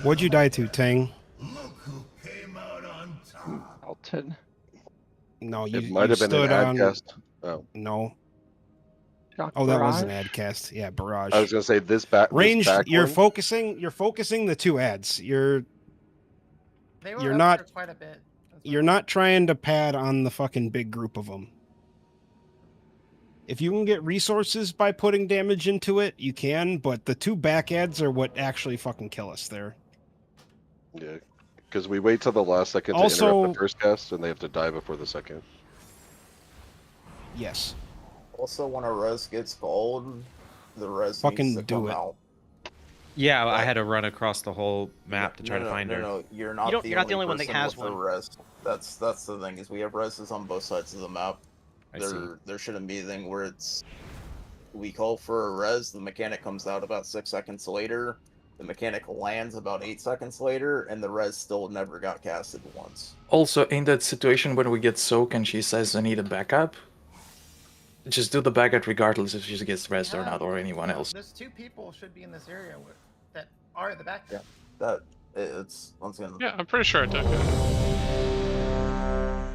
What'd you die to, Tang? Melted. No, It might have been stood an ad on. cast. Oh. No. Shock Oh, that was an barrage. ad cast. Yeah, barrage. I was gonna say this back Ranged. This back You're one, focusing. You're focusing the 2 ads. You're They were You're up not- there quite a bit. you're not trying to pad on the fucking big group of them. If you can get resources by putting damage into it, you can. But the 2 back ads are what actually fucking kill us there. yeah, because we wait till the last second to Also- interrupt the first cast, and they have to die before the second. Yes. Also, when a res gets gold, the res Fucking needs to do come it. out. Yeah, I had to run across the whole map to try to find her. No, you're not. You're not the only one that person has with a one. Res. That's the thing, is we have reses on both sides of the map. I see. There shouldn't be a thing where it's we call for a res, the mechanic comes out about 6 seconds later, the mechanic lands about 8 seconds later, and the res still never got casted once. Also, in that situation when we get soak and she says I need a backup, just do the backup regardless if she gets rest or not, or anyone else. There's 2 people should be in this area that are at the back. Yeah, it's once again. Yeah, I'm pretty sure it did.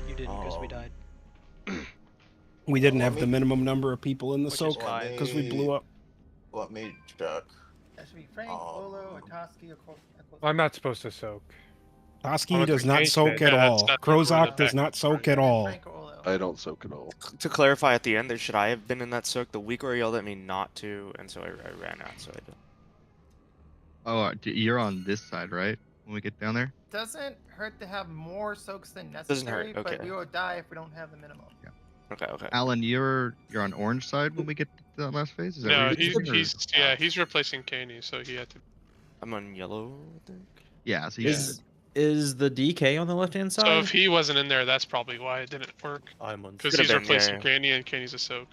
You didn't because we died. We didn't have the minimum number of people in the Which is soak fine. because we blew up. Let me check. That should be Frank, Olo, Otoski, or I'm not supposed to soak. Toski Unless does we not change soak it. at Yeah, all. that's Krozak does not soak at all. I don't soak at all. To clarify at the end, there should I have been in that soak? The weak or yelled at me not to, and so I ran out. So I did. Oh, you're on this side, right? When we get down there. Doesn't hurt to have more soaks than Doesn't hurt, necessary, okay. but we will die if we don't have the minimum. Yeah. Okay. Alan, you're on orange side when we get to that last phase. Is that No, what you're saying, or- he's replacing Caney, so he had to. I'm on yellow, I think. Yeah. So you Is the DK on the left hand side? So if he wasn't in there, that's probably why it didn't work. I'm on. Because he's replacing Caney, and Caney's a soak.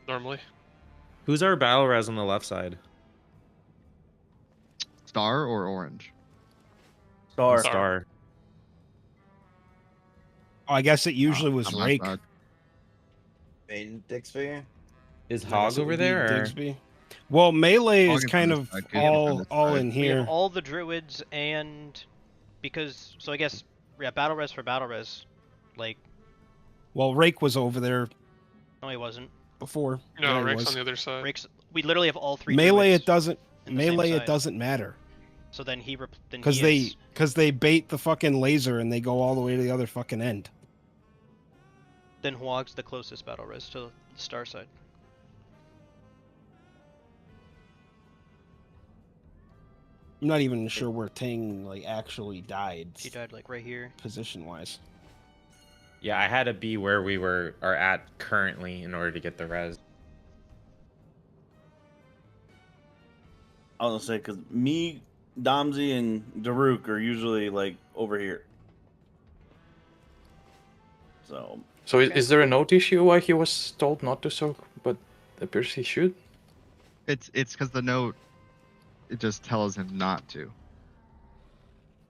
Normally. Who's our battle res on the left side? Star or orange? Star. Oh, I guess it usually was on my Rake. side. Main Dixby. Is I guess Hog it would over be there? Or... Diggsby. Well, melee Hog is is kind on of this side, Diggsby's on this all side. in We here. have all the druids and because I guess battle res for battle res, like. Well, Rake was over there No, he wasn't. before. No, Yeah, he Rake's was. on the other side. We literally have all three. Melee. druids It doesn't. in the same Melee. It side. doesn't matter. So then he then Because he is- they bait the fucking laser and they go all the way to the other fucking end. Then Huog's the closest battle res to the star side. I'm not even sure where Ting actually died. He died right here. Position wise. Yeah, I had to be where we are at currently in order to get the res. I was gonna say because me, Domsy, and Daruk are usually over here. So is there a note issue why he was told not to soak, but appears he should? It's because the note, it just tells him not to.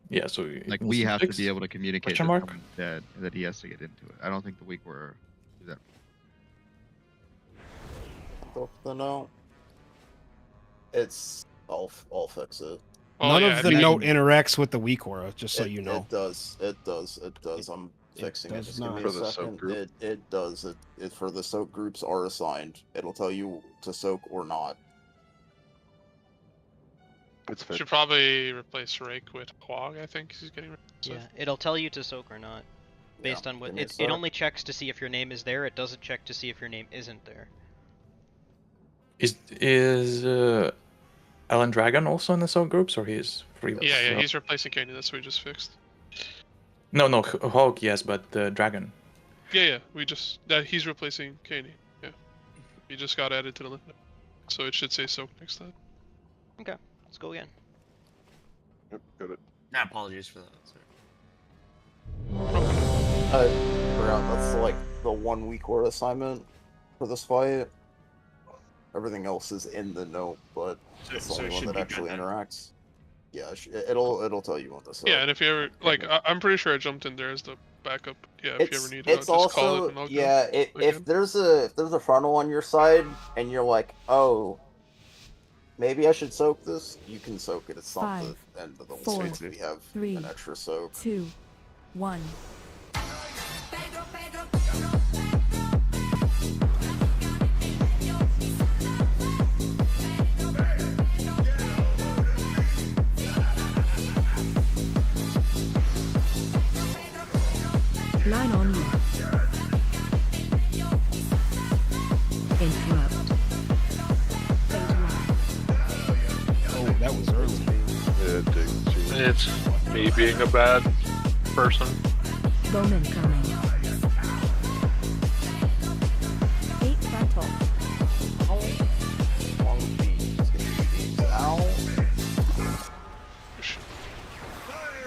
Yeah, so we have to be able to communicate Question to mark? someone dead that he has to get into it. I don't think the weak were do that. Go for the note. I'll fix it. None of the note interacts with the weak aura, just so you know. It does. I'm fixing it. does Just give me not. a For the soak second. group? It does. It for the soak groups are assigned. It'll tell you to soak or not. It's Should probably replace Rake with Huog, I think he's getting rid of. Yeah, it'll tell you to soak or not, based on what give me a it sec. only checks to see if your name is there. It doesn't check to see if your name isn't there. Is Alan Dragon also in the soak groups, or he's free? Yeah, he's replacing Caney. That's what we just fixed. No, Hog, yes, but Dragon. Yeah, he's replacing Caney. Yeah, he just got added to the list, so it should say soak next time. Okay, let's go again. Yep, got it. Nah, apologies for that. Forgot that's the 1 week aura assignment for this fight. Everything else is in the note, but it's the so only it one should that be actually good then. interacts. Yeah, it'll tell you on this. Yeah, and if you ever I'm pretty sure I jumped in there as the backup. Yeah, if you ever need it, It's I'll just call also it and I'll go. if there's a frontal on your side and you're like, oh, maybe I should soak this, you can soak it. It's not 5, the end of the 4, world. We have 3, an extra soak. 2, 1. Line on you. Interrupt. Oh, that was early. It's me being a bad person. Bowman coming. 8 frontal.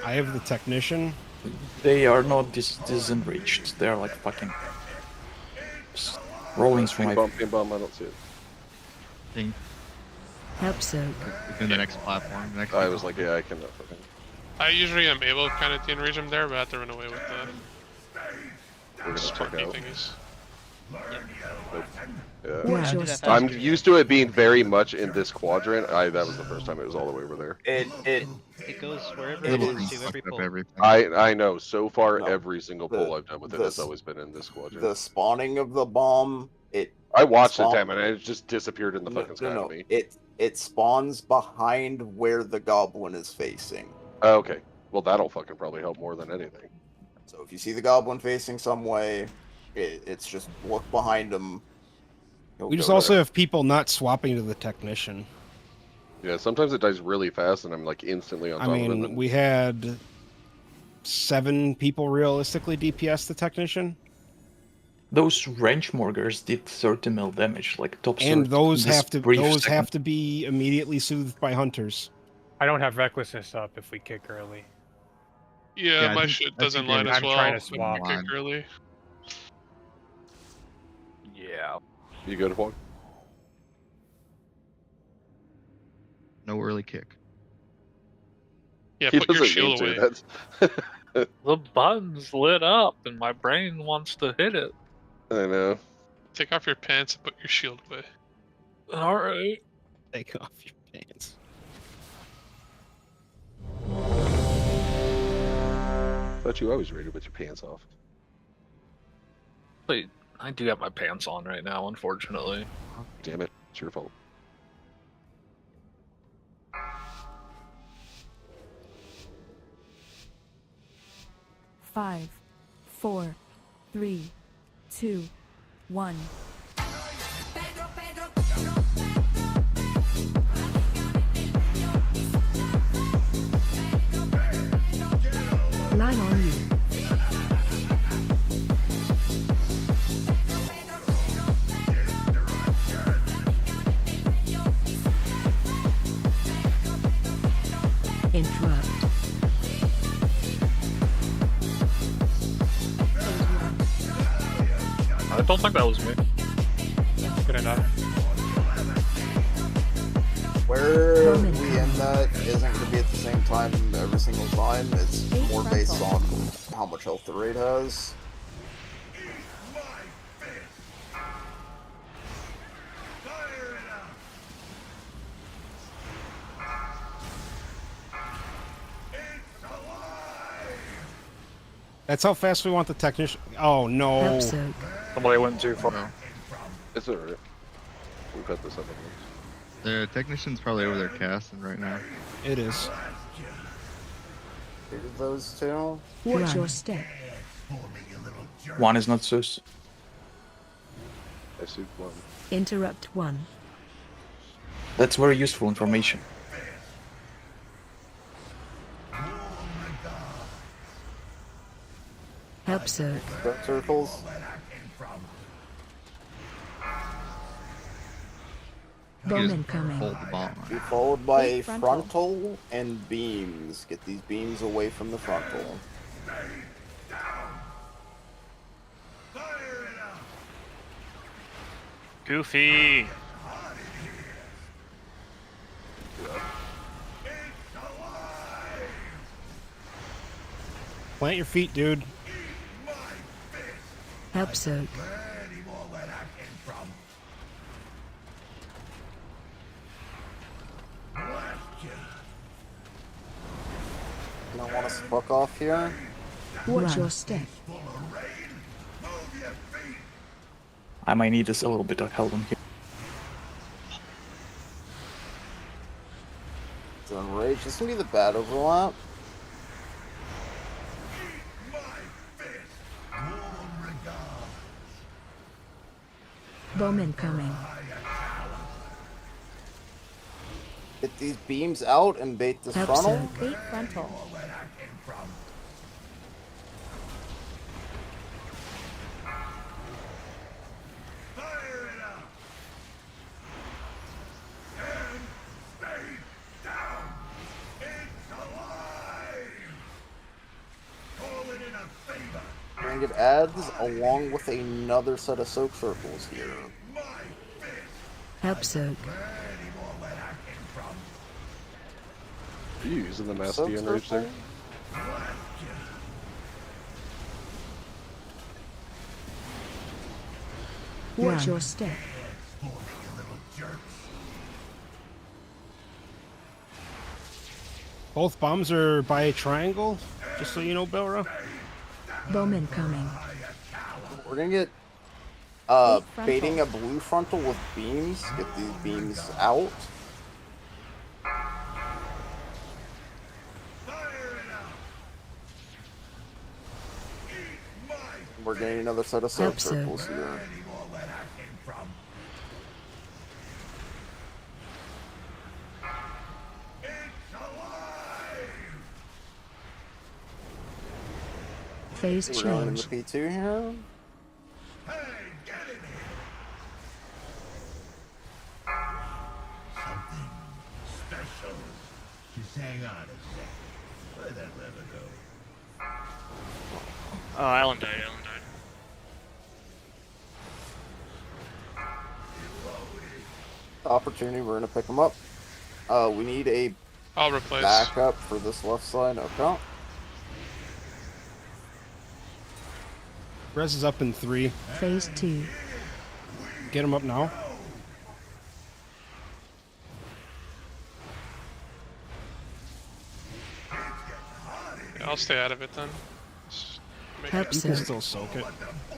I have the technician. They are not disenriched. They are like fucking rollings from my. Ping bomb, I don't see it. Think Help soak. it's in the next platform. The next I was like, yeah, I cannot fucking. I usually am able to kind of de-enrage him there, but I have to run away with We're gonna check the out. thingies. What's your Yeah. stat? I'm used to it being very much in this quadrant. That was the first time it was all the way over there. It goes wherever It it is- is to every pull. I know. So far, No, every single pull I've done with it has always been in this quadrant. The spawning of the bomb. I watched it, spawn- damn it, and it just disappeared in the fucking sky to me. It spawns behind where the goblin is facing. Oh, okay. Well, that'll fucking probably help more than anything. So if you see the goblin facing some way, it's just look behind him. He'll We just go also there. have people not swapping to the technician. Yeah, sometimes it dies really fast, and I'm like instantly on top of it. We had 7 people realistically DPS the technician. Those wrench morgers did 30 mil damage, like top And sword, those in this have to brief those second. have to be immediately soothed by hunters. I don't have recklessness up if we kick early. Yeah, I my think- shit I doesn't think line as I'm well. trying to if we swap. kick early. Yeah. You good, Juan? No early kick. Yeah, He put your doesn't shield mean away. to. The button's lit up, and my brain wants to hit it. I know. Take off your pants and put your shield away. All right. Take off your pants. Thought you always raided with your pants off. Wait, I do have my pants on right now, unfortunately. Damn it, it's your fault. Five, 4, 3, 2, 1. Line on you. Interrupt. I don't think that was me. Good enough. Where we end that isn't going to be at the same time every single time. It's more based on how much health the raid has. That's how fast we want the technician. Oh no! Somebody went too far. It's alright. We've had this happen. The technician's probably over there casting right now. It is. Those two. Watch your step. One is not sus. I see one. Interrupt 1. That's very useful information. Help Zerg. Red circles. Bowman coming. Hold the bomb. Be followed by a Big frontal. frontal and beams. Get these beams away from the frontal. Goofy. Plant your feet, dude. Help Zerg. You don't want us to fuck off here? Watch Run. your step. I might need this a little bit of help on here. It's enrage. This will be the bad overlap. Bowman coming. Get these beams out and bait this Help frontal. Zerg. Bait frontal. And it adds along with another set of soak circles here. Help Zerg. Are you using the Soak nasty enrage there? circle? Watch Run. your step. Both bombs are by a triangle, just so you know, Belra. Bowman coming. We're gonna get Bait frontal. baiting a blue frontal with beams. Get these beams out. We're getting another set of soak Help, sir. circles here. Phase We're going in the change. P2 here. Something special. Just hang on a sec. Where'd that lever go? Oh, Alan died. Alan died. Opportunity, we're gonna pick him up. We need a I'll replace. backup for this left side. Okay. Res is up in 3. Phase 2. Get him up now. Yeah, I'll stay out of it then. Just make You it- can still soak it.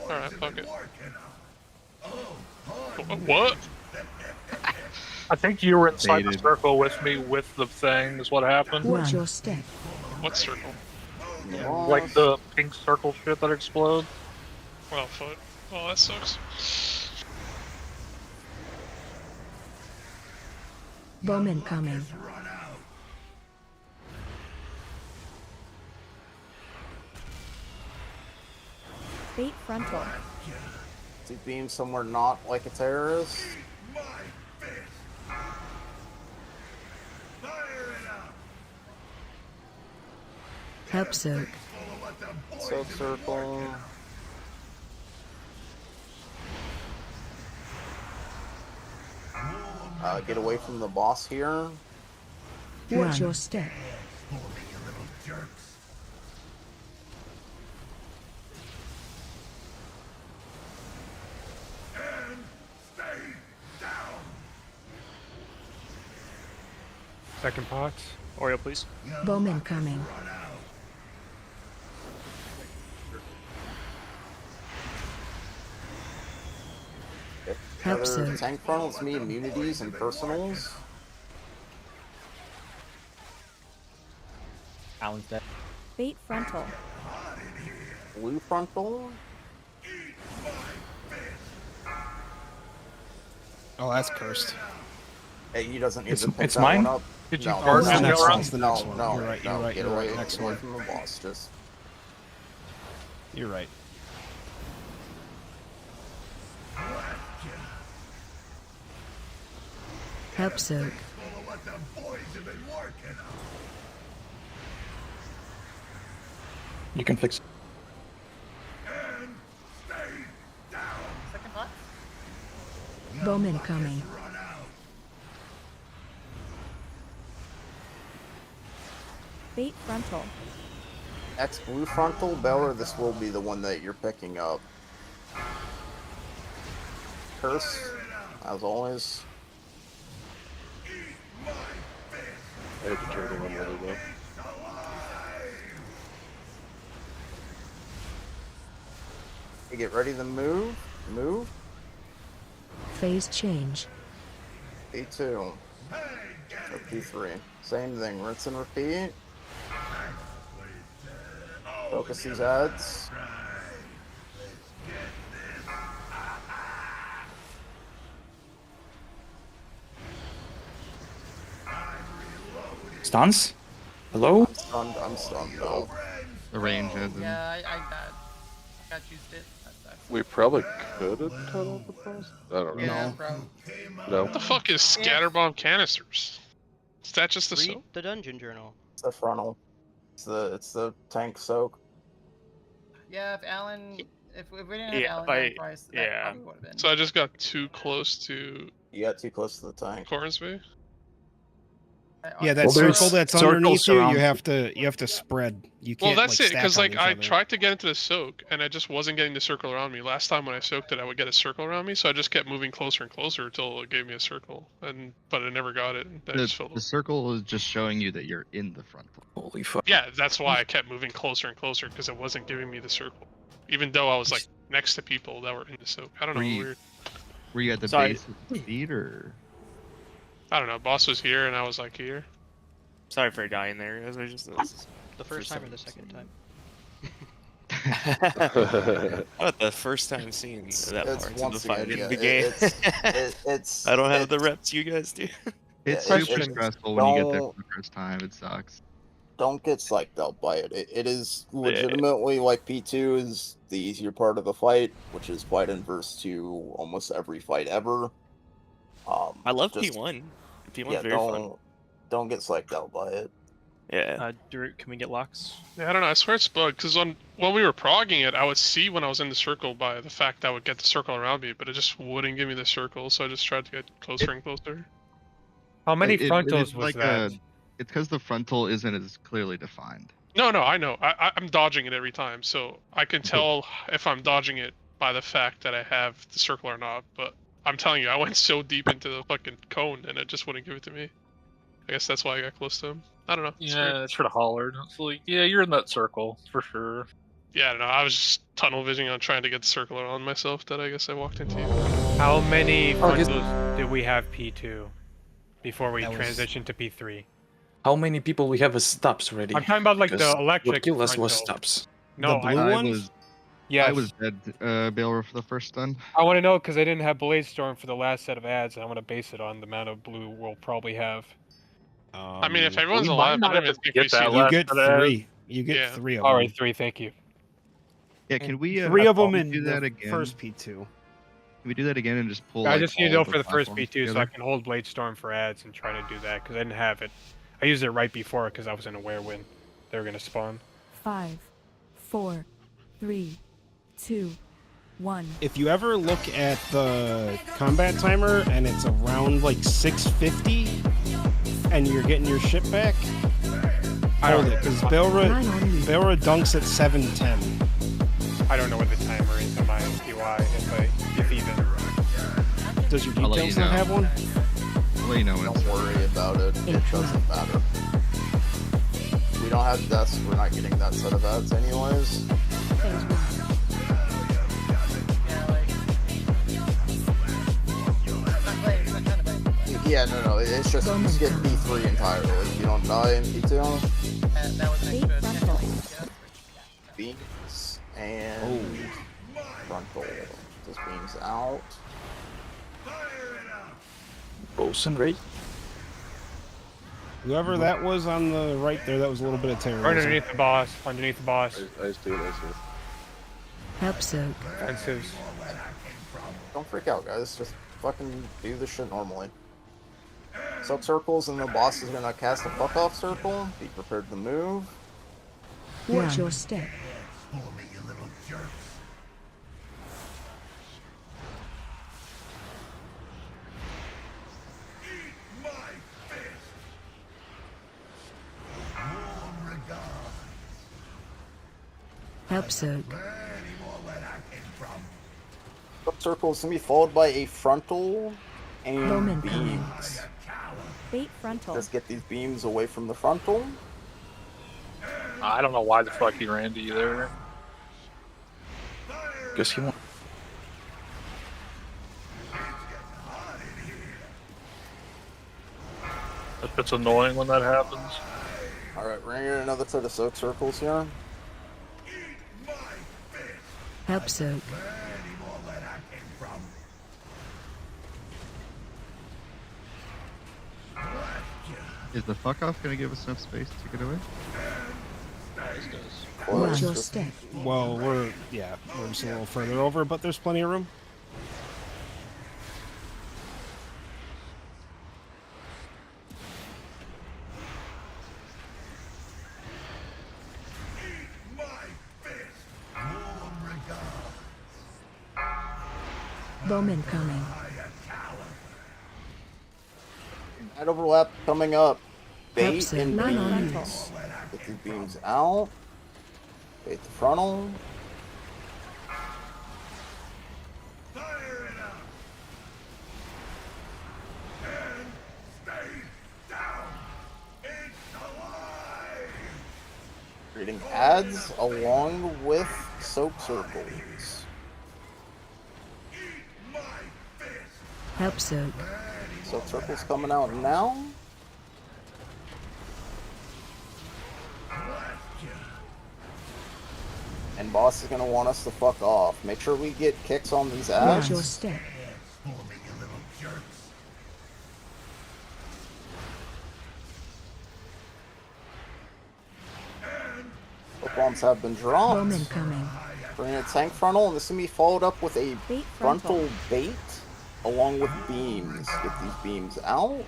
Alright, fuck it. What? I think you were inside the Baited. circle with me with the thing, is what happened. Watch your step. What circle? Like the pink circle shit that explodes. Well, foot. Oh, that sucks. Bomb incoming. Fate frontal. Is he beam somewhere not like a terrorist? Help soak. Soak circle. Get away from the boss here. Watch your step. Second pot. Oreo, please. Bomb incoming. Help Other soak. tank frontals, me immunities and personals. Alan's dead. Fate frontal. Blue frontal. Oh, that's cursed. Hey, he doesn't need It's- to pick it's that mine? one up. Did you No, burn no, the no, next no, one's the no, next one. no, You're right, no, you're right, get you're away, right. Next get away one. from the boss. Just You're right. Help soak. You can fix it. Second pot? Bomb incoming. Fate frontal. X blue frontal, Beller, this will be the one that you're picking up. Curse, as always. I had to turn it on the other way. You get ready to move. Move. Phase change. P2. Or P3. Same thing. Rinse and repeat. Focus these ads. Stuns? Hello? I'm stunned though. The range has him. Yeah, I got used it. That sucks. We probably could have tunneled the boss. I don't know. Yeah, bro. No. What the fuck is scatterbomb canisters? Is that just the Read soap? the dungeon journal. It's the frontal. It's the tank soak. Yeah, if Alan, if we didn't have Yeah, Alan by- on Price, that yeah. probably would have been. So I just got too close to You got too close to the tank. Cornsby. Yeah, that Well, there's circle that's circles underneath you, around- you have to spread. You Well, can't. that's like, it, stack because on like each I other. tried to get into the soak, and I just wasn't getting the circle around me. Last time when I soaked it, I would get a circle around me, so I just kept moving closer and closer until it gave me a circle, but I never got it. I just filled The circle is just showing you that you're in the frontal. Holy fuck. Yeah, that's why I kept moving closer and closer, because it wasn't giving me the circle, even though I was like next to people that were in the soak. I don't know. Weird. Were you at the Sorry. base of the feed or? I don't know. Boss was here, and I was like here. Sorry for dying there, guys. I just The first time or the second time? How about the first time seeing that It's part of the once fight again, in yeah, the game? it's I don't have the reps you guys do. It's Yeah, super it's- stressful when you get there don't- for the first time. It sucks. don't get psyched out by it. It is legitimately like P2 is the easier part of the fight, which is quite inverse to almost every fight ever. I love just- P1. P1's yeah, very fun. don't get psyched out by it. Yeah. Drew, can we get locks? Yeah, I don't know. I swear it's bugged because when we were progging it, I would see when I was in the circle by the fact that I would get the circle around me, but it just wouldn't give me the circle, so I just tried to get closer and closer. How many It frontals is was like that? it's because the frontal isn't as clearly defined. No, I know. I'm dodging it every time, so I can tell if I'm dodging it by the fact that I have the circle or not. But I'm telling you, I went so deep into the fucking cone, and it just wouldn't give it to me. I guess that's why I got close to him. I don't know. It's weird. Yeah, it should have hollered. It's like, yeah, you're in that circle for sure. Yeah, I don't know. I was just tunnel visioning on trying to get the circle around myself that I guess I walked into. How many I guess- frontals did we have P2 before we That was- transitioned to P3? How many people we have as stops already? I'm talking about like Because the electric. What killed us was frontal. stops. No, I was dead, Baylor, for the first stun. I want to know because I didn't have Blade Storm for the last set of ads, and I want to base it on the amount of blue we'll probably have. I mean, if everyone's we alive, might I not don't even even think get we see that them. You get last three. You get Yeah. 3 of them. All right, 3. Thank you. Yeah, can we 3 of them PoV in do that the again? first P2. Can we do that again and just pull? I like, just need to all know the for the first platforms P2 so I together? can hold Blade Storm for ads and try to do that because I didn't have it. I used it right before because I wasn't aware when they were gonna spawn. 5, 4, 3, 2, 1. If you ever look at the combat timer and it's around like 650 and you're getting your shit back, hold it, because Belra dunks at 710. I don't know what the timer is on my UI, if even. Does your I'll let you details not know. have one? I'll let you know when Don't it's worry about it. It doesn't matter. We don't have deaths. We're not getting that set of ads anyways. Yeah, no. It's just you just get P3 entirely. If you don't die in P2, beams and frontal. Just beams out. Bosun rate. Whoever that was on the right there, that was a little bit of terrorism. Right underneath the boss. Underneath the boss. I see it. Help soak. Defensives. Don't freak out, guys. Just fucking do the shit normally. Sub circles, and the boss is gonna cast a fuck off circle. Be prepared to move. Watch your step. Help soak. Sub circle is gonna be followed by a frontal and Bowman beams. Bait frontal. Just get these beams away from the frontal. I don't know why the fuck he ran to you there. Guess he won't. It's annoying when that happens. Alright, we're gonna get another set of soak circles here. Help soak. Is the fuck off gonna give us enough space to get away? Watch your step. Well, we're just a little further over, but there's plenty of room. Bowman coming. That overlap coming up. Bait Upset and line on you. beams. Get these beams out. Bait the frontal. Reading ads along with soap circles. Help soak. Soap circles coming out now. And boss is gonna want us to fuck off. Make sure we get kicks on these Watch your ads. step. bombs have been dropped. Bomb incoming. We're in a tank frontal, and this is going to be followed up with a frontal bait along with beams. Get these beams out.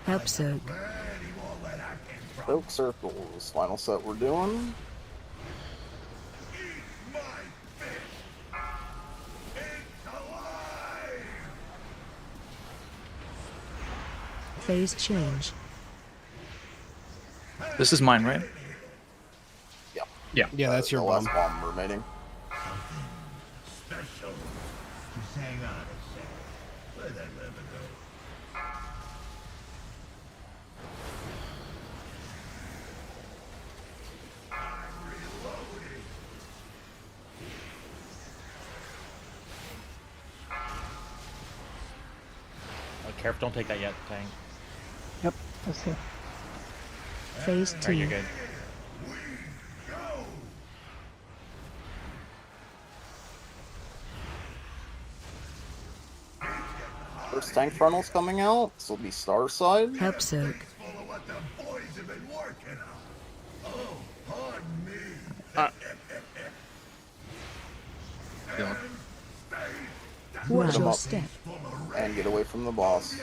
Help soak. Soak circles. Final set we're doing. Phase change. This is mine, right? Yep. Yeah. Yeah, that's your the last bomb. bomb remaining. Special. Just hang on a sec. Where'd that lever go? Oh, careful, don't take that yet, Tank. Yep, I see. Phase Alright, 2. you're good. First tank frontal's coming out. This will be star side. Help soak. Watch Put 'em your up step. and get away from the boss.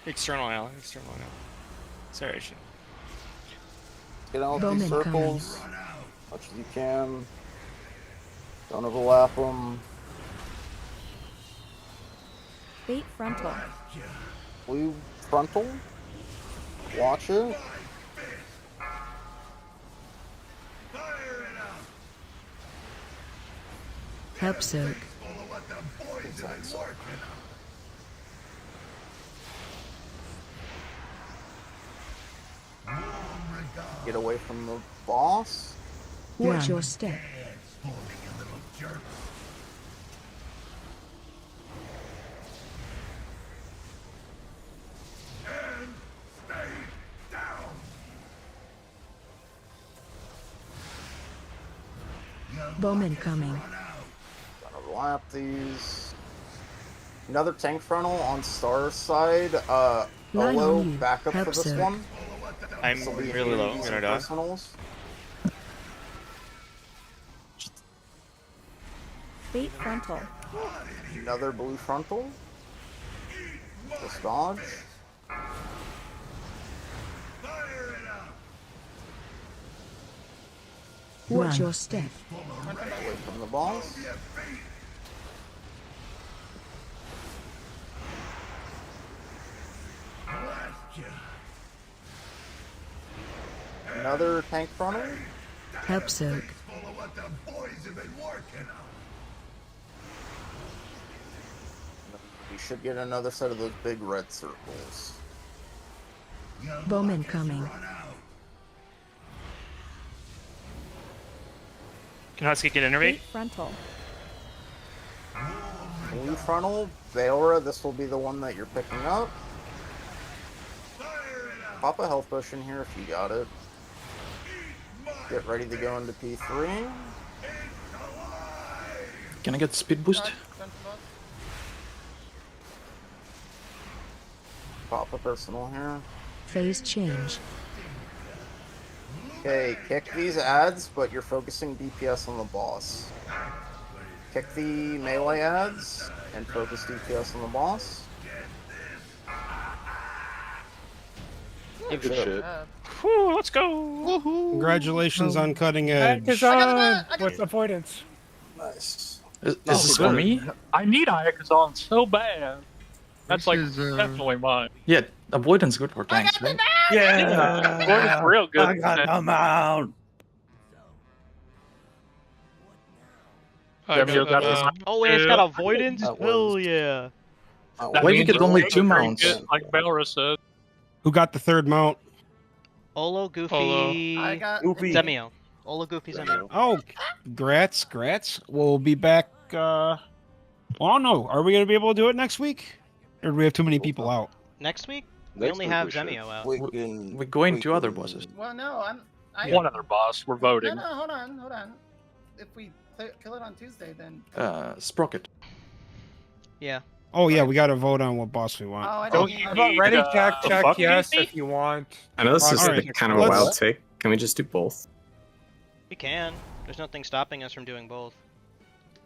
External ally, external ally. Sorry, I should. Get out Bomb these incoming. circles as much as you can. Don't overlap them. Bait frontal. Blue frontal. Watch it. Help soak. Get away from the boss. Watch your step. Bomb incoming. Gotta overlap these. Another tank frontal on star side. Line Olo, on you. back up for Help this soak. one. I'm This'll be really low. I'm easy gonna die. personals. Bait frontal. Another blue frontal. Just dodge. Watch your step. Away from the boss. Another tank frontal. Help soak. We should get another set of those big red circles. Bomb incoming. Can Husky get innervate? Bait frontal. Blue frontal, Valra, this will be the one that you're picking up. Pop a health potion here if you got it. Get ready to go into P3. Can I get speed boost? Pop a personal here. Phase change. Okay, kick these ads, but you're focusing DPS on the boss. Kick the melee ads and focus DPS on the boss. Good shit. Whew, let's go! Congratulations on cutting edge. Ayakazan with avoidance. Nice. Is this for me? I need Ayakazan so bad. That's This like is, definitely mine. Yeah, avoidance good for tanks, right? Avoidance real good. I got them out. Demi got this. Oh, and it's got avoidance? That Hell was- yeah. Why we get only 2 mounts? Like Belra said. Who got the third mount? Olo, Goofy, I got Zemio. Olo, Goofy, Zemio. Oh, grats. We'll be back. Well, I don't know. Are we going to be able to do it next week? Or do we have too many people out? Next week? We Next only week have we should. Zemio out. We're going to other bosses. Well, no, One other boss. We're voting. No, hold on. If we kill it on Tuesday, then. Sprocket. Yeah. Oh yeah, we got to vote on what boss we want. Oh, I Don't don't you need, about ready check the check fuck, yes dude? if you want. I know this is Alright, kind of a let's- wild take. Can we just do both? We can. There's nothing stopping us from doing both.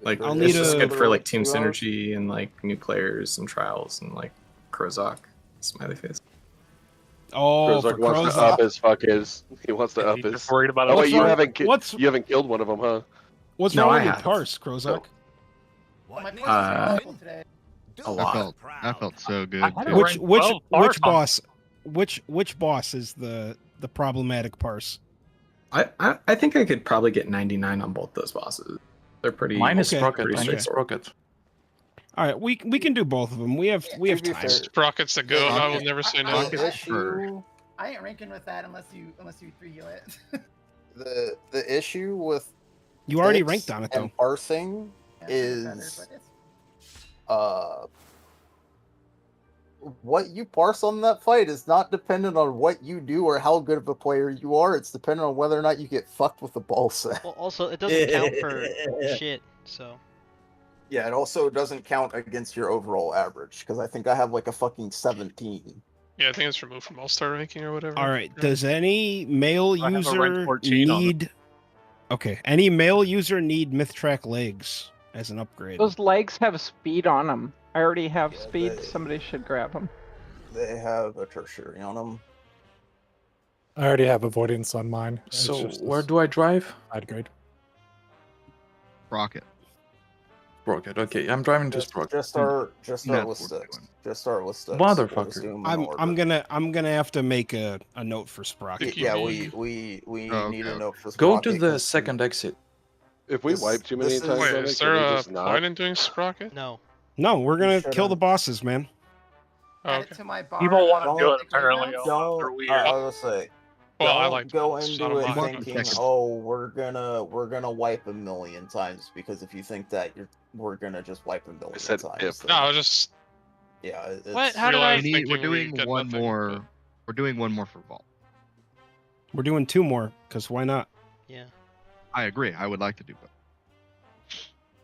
Like, I'll it's need just a- good for like team 2 hours? synergy and like new players and trials and like Krozak, smiley face. Oh, for Krozak wants to Krozak. up his fuck his. He wants to up He's his. just worried about Oh wait, you himself. haven't What's- you haven't killed one of them, huh? What's No, wrong I with your have. parse, Krozak? my parse Uh, is awful today. A lot. That felt so good. I had too. a rank 12 parse on- Which boss is the problematic parse? I think I could probably get 99 on both those bosses. They're pretty. Mine is Okay. Sprocket. pretty Mine is straightforward. Sprocket. All right, we can do both of them. We have to be time. fair, Sprocket's the goat. I will never say no. The issue, I ain't ranking with that unless you 3-heal it. the issue with You already fix ranked on it though. and parsing Yeah, is but it's- what you parse on that fight is not dependent on what you do or how good of a player you are. It's dependent on whether or not you get fucked with the ball set. Well, also, it doesn't count for shit, so. Yeah, it also doesn't count against your overall average because I think I have like a fucking 17. Yeah, I think it's removed from All-Star ranking or whatever. All right. Does any male I have a rank user 14 on it. need? Okay. Any male user need Mythtrack legs as an upgrade? Those legs have speed on them. I already have Yeah, speed. they- Somebody should grab them. They have a tertiary on them. I already have avoidance on mine. It's So just where this do I drive? side grade. Rocket. Sprocket. Okay, I'm driving to Sprocket. Just start That's with what we're sticks. doing. Just start with sticks. Motherfucker. Assume I'm in order. I'm gonna have to make a note for Sprocket. Yeah, we Oh, need okay. a note for Go Sprocket to the 'cause second exit. If we This- wipe too many this times, is- Wait, on it, is can there we a just not? point in doing Sprocket? No. No, we're gonna should've- kill the bosses, man. Oh, Add okay. it to my bar. People want to Don't- do it apparently. Don't. They're weird. I was gonna say. Well, I don't like go balls, so I into don't it mind. thinking, oh, we're gonna wipe a million times, because if you think that, we're gonna just wipe a million said times. if. then- No, I was just yeah. It's, What? How did I? realized thinking We're we doing get one nothing, more. but- We're doing one more for Vault. We're doing 2 more, because why not? Yeah. I agree. I would like to do both.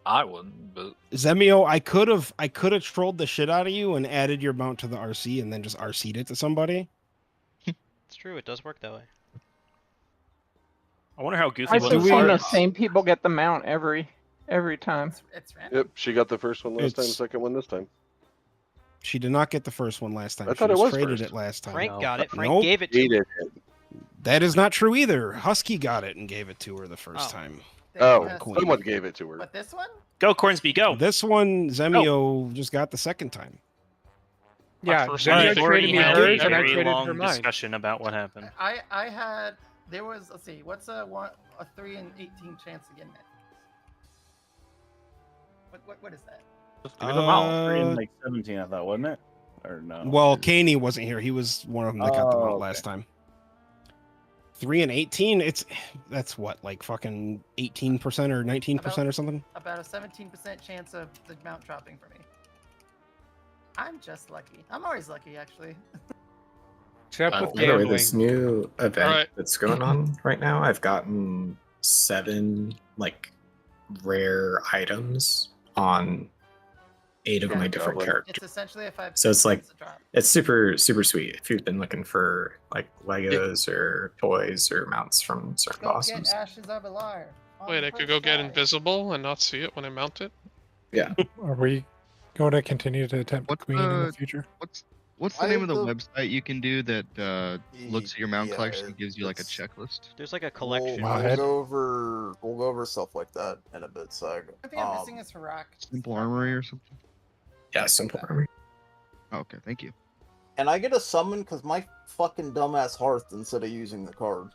I wouldn't, but Zemio, I could have trolled the shit out of you and added your mount to the RC and then just RC'd it to somebody. It's true, it does work that way. I wonder how goofy I've was do been we- seeing the parse. same people get the mount every time. It's random. Yep, she got the first one last time, It's- second one this time. She did not get the first one last time. I She thought it just was traded first. it last time. Frank got it. Frank Nope. gave it to Hated him. it. That is not true either. Husky got it and gave it to her the first Oh. time. Oh, Queen. someone gave it to her. But this one? Go Cornsby, go. This one, Zemio just got the second time. Yeah, first Zemio one, I We've think already traded me had hers a and I very traded her long mine. discussion about what happened. I had, there was, let's see, what's a 3 in 18 chance to get it? What is that? Just give them all. 3 Uh, and like 17, I thought, wasn't it? Or no? Well, Caney wasn't here. He was one of them that got the Oh, mount last time. 3 and 18. That's what, like fucking 18% or 19% or something. About a 17% chance of the mount dropping for me. I'm just lucky. I'm always lucky, actually. Except with By the way, gambling. this new event Alright. that's going on right now, I've gotten 7 like rare items on 8 of my different characters. It's essentially if I've So it's like drop. it's super sweet if you've been looking for like Legos or toys or mounts from certain Go bosses. get Ashes of a Liar. Wait, I could go get invisible and not see it when I mount it? Yeah. Are we going to continue to attempt Queen in the future? What's the name of the website you can do that looks at your mount yeah, collection and gives you like a checklist? There's like a We'll, collection. we'll go over stuff like that in a bit, Sag. I think I'm missing is Harak. Simple Armory or something? Yeah, simple armor. Okay, thank you. And I get a summon because my fucking dumbass hearth instead of using the card.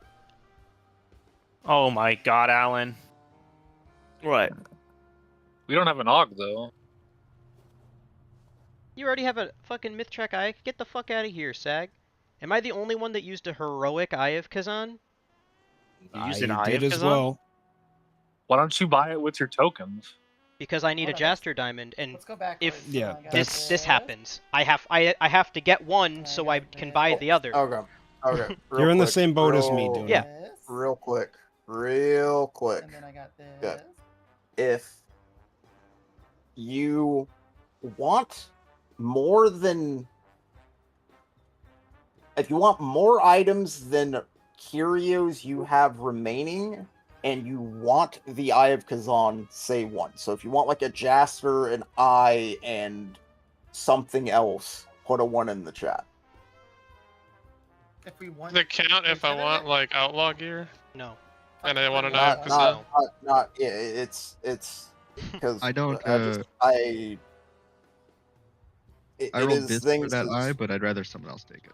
Oh my god, Alan. What? we don't have an AUG though. You already have a fucking Mythtrack Eye. Get the fuck out of here, Sag. Am I the only one that used a heroic Eye of Kazan? You used I an Eye did of as Kazan? well. Why don't you buy it with your tokens? Because I need a Jaster Diamond, and Let's go back. if Yeah, this happens, I have to get one so I can buy the other. Okay. Okay. real You're in the quick, same boat as me, real- dude. Yeah. Real quick. Real quick. And then I got this. Good. If you want more than... If you want more items than curios you have remaining, and you want the Eye of Kazan, say one. So if you want like a Jaster, an Eye, and something else, put a 1 in the chat. If we want Does it count if I want like outlaw gear? No. And I want an Eye of Not, Kazan? not, yeah, it's because I don't. I rolled is this for things that that's- eye, but I'd rather someone else take it.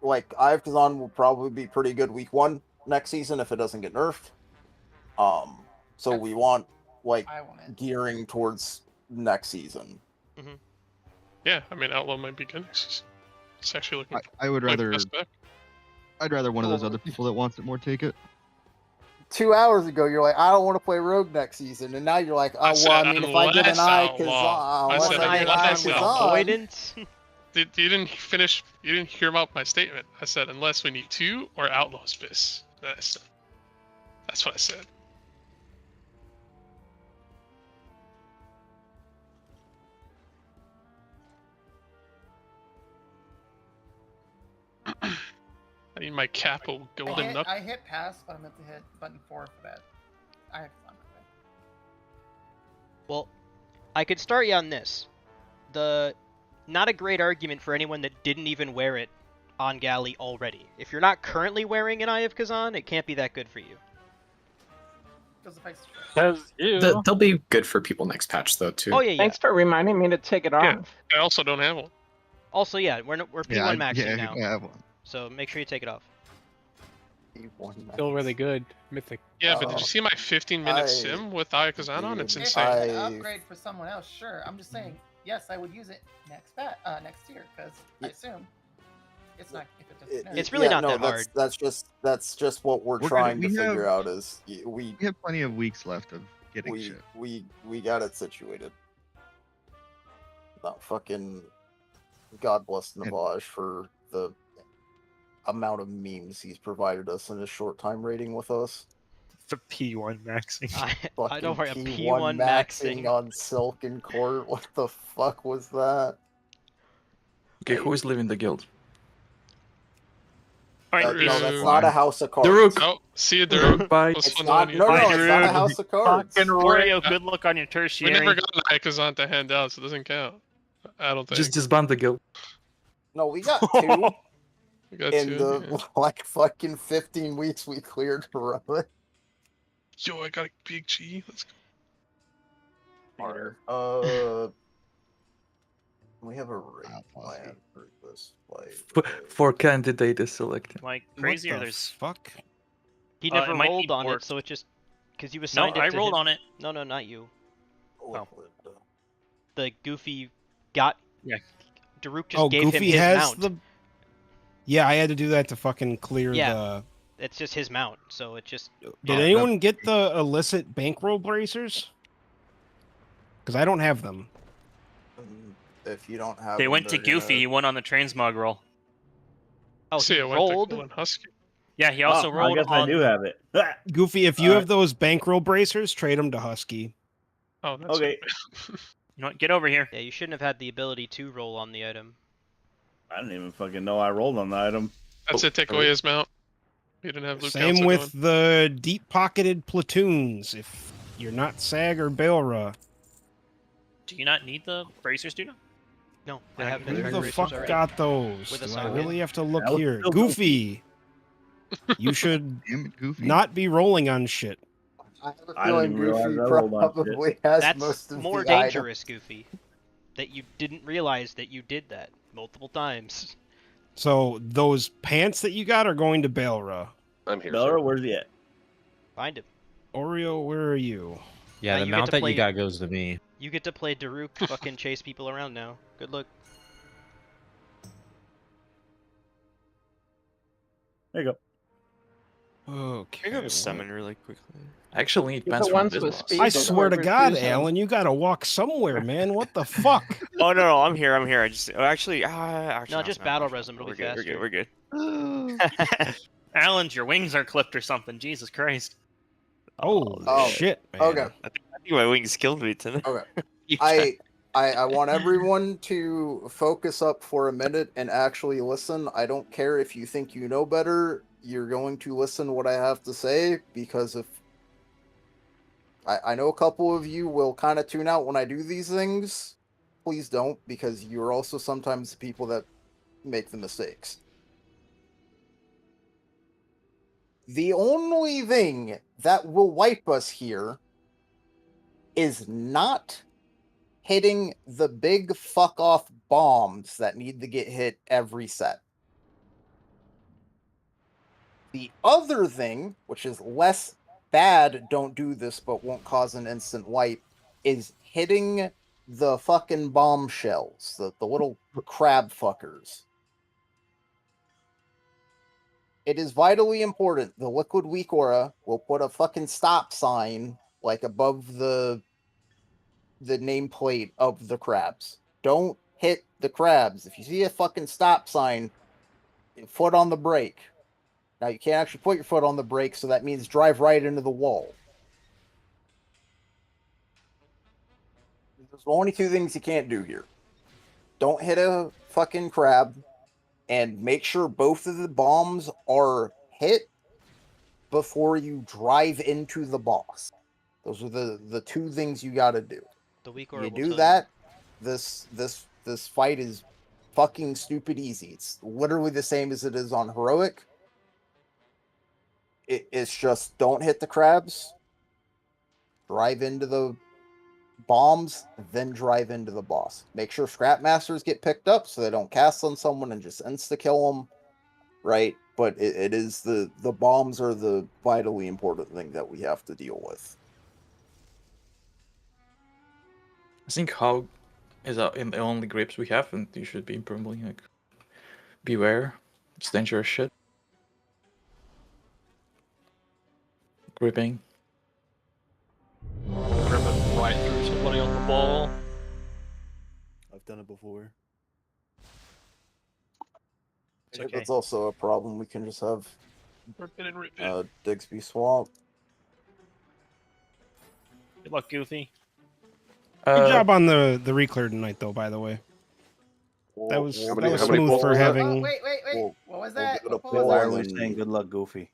Like Eye of Kazan will probably be pretty good week 1 next season if it doesn't get nerfed. So we want like gearing towards next season. Yeah, I mean outlaw might be good. It's actually looking. I would like the rather. best bet. I'd rather one of those other people that wants it more take it. 2 hours ago, you're like, I don't want to play Rogue next season, and now you're like, oh well. I mean, if I get an Eye of Kazan, I said unless avoidance. You didn't finish. You didn't hear about my statement. I said unless we need 2 or outlaw spiss. That's what I said. I need my capo golden knuckle. I hit pass, but I meant to hit button 4 for that. I have fun with it. Well, I could start you on this. Not a great argument for anyone that didn't even wear it on Galley already. If you're not currently wearing an Eye of Kazan, it can't be that good for you. They'll be good for people next patch though too. Oh yeah, yeah. Thanks for reminding me to take it Yeah, off. I also don't have one. Also, yeah, we're P1 maxing now. I have one. So make sure you take it off. Still really good. Mythic. Yeah, but did you see my 15-minute sim with Eye of Kazan on? It's If I insane. could upgrade for someone else, sure. I'm just saying, yes, I would use it next year because I assume it's not. If it doesn't. It's really not that hard. That's just what we're trying to figure out. Is we have plenty of weeks left of getting shit. We got it situated. Not fucking. God bless Navage for the amount of memes he's provided us in his short time rating with us. The P1 maxing. I don't worry, a P1 P1 maxing. on Silken Court. What the fuck was that? Okay, who is leaving the guild? No, that's not a house of cards. Daruk. Oh, see you, Daruk. Bye. It's not, no, it's not a house of cards. Fucking Rorio, good luck on your We tertiary. never got an Eye of Kazan to hand out, so it doesn't count. I don't think. Just disband the guild. No, we got 2 We got in 2, the yeah. like fucking 15 weeks we cleared for it. Yo, I got a big G. Let's go. We have a raid plan for this fight. For candidate is selected. Like What crazy, or the there's fuck? He never it might be rolled on it, borked. so it just because you No, assigned it. I to rolled him. on it. No, not you. Oh. The Goofy got. Yeah. Daruk just Oh, gave Goofy him his has mount. the. Yeah, I had to do that to fucking clear Yeah. the. It's just his mount, so it just. Did anyone get the illicit bankroll bracers? Because I don't have them. If you don't have They them, went to they're gonna- Goofy. He won on the transmog roll. Oh, See, he I went to rolled. Golden Husky. Yeah, he also rolled I guess on. I do have it. Goofy, if you have those bankroll bracers, trade them to Husky. Oh, that's Okay. You know what? Get over here. Yeah, you shouldn't have had the ability to roll on the item. I didn't even fucking know I rolled on the item. That's it. Take away his mount. He didn't have Luke Same Council with going. the deep-pocketed platoons. If you're not Sag or Belra, Do you not need the bracers, do you? No, I have who Mythic the bracers fuck already. got those? With a Do I socket. really have to look That was here? still Goofy, you should Damn it, Goofy. not be rolling on shit. I have a I feeling didn't even realize Goofy I rolled on shit. probably has That's most of more the items. dangerous, Goofy. That you didn't realize that you did that multiple times. So those pants that you got are going to Belra. I'm here. Bella, sir. where's he at? Find him. Oreo, where are you? Yeah, Now the you get mount to that play- you got goes to me. You get to play Daruk fucking chase people around now. Good luck. There you go. Okay. I gotta summon really quickly. I actually need The pants from ones this with boss. speed. I Those swear to are God, refusing. Alan, you gotta walk somewhere, man. What the fuck? Oh no, I'm here. I just actually. Actually, No, just it's not. battle res him. It'll We're be good. faster. We're good. We're good. Alan, your wings are clipped or something. Jesus Christ. Holy Oh, shit, man. Okay. I think my wings killed me tonight. Okay. You I I want everyone to focus up for a minute and actually listen. I don't care if you think you know better. You're going to listen to what I have to say, because if I know a couple of you will kind of tune out when I do these things. Please don't, because you're also sometimes the people that make the mistakes. The only thing that will wipe us here is not hitting the big fuck off bombs that need to get hit every set. The other thing, which is less bad, don't do this but won't cause an instant wipe, is hitting the fucking bombshells, the little crab fuckers. It is vitally important. The Liquid Weak Aura will put a fucking stop sign like above the nameplate of the crabs. Don't hit the crabs. If you see a fucking stop sign, foot on the brake. Now you can't actually put your foot on the brake, so that means drive right into the wall. There's only two things you can't do here. Don't hit a fucking crab, and make sure both of the bombs are hit before you drive into the boss. Those are the two things you gotta do. The weak You do that, this fight is fucking stupid easy. It's literally the same as it is on Heroic. It's just don't hit the crabs, drive into the bombs, then drive into the boss. Make sure Scrap Masters get picked up so they don't cast on someone and just insta-kill them, right? But it is the bombs are the vitally important thing that we have to deal with. I think Hog is in the only grips we have, and you should be probably like beware. It's dangerous shit. Gripping. Gripping right through somebody on the ball. I've done it before. Yeah, that's also a problem. We can just have Rip it and rip it. Digsby swap. Good luck, Goofy. Good job on the reclear tonight, though. By the way, that was smooth for having. Oh, wait. What was that? Why are we saying good luck, Goofy?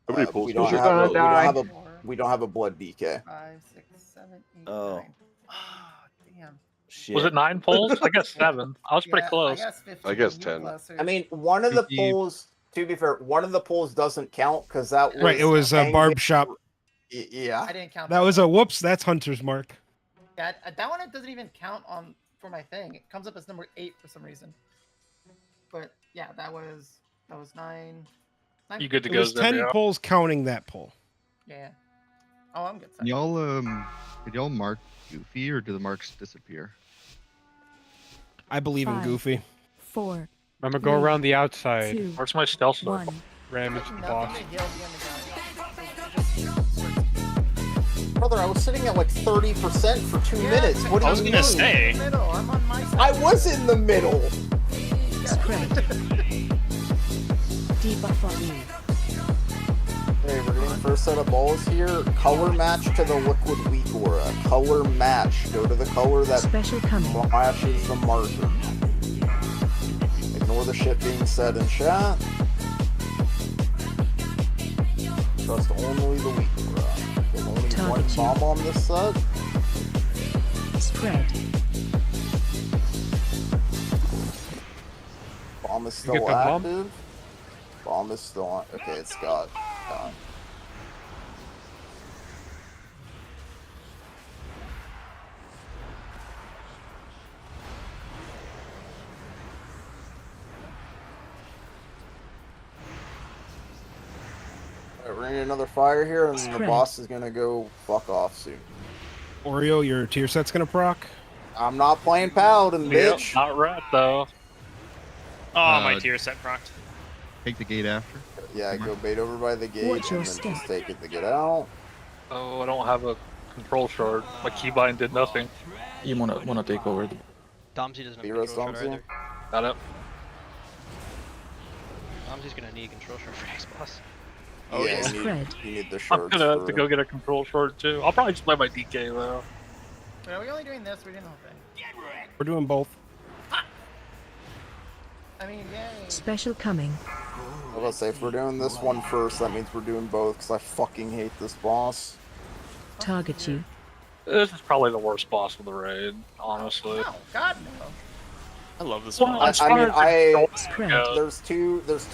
We don't have a blood DK. 5, 6, 7, 8, Oh. 9. Oh, damn. Shit. Was it 9 polls? I guess 7. I was pretty close. I guess 10. I mean, one of the polls, to be fair, one of the polls doesn't count because that was... Right, it was a barb shop. Yeah. I didn't count that. Was a whoops, that's Hunter's Mark. That one it doesn't even count for my thing. It comes up as number 8 for some reason. But yeah, that was 9. You good to it go? Was 10 polls counting that poll. Yeah. Oh, I'm good. Can y'all did y'all mark Goofy or do the marks disappear? I believe in Goofy. 4. I'm gonna go around the outside. 2, Where's my stealth? Ram into the boss. Brother, I was sitting at like 30% for 2 minutes. What do you mean? I was gonna say. I'm on my side. I was in the middle. Debuff on you. Hey, we're getting first set of balls here. Color match to the Liquid Weak Aura. Color match. Go to the color that matches the marker. Ignore the shit being said in chat. Trust only the Weak Aura. There's only one bomb on this set. Spread. Bomb is still active. Bomb is still on. Okay, it's got. Alright, we're gonna get another fire here, and the boss is gonna go fuck off soon. Oreo, your tier set's gonna proc. I'm not playing Paladin, bitch. Not rat though. Oh, my tier set procced. Take the gate after. Yeah, go bait over by the gate and then just take it to get out. Oh, I don't have a control shard. My keybind did nothing. You wanna take over the... Domsy doesn't have a control shard either. Got it. Domsy's gonna need a control shard for next boss. Oh yeah, yeah. You need the I'm shards gonna have to go get a control shard too. I'll probably just play my DK though. Wait, are we only doing this? We're doing the whole thing. We're doing both. I mean, yay. Special coming. I was gonna say, if we're doing this one first, that means we're doing both, because I fucking hate this boss. Target you. This is probably the worst boss of the raid, honestly. No, God no. I love this Well, one. as far as the Spread. There's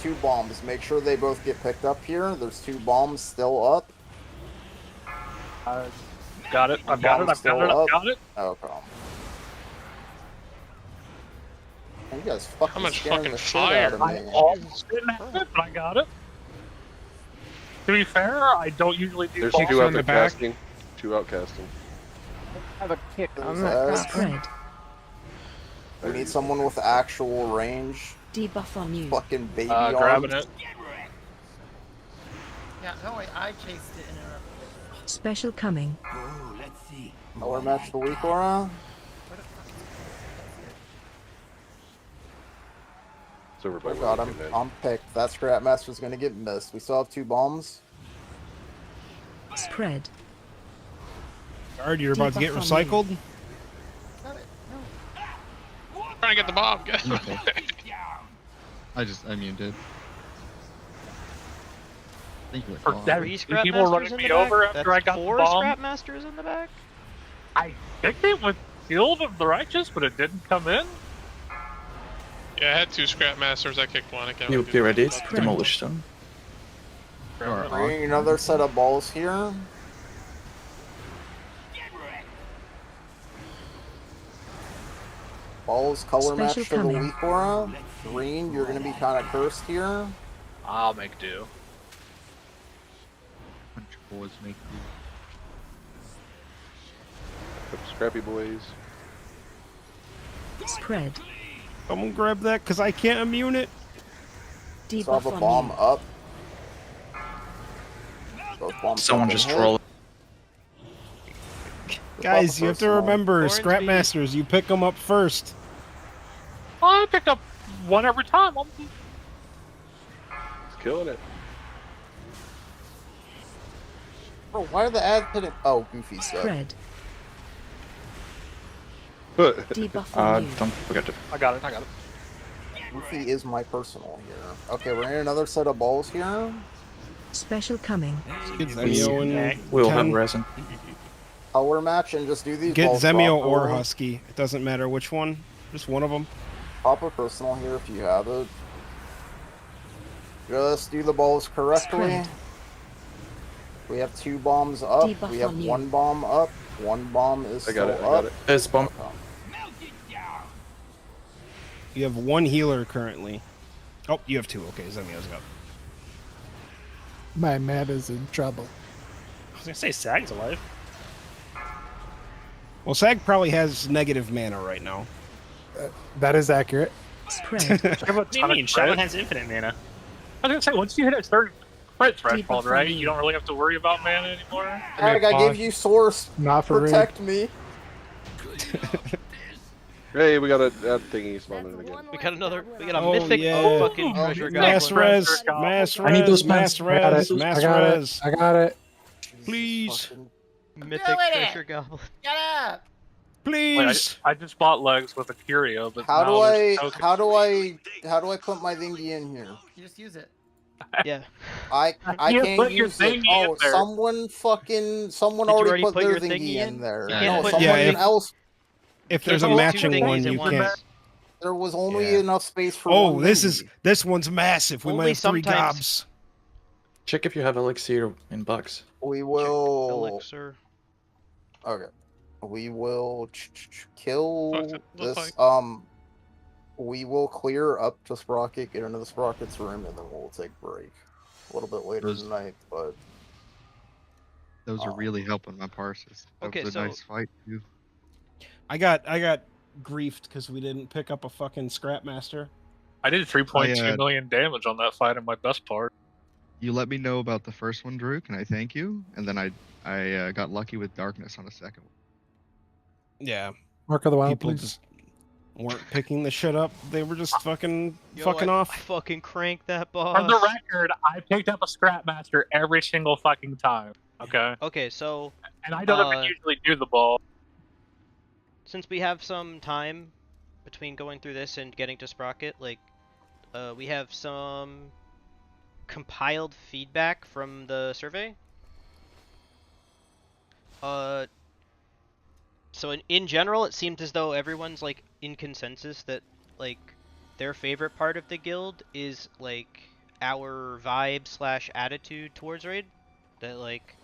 two bombs. Make sure they both get picked up here. There's 2 bombs still up. Got it. I've got it. I've got it. I've got it. Oh, problem. You guys fucking How much scaring fucking the shit fire? out of I me. almost didn't have it, but I got it. To be fair, I don't usually do There's bosses 2 out in there the back. casting. 2 out casting. Have a kick on There's that. Spread. We need someone with actual range. Debuff on you. Fucking baby Grabbing arms. it. Yeah, no, wait, I chased it and interrupted Special coming. Color match the week, Laura. It's over by I got him. I'm picked. That Scrapmaster's gonna get missed. We still have 2 bombs. Spread. Guard, you're about to get recycled. Trying to get the bomb. Okay. I muted. Thank you. For that, 3 people running Scrapmasters in me the over back? after I got the 4 bomb. Scrapmasters in the back? I think it was Field of the Righteous, but it didn't come in. Yeah, I had 2 Scrapmasters. I kicked one. I can't You really be do ready. that. It's demolish them. Bringing another set of balls here. Balls color match Special for the coming. week, Laura. Green, you're gonna be kind of cursed here. I'll make do. Boys make Scrappy boys. Spread. Someone grab that, because I can't immune it. Still have Debuff a on bomb you. up. Both bombs Someone have just been troll. hit. Guys, you have to Personal. remember, Orange Scrapmasters, you pick them up first. I picked up one every time. It's killing it. Bro, why are the ads hitting? Oh, Goofy's dead. Spread. Debuff Uh, on you. don't forget to. I got it. I got it. Goofy is my personal here. Okay, we're in another set of balls here. Special coming. Get Zemio and We'll have 10. resin. Color match and just do these Get balls Zemio or properly. Husky. It doesn't matter which one. Just one of them. Pop a personal here if you have it. Just do the balls correctly. Spread. We have 2 bombs up. Debuff We have on you. 1 bomb up. 1 bomb is I got still it. I got up. it. It's bomb. You have 1 healer currently. Oh, you have 2. Okay, Zemio's got. My Matt is in trouble. I was gonna say Sag's alive. Well, Sag probably has negative mana right now. That is accurate. Spread. What do you mean? Shaman has infinite mana. I was gonna say, once you hit a certain crit threshold, Debuff right, on you you. don't really have to worry about mana anymore. Heck, I gave you source. Not for Protect me. Hey, we got a thingy spawning again. We got another. We got a Oh, mythic yeah. fucking treasure Mass goblin. res, mass I need those res, mass pens. I got res, it. mass I got res. it. I got it. Please, Mythic Doing it! treasure goblin. Get up! Wait, please. I just bought legs with a curio, but How now do there's I tokens. how do I put my thingy in here? You just use it. Yeah. I You can't put your use it. thingy in Oh, there. someone Did you already already put put their your thingy thingy in in? there. You can't No, put someone Yeah, if- else. If there's a There's only 2 matching thingies one, in you one. can't. There was only Yeah. enough space for Oh, one this thingy. this one's massive. We Only might have 3 sometimes- gobs. Check if you have elixir in bucks. We will. Elixir. Okay. We will kill What's it look this. like? We will clear up to Sprocket, get into the Sprocket's room, and then we'll take a break. A little bit later tonight, but Those are really helping my parses. That Okay, was a so- nice fight too. I got griefed because we didn't pick up a fucking Scrapmaster. I did 3.2 I, million damage on that fight in my best part. You let me know about the first one, Drew. Can I thank you? And then I got lucky with darkness on a second one. Yeah, Mark of the Wild, people please. just weren't picking the shit up. They were just fucking Yo, fucking I off. fucking cranked that boss. For the record, I picked up a Scrapmaster every single fucking time. Okay, Okay, so and I don't even usually do the ball. since we have some time between going through this and getting to Sprocket, like, we have some compiled feedback from the survey. So in general, it seems as though everyone's like in consensus that like their favorite part of the guild is like our vibe / attitude towards raid. That like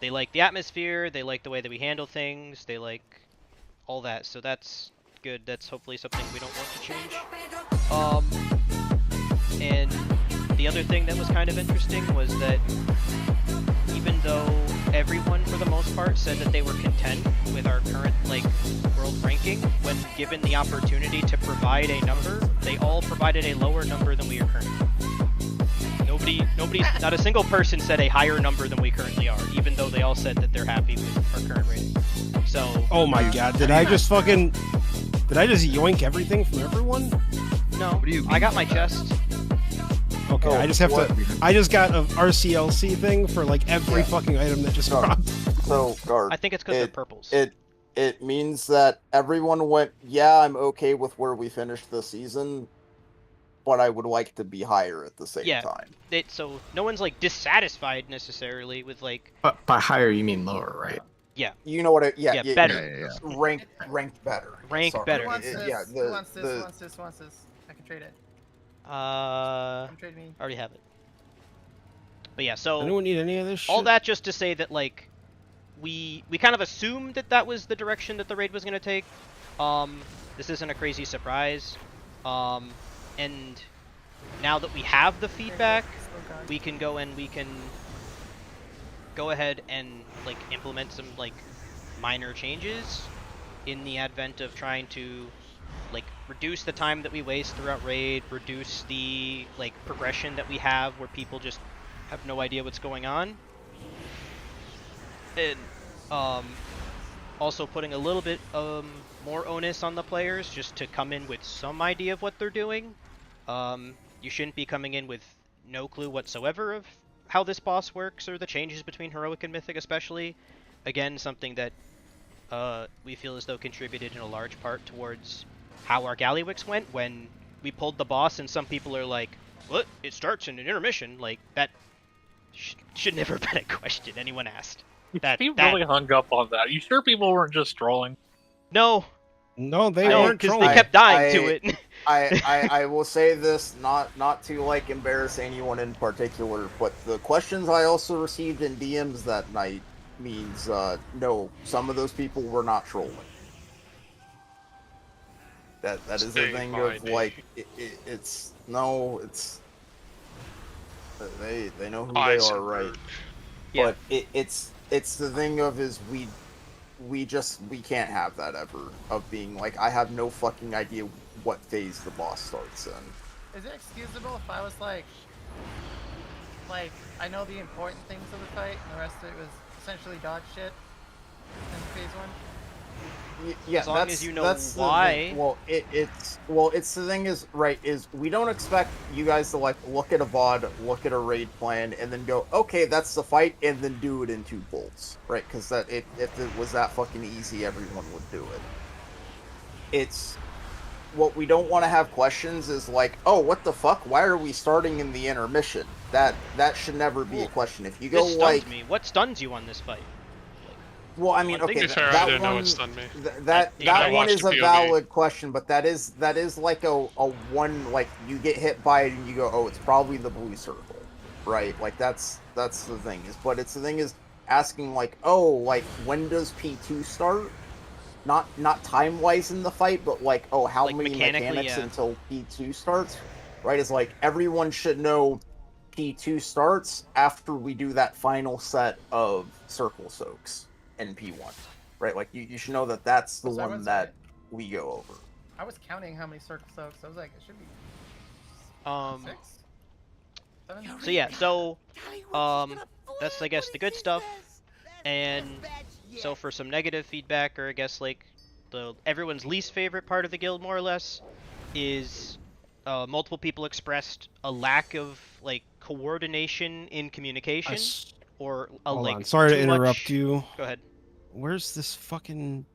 they like the atmosphere, they like the way that we handle things, they like all that. So that's good. That's hopefully something we don't want to change. And the other thing that was kind of interesting was that even though everyone for the most part said that they were content with our current like world ranking, when given the opportunity to provide a number, they all provided a lower number than we are currently. Not a single person said a higher number than we currently are, even though they all said that they're happy with our current rating. So. Oh my god, did I just yoink everything from everyone? No, I got my chest. Okay, I just got a RCLC thing for like every fucking item that just dropped. So, Guard. I think it's because they're purples. It means that everyone went, yeah, I'm okay with where we finished the season, but I would like to be higher at the same time. So no one's like dissatisfied necessarily with like. But by higher you mean lower, right? Yeah. You know what? Better. Yeah. Ranked better. Better. Who wants this? I can trade it. Come trade me. Already have it. But yeah, so. Anyone need any of this shit? All that just to say that like, we kind of assumed that that was the direction that the raid was gonna take. This isn't a crazy surprise. And now that we have the feedback, we can go and we can go ahead and like implement some like minor changes in the advent of trying to like reduce the time that we waste throughout raid, reduce the like progression that we have where people just have no idea what's going on. And also putting a little bit more onus on the players just to come in with some idea of what they're doing. You shouldn't be coming in with no clue whatsoever of how this boss works or the changes between Heroic and Mythic especially. Again, something that we feel as though contributed in a large part towards how our Gallywix went when we pulled the boss and some people are like, what? It starts in an intermission? Like, that should never have been a question anyone asked. He really hung up on that. You sure people weren't just trolling? No. No, they weren't because trolling. they kept dying to it. I will say this, not to like embarrass anyone in particular, but the questions I also received in DMs that night means no, some of those people were not trolling. That is a thing of like it's they know who they are, right? Yeah. But it's the thing of is we can't have that ever of being like I have no fucking idea what phase the boss starts in. Is it excusable if I was like I know the important things of the fight and the rest of it was essentially dodge shit in phase 1? Yeah, as long as you know why. It's the thing is right is we don't expect you guys to like look at a VOD, look at a raid plan, and then go, okay, that's the fight, and then do it in 2 bolts, right? Because if it was that fucking easy, everyone would do it. It's what we don't want to have questions is like, oh, what the fuck? Why are we starting in the intermission? That should never be a question. If you go this like, stuns me. What stuns you on this fight? Well, I mean, okay, I didn't know it stunned me. That one is a valid question, but that is like a one, like you get hit by it and you go, oh, it's probably the blue circle, right? Like that's the thing is, but it's the thing is asking like, oh, like when does P2 start? Not time wise in the fight, but like, oh, how like many mechanics until P2 starts, right? Is like everyone should know P2 starts after we do that final set of circle soaks. In P1, right? Like you should know that that's the one that we go over. I was counting how many circle soaks. I was like, it should be 6, 7. So yeah, so that's I guess the good stuff. And so for some negative feedback, or I guess like everyone's least favorite part of the guild, more or less, is multiple people expressed a lack of like coordination in communication. Or Hold on. Sorry to interrupt you. Go ahead. Where's this fucking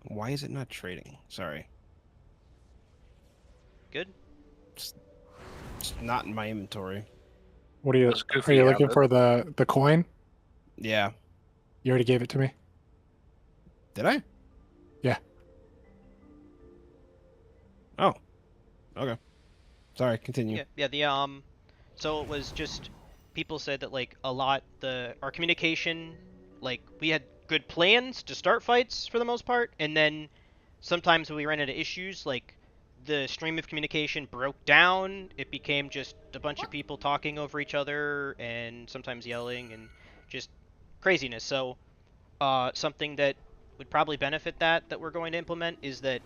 Why is it not trading? Sorry. Good. It's not in my inventory. What are you? Are you looking for the coin? Yeah. You already gave it to me. Did I? Yeah. Oh. Okay. Sorry. Continue. Yeah. The so it was just people said that like a lot our communication, like we had good plans to start fights for the most part, and then sometimes when we ran into issues, like the stream of communication broke down. It became just a bunch of people talking over each other and sometimes yelling and just craziness. So something that would probably benefit that we're going to implement is that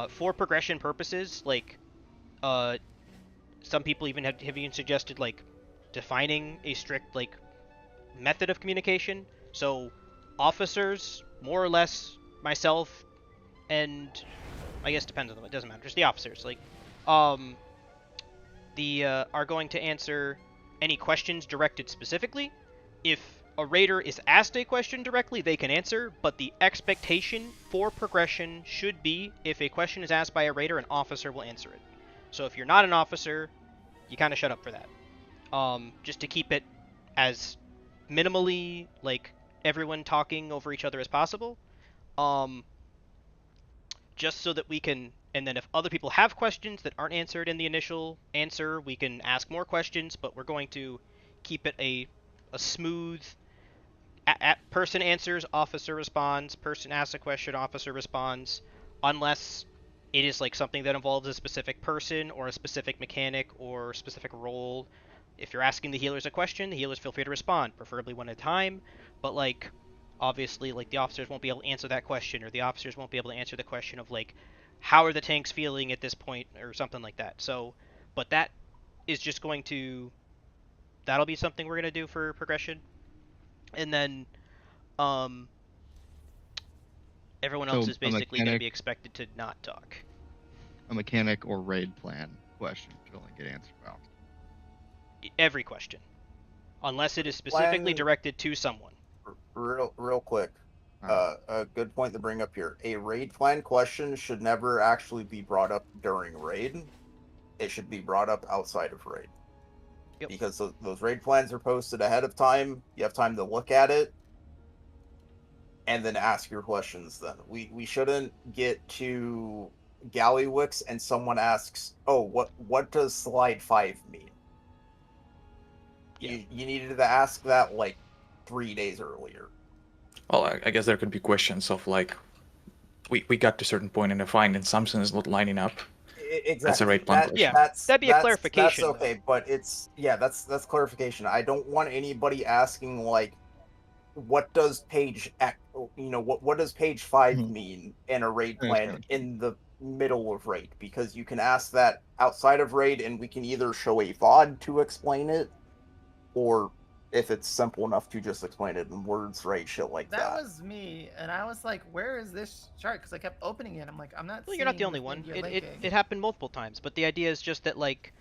for progression purposes, like some people even have even suggested like defining a strict like method of communication. So officers, more or less myself, and I guess depends on them. It doesn't matter. Just the officers, like, are going to answer any questions directed specifically. If a raider is asked a question directly, they can answer, but the expectation for progression should be if a question is asked by a raider, an officer will answer it. So if you're not an officer, you kind of shut up for that. Just to keep it as minimally like everyone talking over each other as possible. Just so that we can, and then if other people have questions that aren't answered in the initial answer, we can ask more questions, but we're going to keep it a smooth person answers, officer responds, person asks a question, officer responds, unless it is like something that involves a specific person or a specific mechanic or specific role. If you're asking the healers a question, the healers feel free to respond, preferably one at a time, but like obviously like the officers won't be able to answer that question, or the officers won't be able to answer the question of like how are the tanks feeling at this point or something like that. So but that is just going to, that'll be something we're going to do for progression. And then everyone else is basically going to be expected to not talk. A mechanic or raid plan question should only get answered about every question, unless it is specifically directed to someone. Real quick, a good point to bring up here. A raid plan question should never actually be brought up during raid. It should be brought up outside of raid. Yep. Because those raid plans are posted ahead of time. You have time to look at it and then ask your questions then. We shouldn't get to Gallywix and someone asks, oh, what does slide 5 mean? Yeah. You needed to ask that like 3 days earlier. Well, I guess there could be questions of like, we got to a certain point in the fight and something is not lining up. Exactly. That's a raid plan question. Yeah, that'd be a clarification. That's okay, but that's clarification. I don't want anybody asking like, what does page what does page 5 mean in a raid plan in the middle of raid? Because you can ask that outside of raid and we can either show a VOD to explain it, or if it's simple enough to just explain it in words, right? Shit like that. That was me, and I was like, where is this chart? Because I kept opening it. I'm like, I'm not. Well, you're not the only one. It happened multiple times, but the idea is just that, like,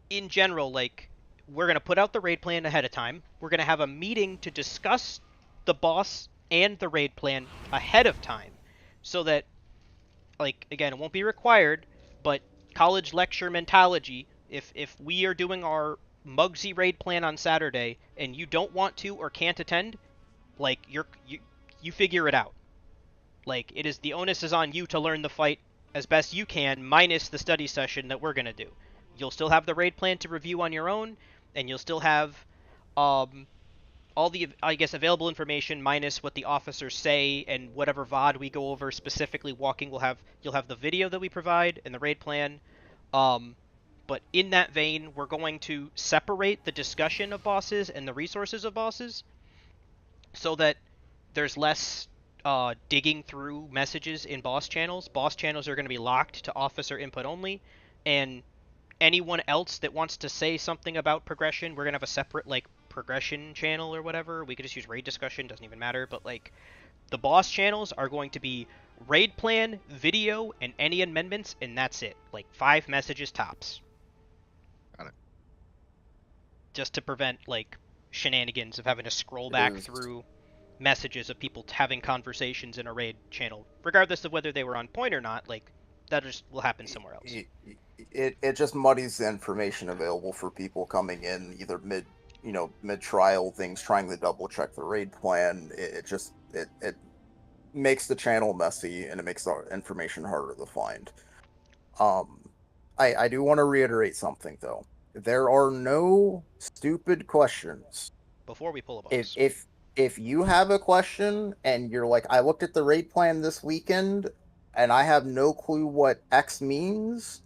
in general, like, we're going to put out the raid plan ahead of time. We're going to have a meeting to discuss the boss and the raid plan ahead of time, so that, like, again, it won't be required, but college lecture mentality, if we are doing our Mugsy raid plan on Saturday and you don't want to or can't attend, like you figure it out. Like, it is, the onus is on you to learn the fight as best you can, minus the study session that we're gonna do. You'll still have the raid plan to review on your own, and you'll still have all the, I guess, available information minus what the officers say and whatever VOD we go over specifically walking. You'll have the video that we provide and the raid plan. But in that vein, we're going to separate the discussion of bosses and the resources of bosses so that there's less digging through messages in boss channels. Boss channels are going to be locked to officer input only, and anyone else that wants to say something about progression, we're going to have a separate, like, progression channel or whatever. We could just use raid discussion, doesn't even matter, but, like, the boss channels are going to be raid plan, video, and any amendments, and that's it. Like, 5 messages tops. Just to prevent, like, shenanigans of having to scroll back through messages of people having conversations in a raid channel, regardless of whether they were on point or not. Like that just will happen somewhere else. It just muddies the information available for people coming in either mid trial things, trying to double check the raid plan. It makes the channel messy, and it makes the information harder to find. I do want to reiterate something though. There are no stupid questions. Before we pull a boss. If you have a question and you're like, I looked at the raid plan this weekend and I have no clue what X means,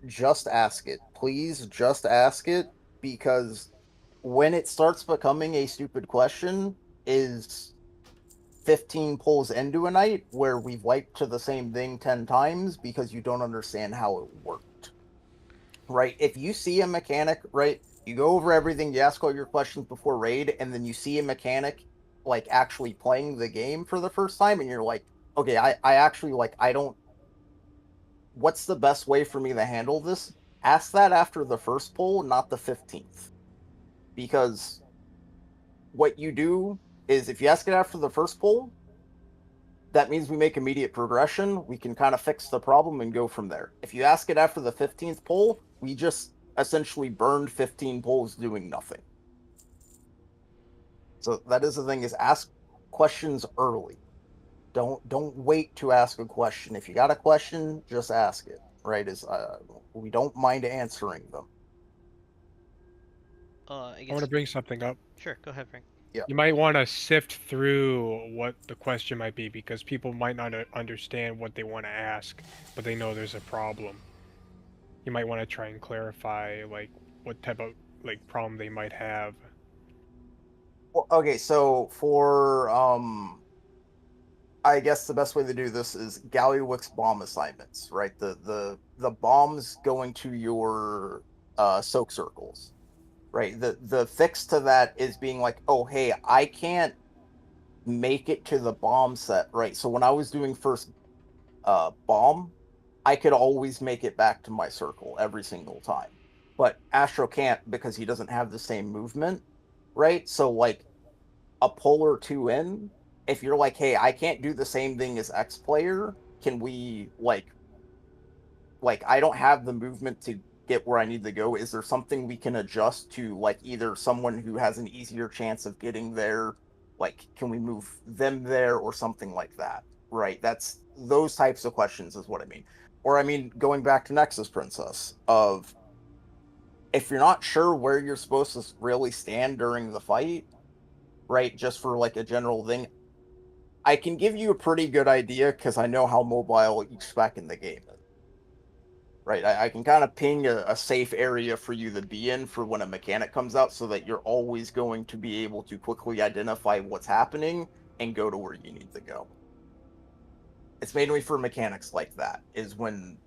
just ask it. Please just ask it, because when it starts becoming a stupid question is 15 pulls into a night where we've wiped to the same thing 10 times because you don't understand how it worked. Right? If you see a mechanic, right, you go over everything, you ask all your questions before raid, and then you see a mechanic like actually playing the game for the first time, and you're like, okay, I actually like, I don't, what's the best way for me to handle this? Ask that after the first pull, not the 15th. Because what you do is if you ask it after the first pull, that means we make immediate progression. We can kind of fix the problem and go from there. If you ask it after the 15th pull, we just essentially burned 15 pulls doing nothing. So that is the thing, is ask questions early. Don't wait to ask a question. If you got a question, just ask it. Right? We don't mind answering them. I want to bring something up. Sure, go ahead, Frank. Yeah. You might want to sift through what the question might be, because people might not understand what they want to ask, but they know there's a problem. You might want to try and clarify like what type of like problem they might have. Well, okay, so for I guess the best way to do this is Galliwick's bomb assignments, right? The bombs going to your soak circles. Right. The fix to that is being like, oh hey, I can't make it to the bomb set, right? So when I was doing first bomb, I could always make it back to my circle every single time. But Astro can't because he doesn't have the same movement, right? So like a pull or two in, if you're like, hey, I can't do the same thing as X player, can we like I don't have the movement to get where I need to go. Is there something we can adjust to, like either someone who has an easier chance of getting there, like can we move them there or something like that? Right? That's those types of questions is what I mean. Or I mean, going back to Nexus Princess, of if you're not sure where you're supposed to really stand during the fight, right? Just for like a general thing, I can give you a pretty good idea because I know how mobile each spec in the game is. Right, I can kind of ping a safe area for you to be in for when a mechanic comes out, so that you're always going to be able to quickly identify what's happening and go to where you need to go. It's mainly for mechanics like that, is when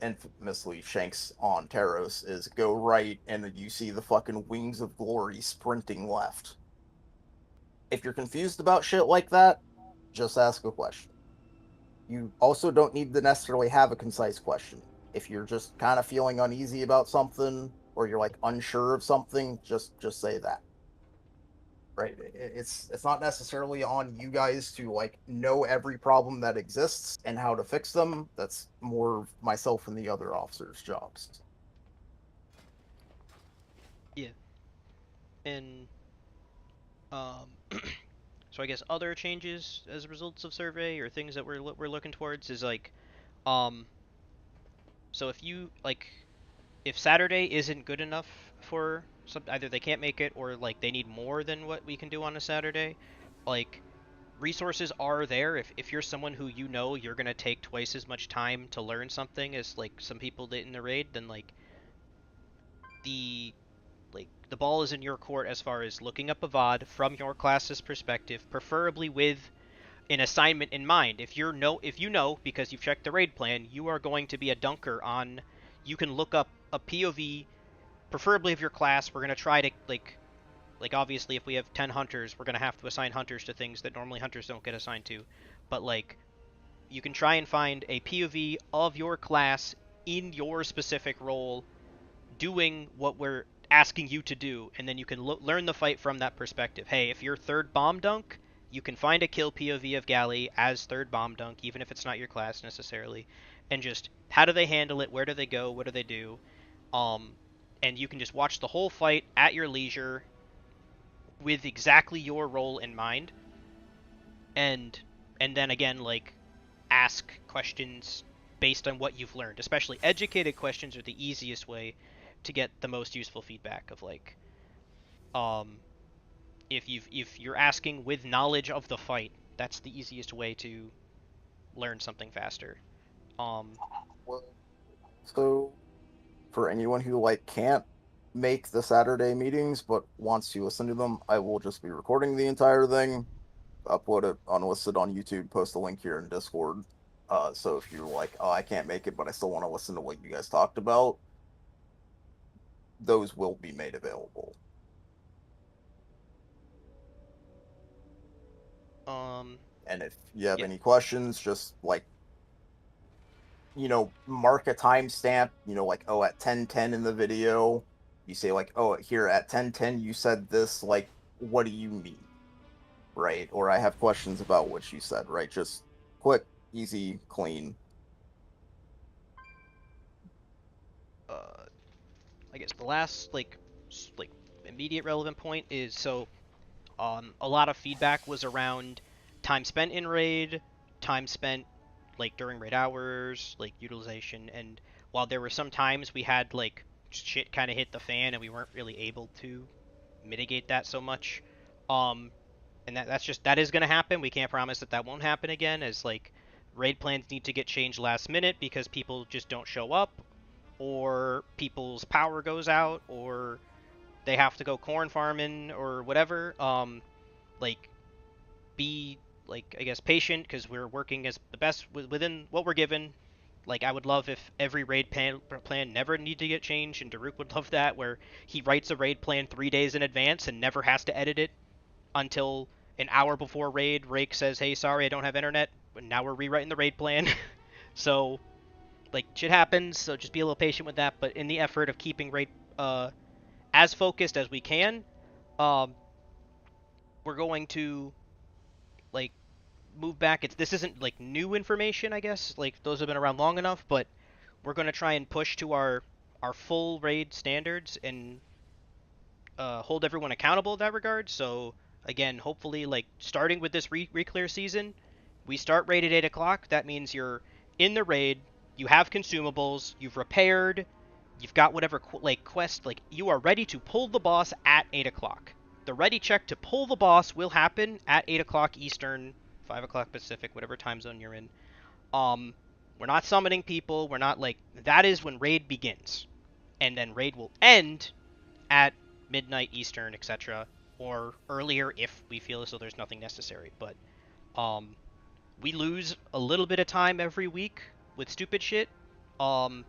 infamously Shanks on Taros is go right and then you see the fucking Wings of Glory sprinting left. If you're confused about shit like that, just ask a question. You also don't need to necessarily have a concise question. If you're just kind of feeling uneasy about something, or you're like unsure of something, just say that. Right? It's not necessarily on you guys to like know every problem that exists and how to fix them. That's more myself and the other officers' jobs. Yeah. And so I guess other changes as a results of survey or things that we're looking towards is like so if you like, if Saturday isn't good enough for some, either they can't make it or like they need more than what we can do on a Saturday, like resources are there. If you're someone who you know you're gonna take twice as much time to learn something as like some people did in the raid, then like the ball is in your court as far as looking up a VOD from your class's perspective, preferably with an assignment in mind. If you know because you've checked the raid plan, you are going to be a dunker on, you can look up a POV, preferably of your class. We're going to try to like obviously if we have 10 hunters, we're going to have to assign hunters to things that normally hunters don't get assigned to. But like you can try and find a POV of your class in your specific role doing what we're asking you to do, and then you can learn the fight from that perspective. Hey, if you're third bomb dunk, you can find a kill POV of Galley as third bomb dunk, even if it's not your class necessarily, and just how do they handle it, where do they go, what do they do, and you can just watch the whole fight at your leisure with exactly your role in mind, and then again, like, ask questions based on what you've learned. Especially educated questions are the easiest way to get the most useful feedback of, like, if you're asking with knowledge of the fight, that's the easiest way to learn something faster. So for anyone who like can't make the Saturday meetings but wants to listen to them, I will just be recording the entire thing, upload it unlisted on YouTube, post the link here in Discord. So if you're like, oh, I can't make it, but I still want to listen to what you guys talked about, those will be made available. And if you have any questions, just like, mark a timestamp, like, oh, at 10:10 in the video, you say like, oh, here at 10:10 you said this, like, what do you mean? Right? Or I have questions about what you said, right? Just quick, easy, clean. I guess the last like immediate relevant point is, so a lot of feedback was around time spent in raid, time spent like during raid hours, like utilization, and while there were some times we had like shit kind of hit the fan and we weren't really able to mitigate that so much, and that is going to happen. We can't promise that won't happen again, as like raid plans need to get changed last minute because people just don't show up, or people's power goes out, or they have to go corn farming or whatever. Like, be like, I guess, patient, because we're working as the best within what we're given. Like, I would love if every raid plan never need to get changed, and Daruk would love that, where he writes a raid plan 3 days in advance and never has to edit it until an hour before raid. Rake says, hey, sorry, I don't have internet, but now we're rewriting the raid plan. So, like, shit happens, so just be a little patient with that. But in the effort of keeping raid as focused as we can, we're going to, like, move back. This isn't like new information, I guess, like those have been around long enough, but we're going to try and push to our full raid standards and hold everyone accountable in that regard. So again, hopefully, like, starting with this reclear season, we start raid at 8 o'clock. That means you're in the raid, you have consumables, you've repaired, you've got whatever quest, like, you are ready to pull the boss at 8 o'clock. The ready check to pull the boss will happen at 8 o'clock Eastern, 5 o'clock Pacific, whatever time zone you're in. We're not summoning people. We're not, like, that is when raid begins. And then raid will end at midnight Eastern, etc. Or earlier if we feel as though there's nothing necessary. But we lose a little bit of time every week with stupid shit. And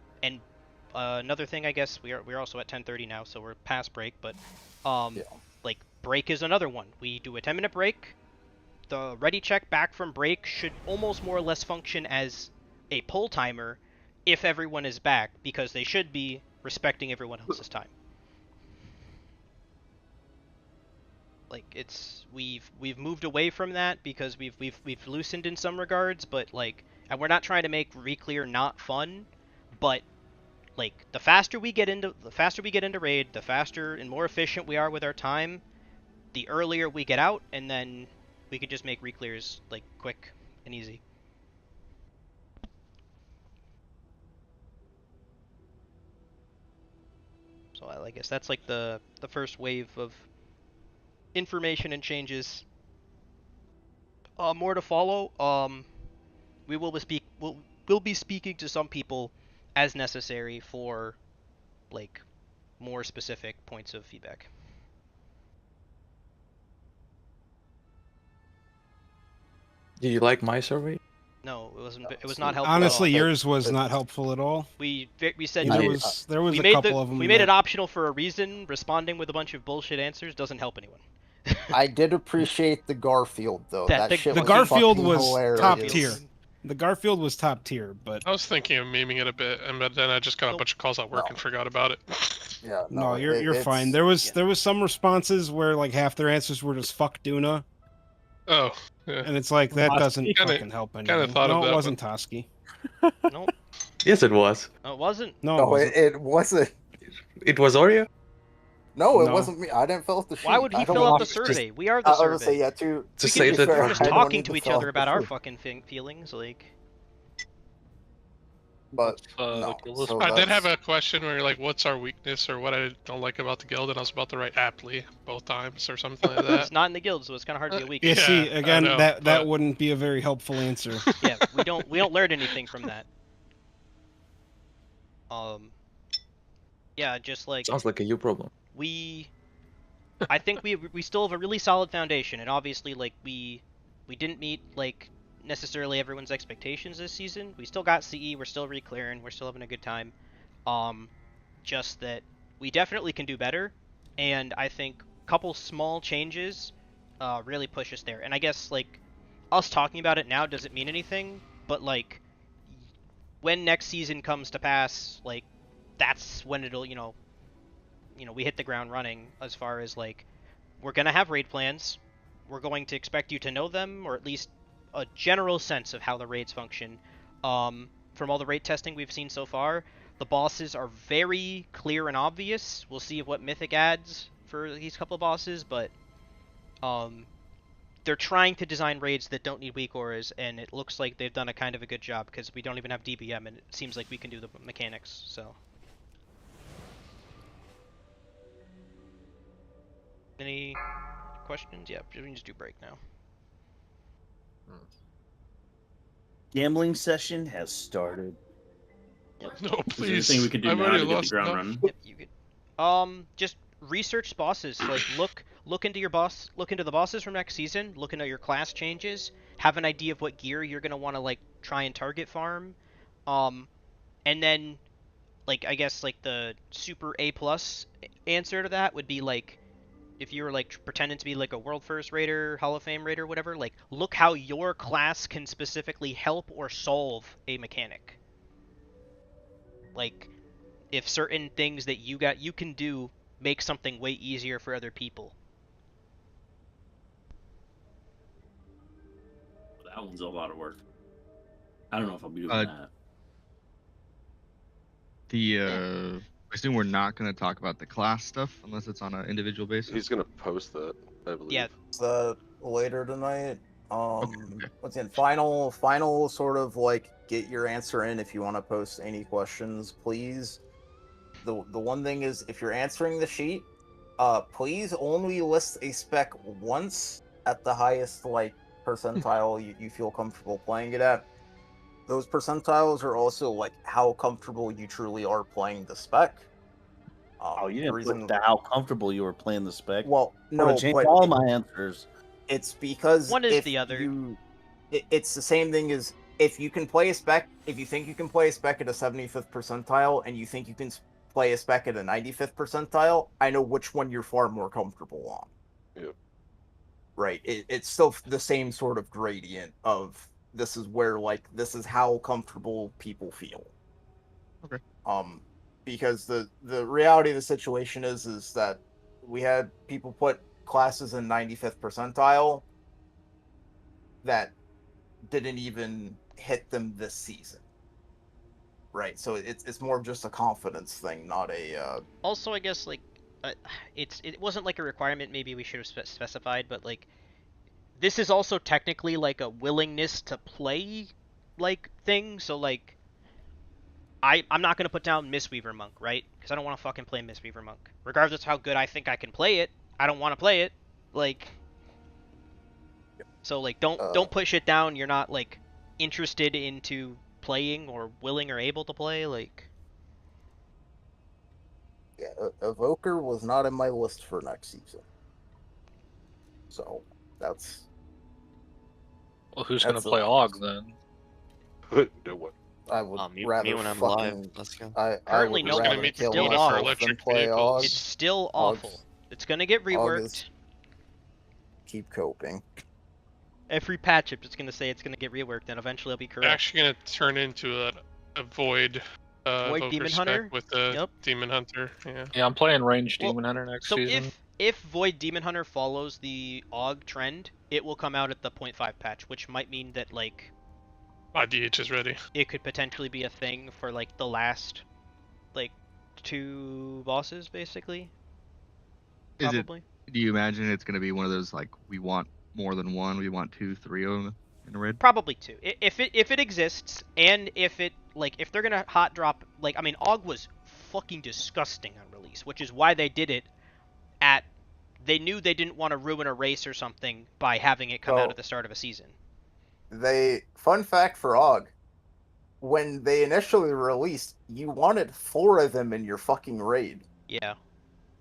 another thing, I guess, we're also at 10:30 now, so we're past break. But like, break is another one. We do a 10-minute break. The ready check back from break should almost more or less function as a pull timer if everyone is back, because they should be respecting everyone else's time. Like, it's we've moved away from that because we've loosened in some regards, but like, and we're not trying to make reclear not fun, but like, the faster we get into raid, the faster and more efficient we are with our time, the earlier we get out, and then we could just make reclears like quick and easy. So I guess that's like the first wave of information and changes. More to follow. We will we'll be speaking to some people as necessary for, like, more specific points of feedback. Do you like my survey? No, it wasn't. It was not helpful. Honestly, yours was not helpful at all. We said there was a couple of them. We made it optional for a reason. Responding with a bunch of bullshit answers doesn't help anyone. I did appreciate the Garfield, though. That shit the was Garfield was hilarious. top tier. The Garfield was top tier, but I was thinking of memeing it a bit, but then I just got a bunch of calls at work and forgot about it. Yeah, No, you're fine. There was some responses where like half their answers were just "fuck Duna," Oh, yeah. and it's like that doesn't Kinda- fucking help kinda anything. thought of No, it that, wasn't Toski. Nope. Yes, it was. No, it wasn't. No, No, it wasn't. It was Oreo. No, it No. wasn't me. I didn't fill out the sheet. Why would he I don't fill out want the to survey? just- We are the I was gonna survey. say, yeah, too. We Just can say just, that- we're I just don't talking need to to each fill other out about the our survey. fucking feelings, like. But no, so I did have a question where like, what's our weakness or what I don't like about the guild, and I was about to write aptly both times or something like that. It's not in the guild, so it's kind of hard to be a Yeah, weakness. see, again, know, that but- wouldn't be a very helpful answer. Yeah, we don't learn anything from that. Yeah, just like Sounds like a you problem. I think we still have a really solid foundation, and obviously like we didn't meet like necessarily everyone's expectations this season. We still got CE, we're still re-clearing, we're still having a good time. Just that we definitely can do better, and I think a couple small changes really push us there. And I guess like us talking about it now doesn't mean anything, but like when next season comes to pass, like that's when it'll we hit the ground running as far as like we're gonna have raid plans. We're going to expect you to know them, or at least a general sense of how the raids function. From all the raid testing we've seen so far, the bosses are very clear and obvious. We'll see what Mythic adds for these couple of bosses, but they're trying to design raids that don't need weak auras, and it looks like they've done a kind of a good job because we don't even have DBM, and it seems like we can do the mechanics. So. Any questions? Yeah, we can just do break now. Gambling session has started. No, Is there please. anything we could do I've now already to get the lost ground enough. running? Yep, you could. Just research bosses. Like look into your boss. Look into the bosses from next season. Look into your class changes. Have an idea of what gear you're gonna want to like try and target farm. And then, like I guess like the super A+ answer to that would be like, if you were like pretending to be like a world first raider, Hall of Fame raider, whatever, like look how your class can specifically help or solve a mechanic. Like if certain things that you can do make something way easier for other people. That one's a lot of work. I don't know if I'll be doing that. I assume we're not going to talk about the class stuff unless it's on an individual basis. He's gonna post that, I believe. Yeah. Later tonight. What's in final sort of like get your answer in if you want to post any questions, please. The one thing is if you're answering the sheet, please only list a spec once at the highest like percentile you feel comfortable playing it at. Those percentiles are also like how comfortable you truly are playing the spec. You didn't put the how comfortable you were playing the spec. Well, I no, would've changed but all my answers. It's because one is if the other. It's the same thing as if you can play a spec. If you think you can play a spec at a 75th percentile, and you think you can play a spec at a 95th percentile, I know which one you're far more comfortable on. Yeah. Right. It's still the same sort of gradient of this is where like this is how comfortable people feel. Okay. Because the reality of the situation is that we had people put classes in 95th percentile that didn't even hit them this season. Right. So it's more of just a confidence thing, not a. Also, I guess like it wasn't like a requirement. Maybe we should have specified, but like this is also technically like a willingness to play like thing. So like I'm not gonna put down Mistweaver Monk, right? Because I don't want to fucking play Mistweaver Monk, regardless of how good I think I can play it. I don't want to play it. Like, so like don't push it down. You're not like interested into playing or willing or able to play. Like, yeah, Evoker was not in my list for next season. So that's. Well, who's gonna play Og then? No one. I would me rather when I'm fucking. live. Let's go. Currently, I no would one. rather It's kill still myself awful. than play Og. It's still awful. It's gonna get reworked. Keep coping. Every patch, it's gonna say it's gonna get reworked, and eventually it'll be correct. Actually, gonna turn into a void Void Evoker Demon spec Hunter? with the Yep. Demon Hunter. Yeah. Yeah, I'm playing ranged Well, Demon Hunter next so season. if Void Demon Hunter follows the AUG trend, it will come out at the 0.5 patch, which might mean that like My DH is ready. it could potentially be a thing for like the last like 2 bosses, basically. Is it? Probably. Do you imagine it's gonna be one of those like we want more than one, we want 2, 3 of them in a raid? Probably 2. If it exists, and if it like if they're gonna hot drop like I mean AUG was fucking disgusting on release, which is why they did it at. They knew they didn't want to ruin a race or something by having it come out at the start of a season. Fun fact for AUG, when they initially released, you wanted 4 of them in your fucking raid. Yeah.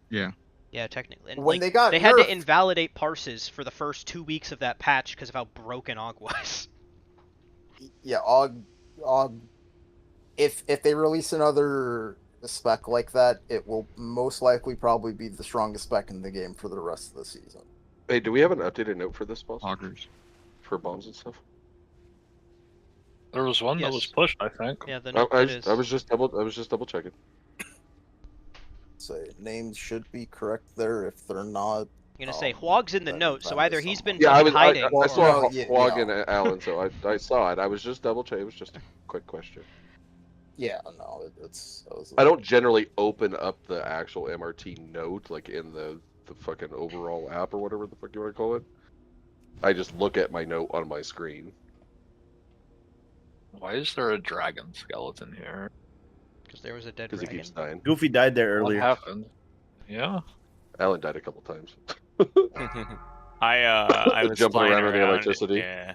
Yeah. Yeah, technically. And, When like, they got had to nerfed- invalidate parses for the first 2 weeks of that patch because of how broken AUG was. Yeah, AUG. If they release another spec like that, it will most likely probably be the strongest spec in the game for the rest of the season. Hey, do we have an updated note for this boss? Augers. For bombs and stuff? There was one that was pushed, I think. Yeah, the I was just double checking. So names should be correct there. If they're not, I'm gonna say Huog's in the note, so either he's been Yeah, hiding. I saw yeah, Hwag and Alan, so I saw it. I was just double checking. It was just a quick question. yeah, no, it's. I don't generally open up the actual MRT note like in the fucking overall app or whatever the fuck you want to call it. I just look at my note on my screen. Why is there a dragon skeleton here? Because there was a dead Because he dragon. keeps dying. Goofy died there earlier. What happened? Yeah. Alan died a couple times. I was Jumping flying around in the electricity. Yeah.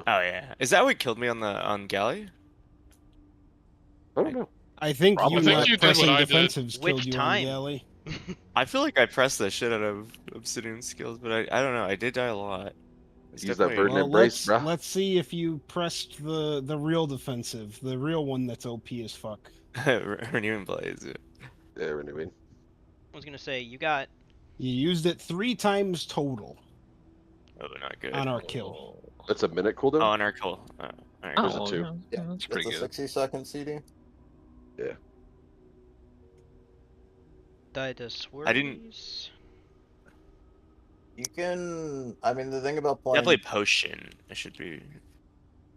Oh yeah. Is that what killed me on Galley? I don't know. I think Probably. you I think not you did pressing what I did. defensives killed Which you time? on Galley. I feel like I pressed the shit out of Obsidian skills, but I don't know. I did die a lot. It's Use that definitely- burden Well, embrace, bruh. let's see if you pressed the real defensive, the real one that's OP as fuck. Renewing Blaze. Yeah, renewing. I was gonna say you got. You used it 3 times total Oh, not good. on our kill. That's a minute cooldown? Oh, on our kill. Alright, There's cool. a 2. Yeah, that's pretty it's good. a 60-second CD. Yeah. Died to Swerves. I didn't- You can. I mean, the thing about playing Definitely potion. It should be.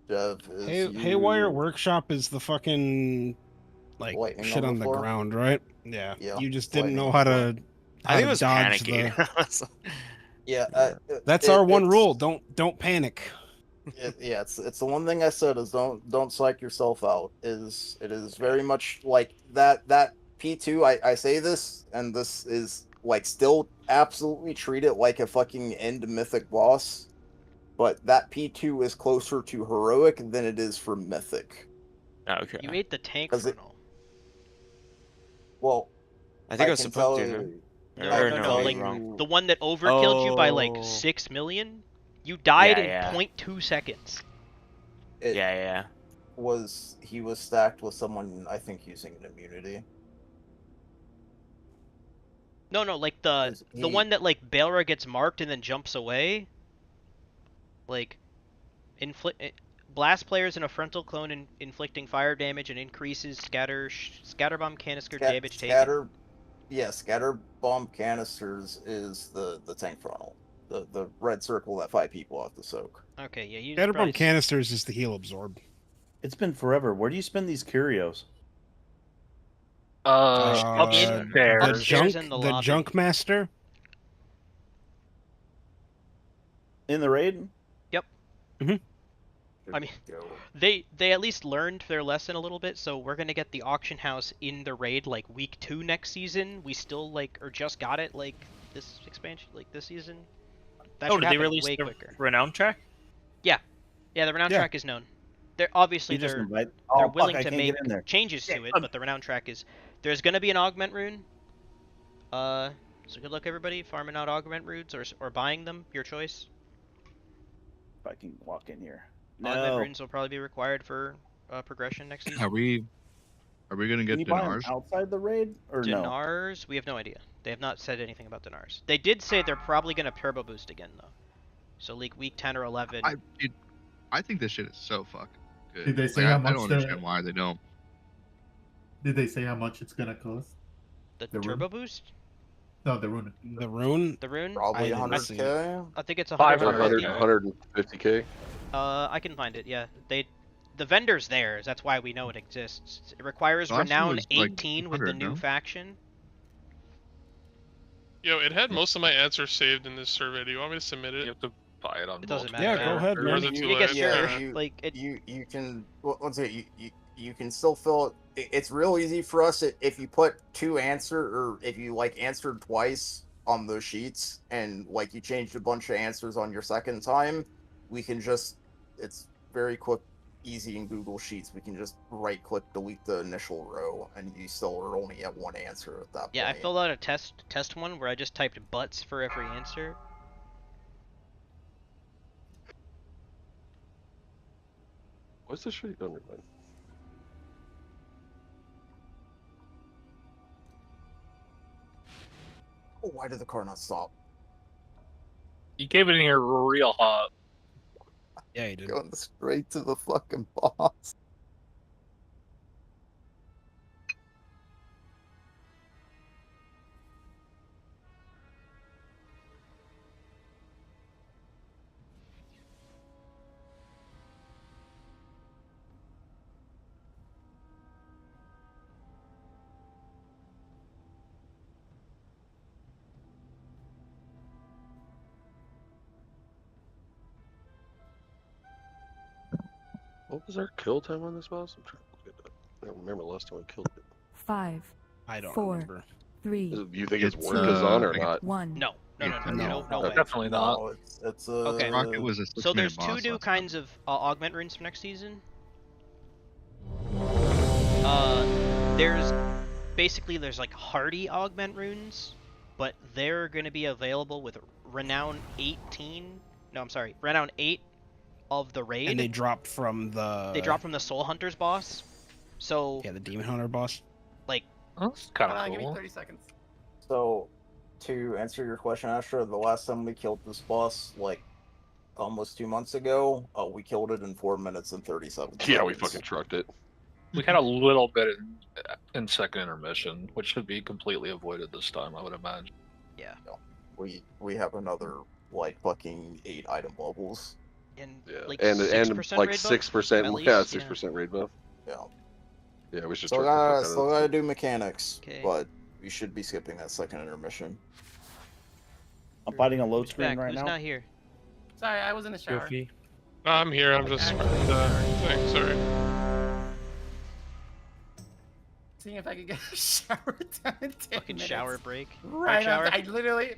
Dev is Haywire Workshop is the fucking like Lightning shit on the overflow? ground, right? Yeah. Yeah, You just didn't lightning know how to. I think it to was dodge panicking. Yeah, That's our one rule. Don't panic. Yeah, it's the one thing I said is don't psych yourself out. It is very much like that P2. I say this, and this is like still absolutely treat it like a fucking end mythic boss, but that P2 is closer to heroic than it is for mythic. Okay. You ate the tank 'Cause it- funnel. Well, I think I was can supposed tell to. No? you- No, I no, can no, tell like you- the one that overkilled you by like Oh. 6 million. You died Yeah, in yeah. 0.2 seconds. It Yeah. he was stacked with someone I think using an immunity. No, like the one that like Balra gets marked and then jumps away. Like, blast players in a frontal clone inflicting fire damage and increases scatter bomb canister damage taken. Scatter bomb canisters is the tank frontal. The red circle that 5 people have to soak. Okay, yeah, you Scatterbomb probably- canisters is the heal absorb. It's been forever. Where do you spend these curios? Upstairs. in the The lobby. junk master. In the raid? Yep. I mean, they at least learned their lesson a little bit, so we're gonna get the auction house in the raid like week 2 next season. We still or just got it like this expansion, like this season. That Oh, should did they happen release way the quicker. renown track? Yeah, the renown Yeah. track is known. They're obviously You just they're invite. they're Oh, willing fuck, I to can't make get in there. changes to it, but the renown track is there's gonna be an augment rune. So good luck everybody farming out augment runes or buying them, your choice. If I can walk in here. Augment No. runes will probably be required for progression next season. Are we gonna get Can you buy them dinars? outside the raid or no? Dinars, we have no idea. They have not said anything about dinars. They did say they're probably gonna turbo boost again though. So like week 10 or 11. I think this shit is so fucking good. Did they say Like, how I much don't the- understand why they don't. Did they say how much it's gonna cost? The The turbo rune? boost? No, the rune. The rune? The rune? Probably I didn't see it. 100k. I think it's 100, 150. 150k. I can find it. Yeah, the vendor's there. That's why we know it exists. It requires Last one renown was, like, 18 with the 100, new no? faction. Yo, it had most of my answers saved in this survey. Do you want me to submit it? You have to buy it on It doesn't multiple- matter. Yeah, go ahead, Or man. is it too You get late? sure. you, Like it. you can. Well, let's say you can still fill it. It's real easy for us if you put if you like answered twice on those sheets and like you changed a bunch of answers on your second time, we can just. It's very quick, easy in Google Sheets. We can just right click, delete the initial row, and you still are only at one answer at that point. Yeah, I filled out a test one where I just typed butts for every answer. What's the shit done? Oh, why did the car not stop? You came in here real hot. Yeah, you did. Going straight to the fucking boss. What was our kill time on this boss? I'm trying to look it up. I don't remember last time I killed it. 5, I don't 4, remember. 3, Do you think it's worth is on or not? 1. No, no way. Definitely not. No, it's a. Okay. Rocket was a So there's 6-minute boss two new last kinds of augment runes for next season. There's like hardy augment runes, but they're going to be available with renown 18. No, I'm sorry, renown 8 of the raid. And they drop from the. They drop from the Soul Hunters boss. So Yeah, the Demon Hunter boss. like, That's kind Hold on, of give me cool. 30 seconds. So, to answer your question, Astra, the last time we killed this boss, like almost 2 months ago, we killed it in 4 minutes and 37 seconds. Yeah, we fucking trucked it. We had a little bit in second intermission, which should be completely avoided this time, I would imagine. yeah. We have another like fucking 8 item levels. And Yeah, like and 6% like raid buff, 6%, at least, yeah, 6% raid buff. Yeah. Yeah, we should. Still truck the fuck out gotta, of still this. gotta do mechanics, Okay. but we should be skipping that second intermission. I'm fighting a load Who's screen back? right Who's now. not here? Sorry, I was in the shower. Goofy. I'm here. I'm just thing. Sorry. Seeing if I could get a shower done in 10 Fucking minutes. shower break. Right shower. I literally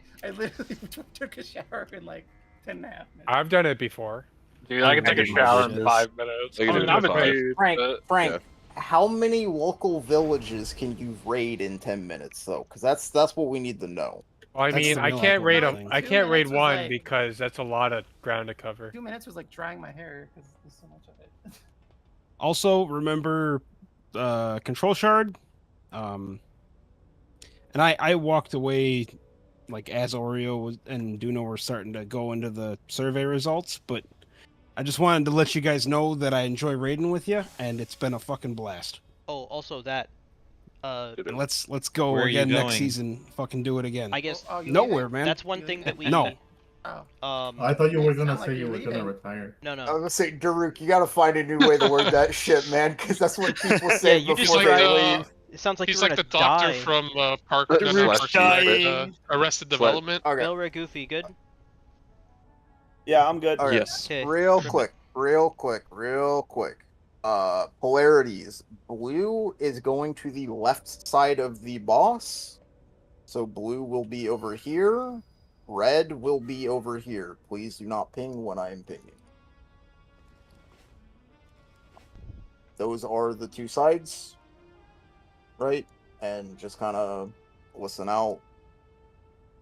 took a shower in like 10 and a half minutes. I've done it before. Dude, I can take a shower in 5 minutes. I can do it in I'm 5. amazed, Frank, but- Frank, how many local villages can you raid in 10 minutes though? Because that's what we need to know. Well, I That's mean, the I real can't raid important them. thing. I 2 can't raid minutes was one like- because that's a lot of ground to cover. 2 minutes was like drying my hair because there's so much of it. Also, remember Control Shard? And I walked away like as Oreo and Duno were starting to go into the survey results, but I just wanted to let you guys know that I enjoy raiding with you, and it's been a fucking blast. Oh, also that. And let's go Where are you again next going? season. Fucking do it again. I guess Nowhere, man. that's one thing that we. No. I thought you were gonna say you were gonna retire. No, I no. was gonna say, Daruk, you gotta find a new way to word that shit, man, because that's what people say Yeah, you just before like, they leave. It sounds like He's you're like the gonna doctor die. from Park Daruk's dying. Arrested Development. Okay. Bill Goofy, good. Yeah, I'm good. Okay. Yes. Okay. Real quick. Polarities. Blue is going to the left side of the boss. So blue will be over here. Red will be over here. Please do not ping when I am pinging. Those are the two sides. Right? And just kind of listen out.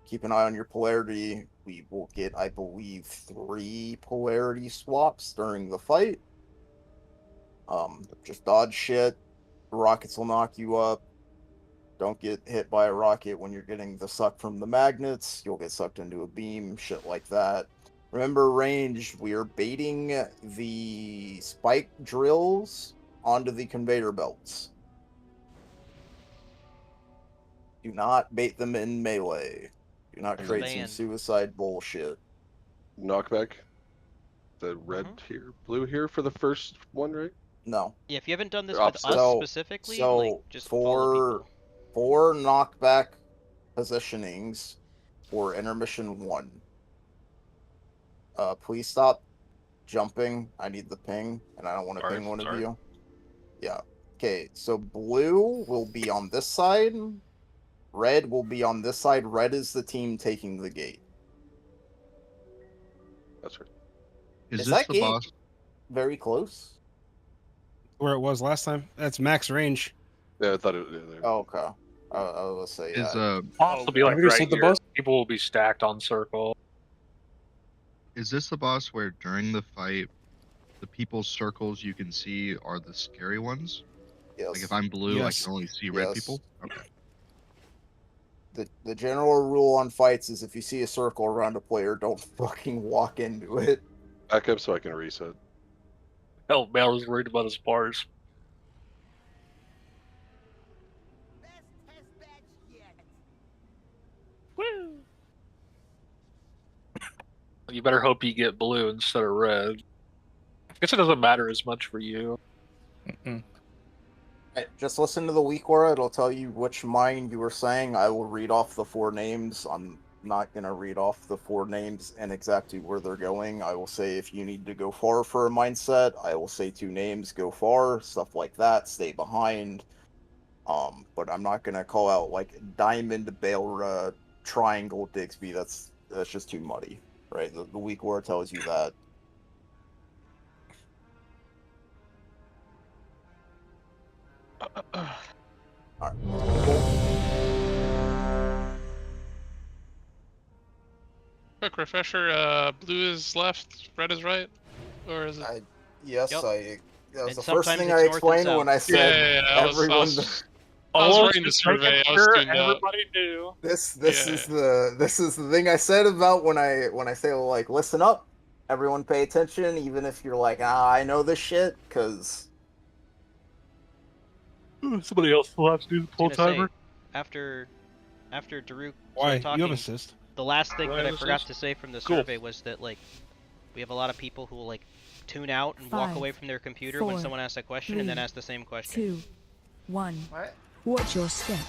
Keep an eye on your polarity. We will get, I believe, 3 polarity swaps during the fight. Just dodge shit. Rockets will knock you up. Don't get hit by a rocket when you're getting the suck from the magnets. You'll get sucked into a beam, shit like that. Remember, range, we are baiting the spike drills onto the conveyor belts. Do not bait them in melee. Do not That's create some banned. suicide bullshit. Knockback. The red here, blue here for the first one, right? No. Yeah, if you haven't done this Or with opposite. us specifically, like just follow for knockback positionings for intermission 1. Please stop jumping. I need the ping, and I don't want to ping one of you. Yeah. Okay, so blue will be on this side. Red will be on this side. Red is the team taking the gate. That's right. Is this that the gate boss? very close? Where it was last time. That's max range. Yeah, I thought it was there. Oh, okay. I was say Is Boss will be like right here. People will be stacked on circle. Is this the boss where during the fight, the people's circles you can see are the scary ones? Yes. Like if I'm blue, I Yes. can only see red Yes. people? Okay. The general rule on fights is if you see a circle around a player, don't fucking walk into it. Back up so I can reset. Hell, Mel was worried about his bars. Woo! You better hope you get blue instead of red. I guess it doesn't matter as much for you. Right, just listen to the weak aura. It'll tell you which mine you were saying. I will read off the 4 names. I'm not going to read off the 4 names and exactly where they're going. I will say if you need to go far for a mindset, I will say 2 names, go far, stuff like that, stay behind. But I'm not going to call out like Diamond, Bailra, Triangle, Digsby. That's just too muddy, right? The weak aura tells you that. Quick refresher, blue is left, red is right? Or is it? Yes, Yep. that was And the first sometimes thing it's I north and explained when I south. said I was writing the just survey. making I was sure doing that. everybody knew. This is the thing I said about when I say like listen up, everyone pay attention, even if you're like I know this shit, because somebody else will have to do the pull I was gonna say, timer. after Daruk Why? started talking, You have assist. the last thing Do I that I have forgot assist? to say from the Cool. survey was that like we have a lot of people who will like tune out and walk 5, away from their computer when 4, someone asks a question and then 3, ask the same question. 2, 1. What? Watch your step.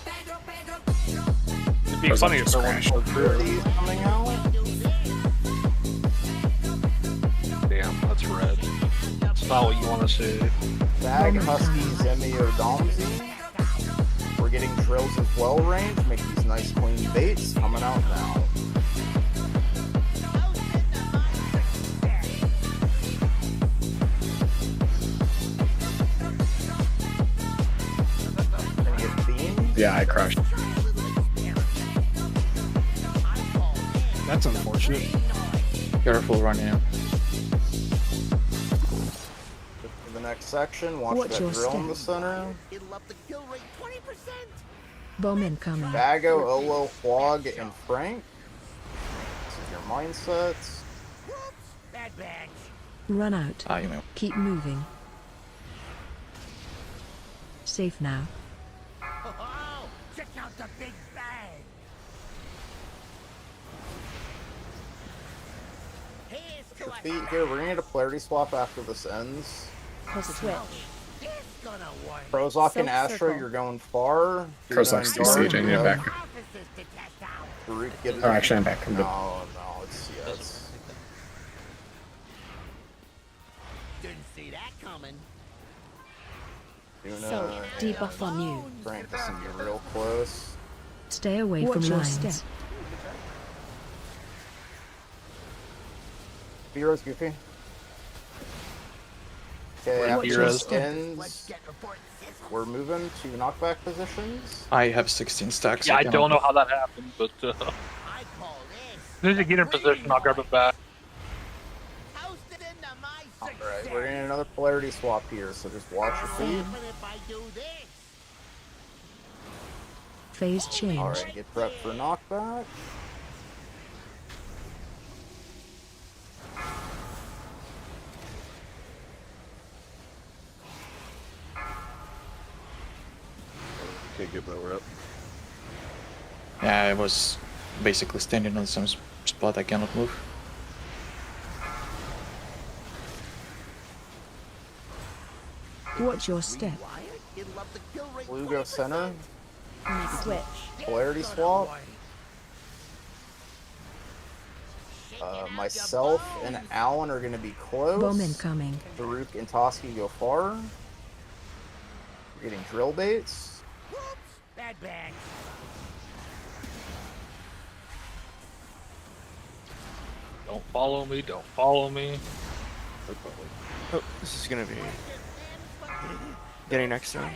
It'd be funny if someone pulled through. coming out. Damn, that's red. That's not what you want to see. Bag, Husky, Zemi, or Domsey. We're getting drills as well range. Make these nice clean baits coming out now. Gonna get themed. Yeah, I crushed. That's unfortunate. Careful running out. For the next section, watch Watch that your drill in the step. center. Bomb incoming. Bago, Olo, Quag, and Frank. This is your mindsets. Run out. Ah, you know. Keep moving. Safe now. Check out the big bag. Here, we're gonna get a polarity swap after this ends. Switch. Prozok and Astro, Self-circle. you're going far. You're Prozok's going DC'd, dark, I need it yeah. back. Farouk, get it. Oh, actually, I'm back. I'm good. No, it's yes. Didn't see that coming. So, debuff on you. Frank, this can be real close. Stay away from your lines. step. Heroes, Goofy. Okay, Watch after your this step. ends, we're moving to knockback positions. I have 16 stacks. Yeah, I cannot- don't know how that happened, but as soon as you get in position, I'll grab it back. Alright, we're getting another polarity swap here, so just watch your feet. Phase change. Alright, get prepped for knockback. Can't give that rep. Yeah, I was basically standing on some spot I cannot move. Watch your step. Blue go center. Switch. Polarity swap. Myself and Alan are going to be close. Bomb incoming. Farouk and Toski go far. We're getting drill baits. Bad bags. Don't follow me. Don't follow me. Oh, this is gonna be getting next time.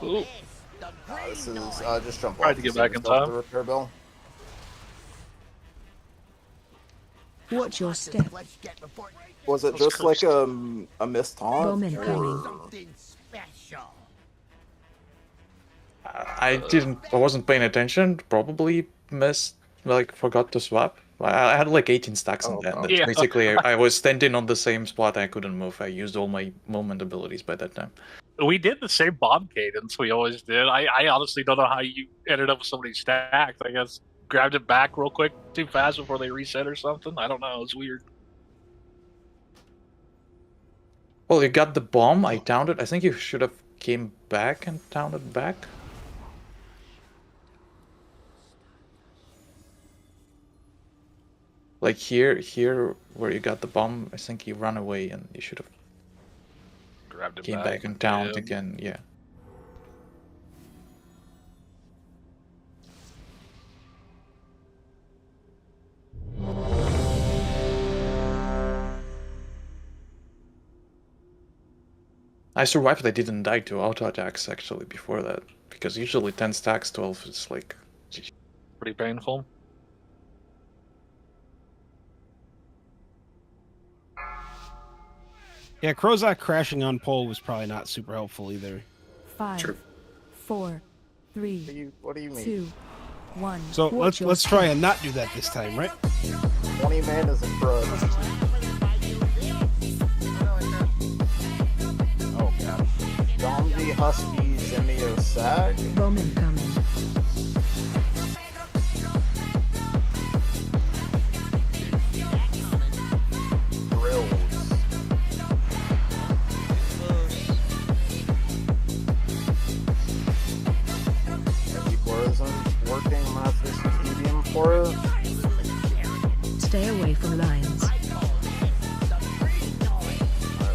Ooh. This is just jump Tried off. to get the back in stuff time. to repair bill. Watch your step. Was it just like a missed taunt? Bomb incoming. I wasn't paying attention. Probably missed, like forgot to swap. I had like 18 stacks on that. Yeah. Basically, I was standing on the same spot. I couldn't move. I used all my movement abilities by that time. We did the same bomb cadence we always did. I honestly don't know how you ended up with so many stacks. I guess grabbed it back real quick too fast before they reset or something. I don't know. It's weird. Well, you got the bomb. I downed it. I think you should have came back and downed it back. Like here where you got the bomb, I think you run away and you should have Grabbed it came back. back and downed Yeah. again. Yeah. I survived. I didn't die to auto attacks actually before that, because usually 10 stacks, 12 is like Pretty painful. Yeah, Krozak crashing on pole was probably not super helpful either. 5, 4, 3, What do you mean? 2, 1. So Watch your let's try step. and not do that this time, right? 20 man is a pro. Oh god. Zombie, Husky, Zemio, Sag. Bomb incoming. Drills. People isn't working. I'm gonna have to do some medium for it. Stay away from lines. Alright,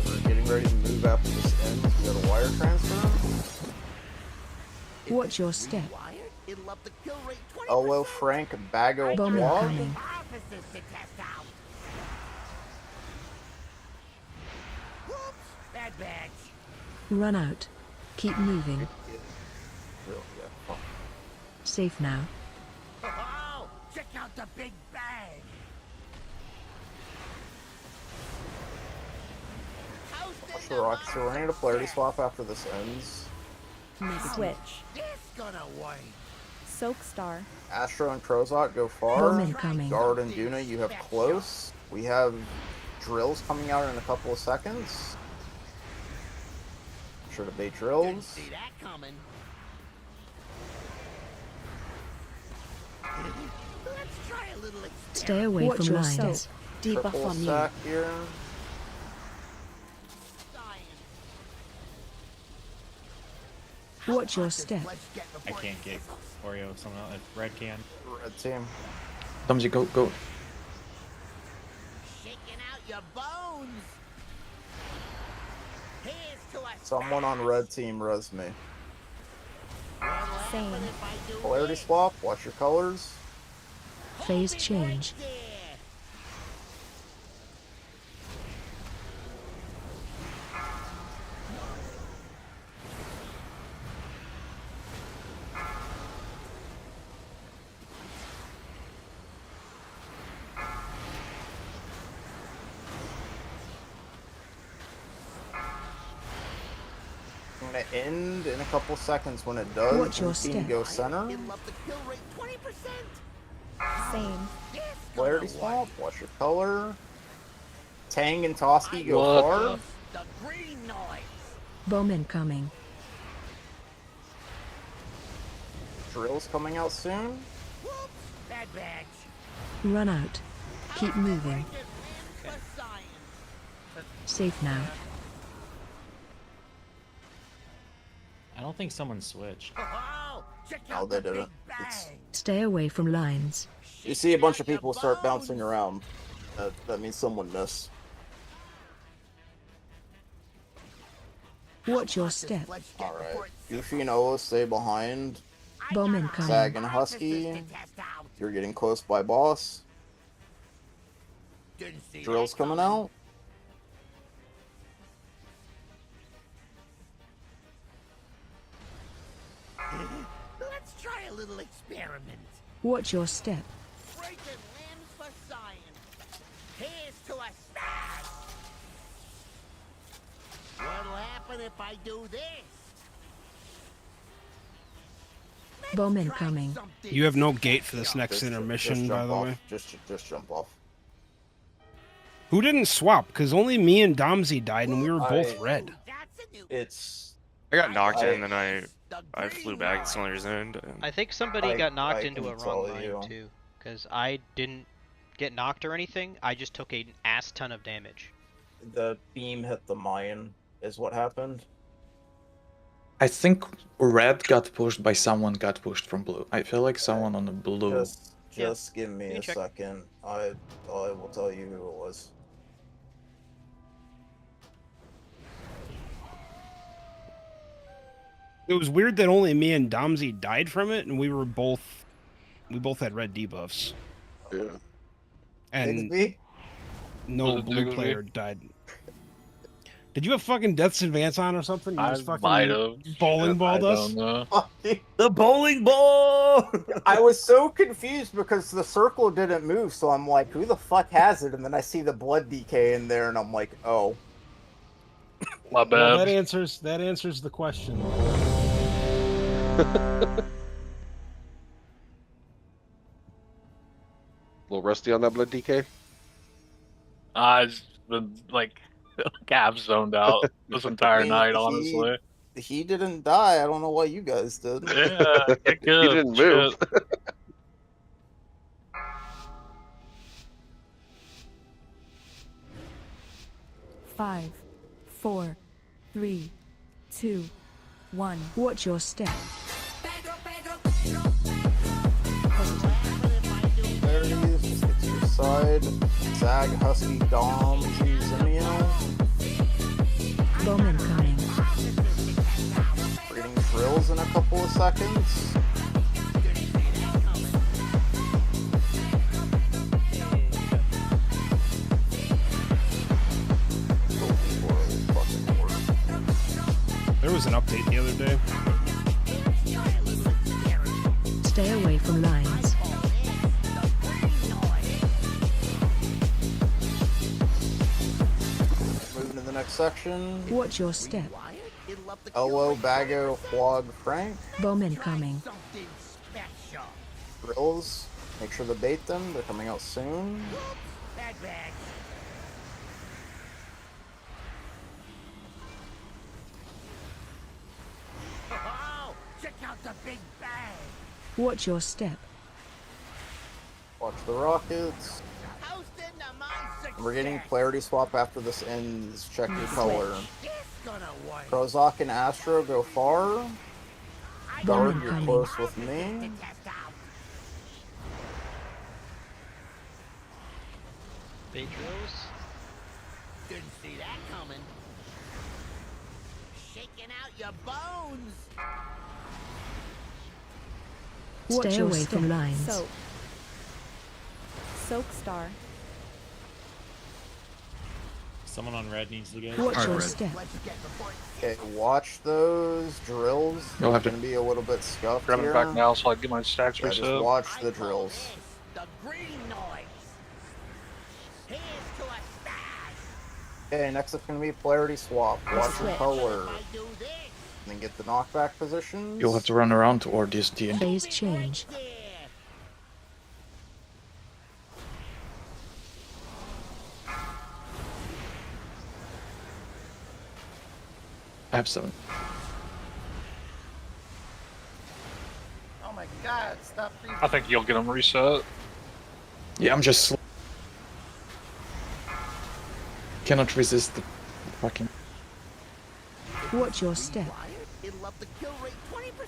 we're getting ready to move after this ends. We got a wire transfer. Watch your step. Olo, Frank, Bago, Bomb Wog. incoming. Bad bags. Run out. Keep moving. Safe now. Oh, check out the big bag. Sure, Rock. So we're gonna need a polarity swap after this ends. Switch. This gonna work. Soak Star. Astro and Krozak go far. Bomb incoming. Guard and Duna, you have close. We have drills coming out in a couple of seconds. Sure to bait drills. See that coming. Let's try a little. Stay away Watch from your lines. step. Debuff Triple on you. stack here. Watch your step. I can't get Oreo. Someone else. Red can. Red team. Thumbsy, go. Shaking out your bones. Here's to a Someone on red team res me. Same. Polarity swap, watch your colors. Phase change. I'm gonna end in a couple seconds. When it does, Watch your team step. go center. Same. Polarity swap, watch your color. Tang and Toski go What far. the- The green noise. Bomb incoming. Drill's coming out soon. Bad badge. Run out. Keep moving. Safe now. I don't think someone switched. No, they didn't. Stay away from lines. You see a bunch of people start bouncing around. That means someone missed. Watch your step. Alright. Goofy and Ola stay behind. Bomb incoming. Zag and Husky. You're getting close by boss. Drill's coming out. Let's try a little experiment. Watch your step. Breaking limbs for science. Here's to a smash. What'll happen if I do this? Bomb incoming. You have no gate for this next Just intermission, by jump the off. way. Just jump off. Who didn't swap? Because only me and Domsy died, and we were both red. It's. I got knocked in, and then I flew back. That's the only reason. I think somebody got knocked I into can a wrong tell line you. too, because I didn't get knocked or anything. I just took an ass ton of damage. The beam hit the mine, is what happened. I think red got pushed by someone got pushed from blue. I feel like someone on the blue. Just give me a second. I will tell you who it was. It was weird that only me and Domsy died from it, and we both had red debuffs. Yeah. And Digsby? no Was it blue Digsby? player died. Did you have fucking Death's Advance on or something? You I just fucking might have. bowling balled I us? don't know. The bowling ball! I was so confused because the circle didn't move, so I'm like, who the fuck has it? And then I see the blood decay in there, and I'm like, oh. My bad. Well, that answers the question. A little rusty on that blood DK. I've been like half zoned out this entire night, He honestly. didn't die. I don't know why you guys did. Yeah, get good. He didn't move. Shit. Five, 4, 3, 2, 1. Watch your step. Clarities, just get to your side. Zag, Husky, Dom, Zimio. Bomb incoming. Reading drills in a couple of seconds. There was an update the other day. Stay away from lines. Moving to the next section. Watch your step. Elwo, Bago, Flog, Frank. Bomb incoming. Drills. Make sure to bait them. They're coming out soon. Bad badge. Oh, check out the big bang. Watch your step. Watch the rockets. We're getting clarity swap after this ends. Check your color. Prozac and Astro go far. Guard, you're incoming. close with me. Bedros. Didn't see that coming. Shaking out your bones. Watch Stay your away step. from lines. Soak Star. Someone on red needs to go. Watch your step. Okay, watch those drills. You'll have to- Gonna be a little bit scuffed Grabbing here. back now so I can get my stacks Yeah, reset. just watch the drills. The green noise. Here's to a smash. Okay, next is gonna be polarity swap. Watch your Switch. color. And then get the knockback positions. You'll have to run around toward this TNT. Phase change. I have 7. Oh my god, stop freezing. I think you'll get them reset. Yeah, I'm just cannot resist the fucking. Watch your step.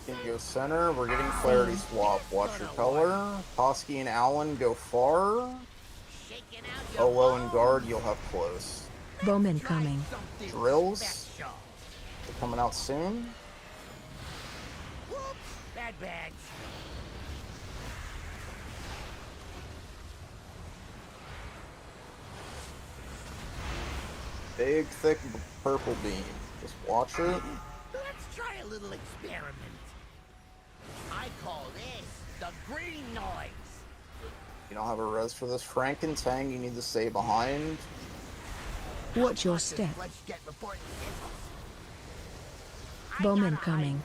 Can go center. We're getting clarity swap. Watch your color. Toski and Allen go far. Olo and guard, you'll have close. Bowman coming. Drills. They're coming out soon. Bad bags. Big, thick purple beam. Just watch it. Let's try a little experiment. I call this the green noise. You don't have a res for this. Frank and Tang, you need to stay behind. Watch your step. Bowman coming.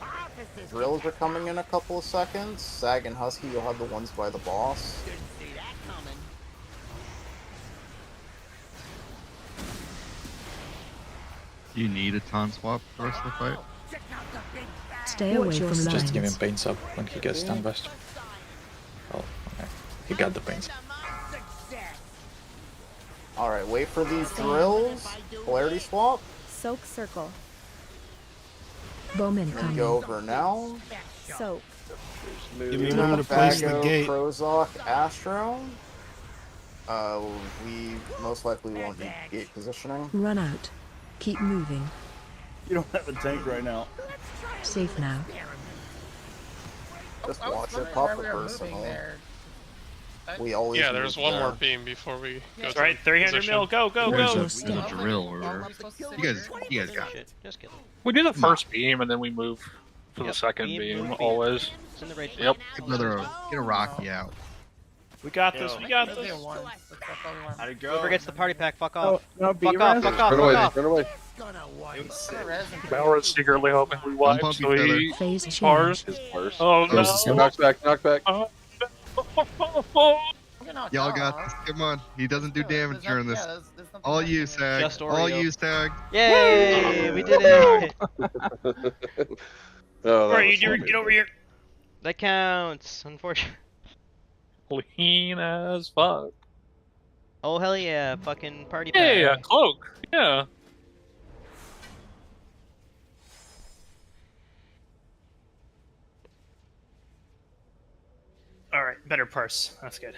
Drills are coming in a couple of seconds. Sag and Husky, you'll have the ones by the boss. Didn't see that coming. You need a ton swap for the rest of the fight. Stay away from lines. Just give him paints up when he gets done best. Oh, okay. He got the paints. Alright, wait for these drills. Polarity swap. Soak circle. Bowman I'm gonna coming. go over now. Soak. Give me a moment to place the gate. Prozoc, Astro. We most likely won't need gate positioning. Run out. Keep moving. You don't have a tank right now. Safe now. Just I was watch it wondering pop why the we were personal. moving there. We always Yeah, there's move one there. more beam before we go That's to right, 300 mil, go, go, There's go! a drill or you guys got it. Just kidding. We do the first beam and then we move to the second Beam, beam, move, always. It's in the right Yep. Get a Rocky out. We got this, we got Let's this. do one. That's all we want. How'd it go? Whoever gets the party pack, fuck off. No, Fuck off, fuck off, Run away, fuck off. run away. Balra's secretly hoping we wipe, Pumpy so he Phase change. pars. His purse. Oh Knock no! back, knock back. Oh, Y'all got this. Come on. He doesn't do damage during this. All you, Sag. Just All Oreo. you, Sag. Yay! We did it! Oh, Alright, you do, get over here. That counts, unfortunately. clean as fuck. Oh hell yeah, fucking party pack. Hey, a cloak. Yeah. Alright, better parse. That's good.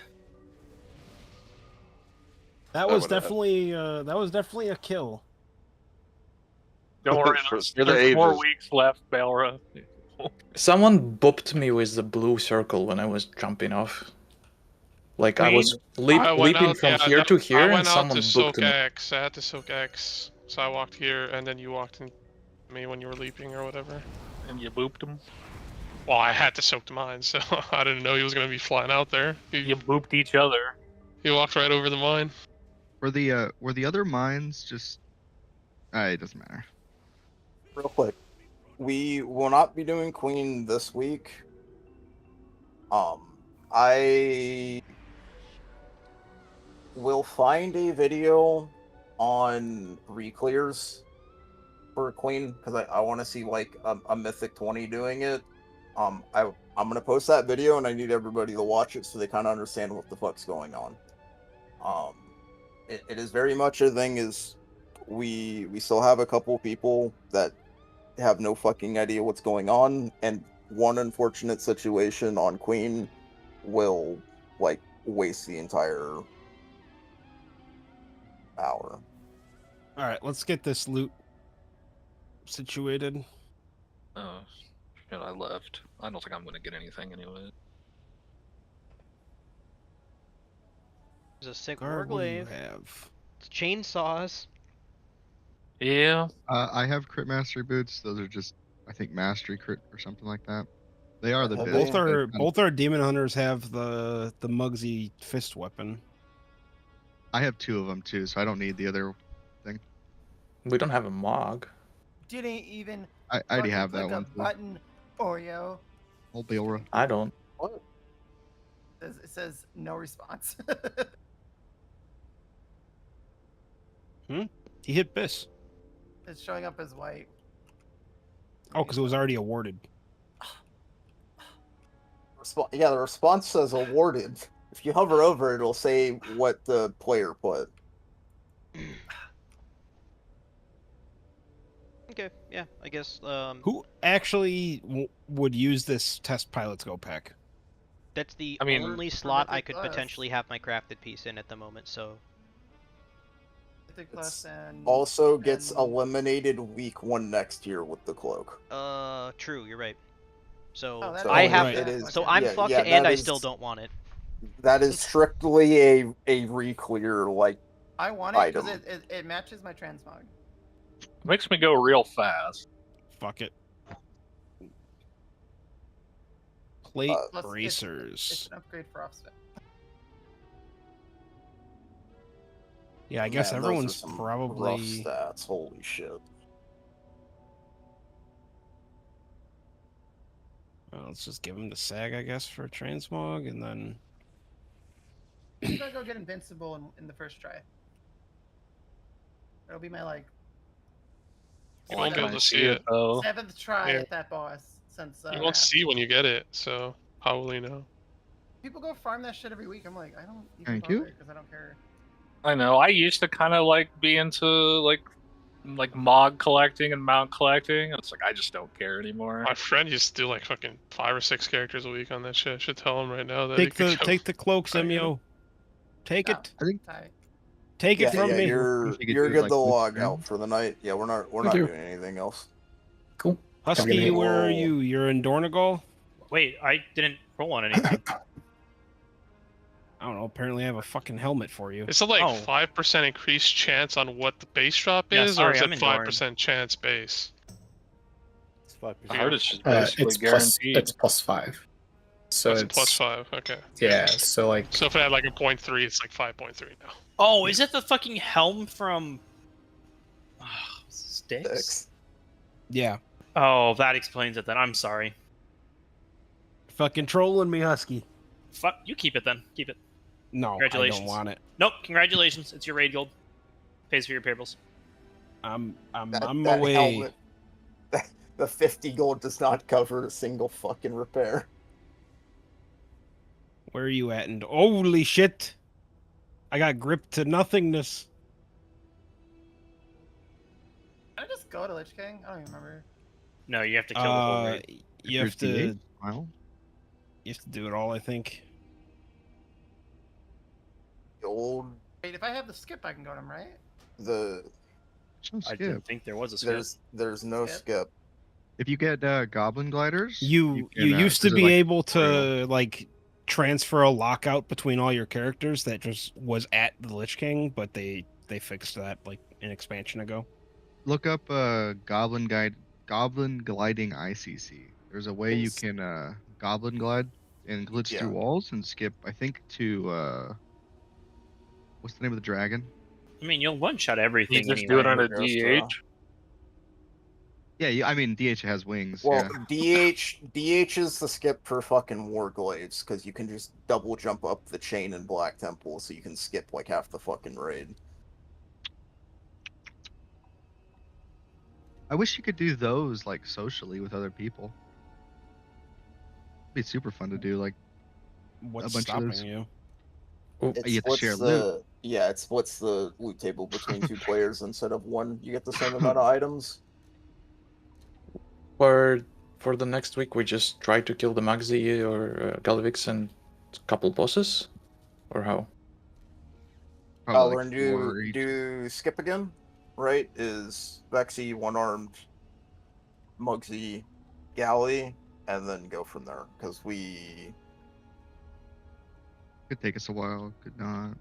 That was definitely a kill. Don't worry, For there's the 4 ages. weeks left, Balra. Someone booped me with the blue circle when I was jumping off. Like I was I went leaping out- from yeah, here to here, I and went out someone to booped soak me. X. I had to soak X, so I walked here, and then you walked in me when you were leaping or whatever. And you booped him. Well, I had to soak to mine, so I didn't know he was gonna be flying out there. You booped each other. He walked right over the mine. Were the other mines just? It doesn't matter. Real quick, we will not be doing Queen this week. I will find a video on reclears for Queen because I want to see like a Mythic 20 doing it. I'm gonna post that video and I need everybody to watch it so they kind of understand what the fuck's going on. It is very much a thing. Is we still have a couple people that have no fucking idea what's going on, and one unfortunate situation on Queen will like waste the entire hour. All right, let's get this loot situated. Oh, shit, I left. I don't think I'm gonna get anything anyway. There's a sick Guard, what do you warglaive. have? It's chainsaws. Yeah. I have crit mastery boots. Those are just, I think, mastery crit or something like that. They are the best. Both our demon hunters have the Mugsy fist weapon. I have 2 of them too, so I don't need the other thing. We don't have a Mog. Didn't even. I already fucking have that click a one. Too. Button, Oreo. Old Bailra. I don't. It says no response. He hit Biss. It's showing up as white. Oh, because it was already awarded. the response says awarded. If you hover over, it'll say what the player put. Okay, yeah, I guess. Who actually would use this test pilot's go pack? That's the I mean, only slot I Mythic could Plus. potentially have my crafted piece in at the moment. So Mythic Plus and Also gets and- eliminated week 1 next year with the cloak. true, you're right. So Oh, that's I So have. right. it is. So I'm yeah, fucked, yeah, and that I is- still don't want it. That is strictly a re-clear like I want it because item. it matches my transmog. Makes me go real fast. Fuck it. Plate Plus, bracers. It's an upgrade for offset. Yeah, I guess Man, those are everyone's some probably. rough stats. Holy shit. Well, let's just give him the sag, I guess, for transmog, and then. I'm gonna go get invincible in the first try. It'll be my You won't be able to see it. though. 7th try Yeah. at that boss since. You won't see when you get it, so how will you know? People go farm that shit every week. I'm like, I don't even Thank you. because I don't care. I know. I used to kind of like be into like mod collecting and mount collecting. It's like I just don't care anymore. My friend used to do like fucking 5 or 6 characters a week on that shit. I should tell him right now that Take he could the cloak, I get it. Semyo. Take it. I think Take it from me. You're You could you're do, good like, to with log them. out for the night. Yeah, we're not Thank you. doing anything else. Cool. Husky, Okay, where are well- you? You're in Dornegal? Wait, I didn't roll on anything. I don't know. Apparently, I have a fucking helmet for you. Is it like Oh. 5% increased chance on what the base drop Yeah, is, sorry, or is I'm it in Doran. 5% chance base? It's 5%. I heard it's just It's basically plus. guaranteed. It's +5. So That's it's a +5. Okay. Yeah. So like. So if it had like a 0.3, it's like 5.3 now. Oh, is it the fucking helm from Styx? Yeah. Oh, that explains it then. I'm sorry. Fucking trolling me, Husky. Fuck, you keep it then. Keep it. No, I Congratulations. don't want it. Nope. Congratulations. It's your raid gold. Pays for your pay bills. I'm That away. helmet, the 50 gold does not cover a single fucking repair. Where are you at? And holy shit, I got gripped to nothingness. Can I just go to Lich King? I don't even remember. No, you have to kill the whole raid. You have You're to. D8? Wow. You have to do it all, I think. The old Wait, if I have the skip, I can go to him, right? the No I skip. didn't think there was a skip. there's no Skip. skip. If you get Goblin Gliders, You can, used to those are, be like, able to like transfer a lockout between all your characters that just was at the Lich King, but they fixed that like an expansion ago. look up Goblin Gliding ICC. There's a way you can Goblin Glide and glitch Yeah. through walls and skip. I think to what's the name of the dragon? I mean, you'll one-shot everything You just anyway. do it on a There's, DH. Yeah, I mean DH has wings. Well, yeah. DH is the skip for fucking Warglaives, because you can just double jump up the chain in Black Temple, so you can skip like half the fucking raid. I wish you could do those like socially with other people. It'd be super fun to do. Like What's a bunch stopping of those. you? It You get to share splits loot. it splits the loot table between two players instead of one. You get the same amount of items. For the next week, we just try to kill the Magzi or Galvix and a couple bosses, or how? Probably We're like gonna 4 each. do skip again, right? Is Vexy one-armed, Mugsy, Galley, and then go from there. Because Could take us a while. Could not.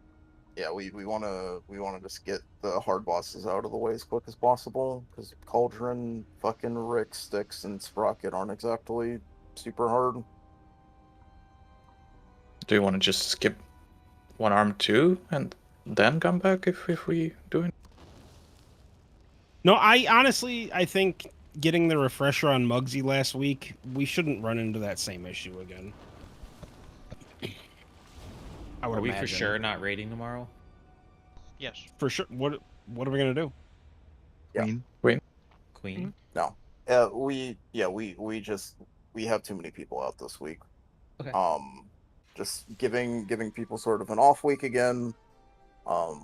we wanna just get the hard bosses out of the way as quick as possible. Because Cauldron, fucking Rick, Styx, and Sprocket aren't exactly super hard. Do you want to just skip one arm too and then come back if we do it? No, I think getting the refresher on Muggsy last week, we shouldn't run into that same issue again. I would Are we imagine. for sure not raiding tomorrow? Yes. For sure. What are we gonna do? Yeah. Queen. No. We have too many people out this week. Just giving people sort of an off week again.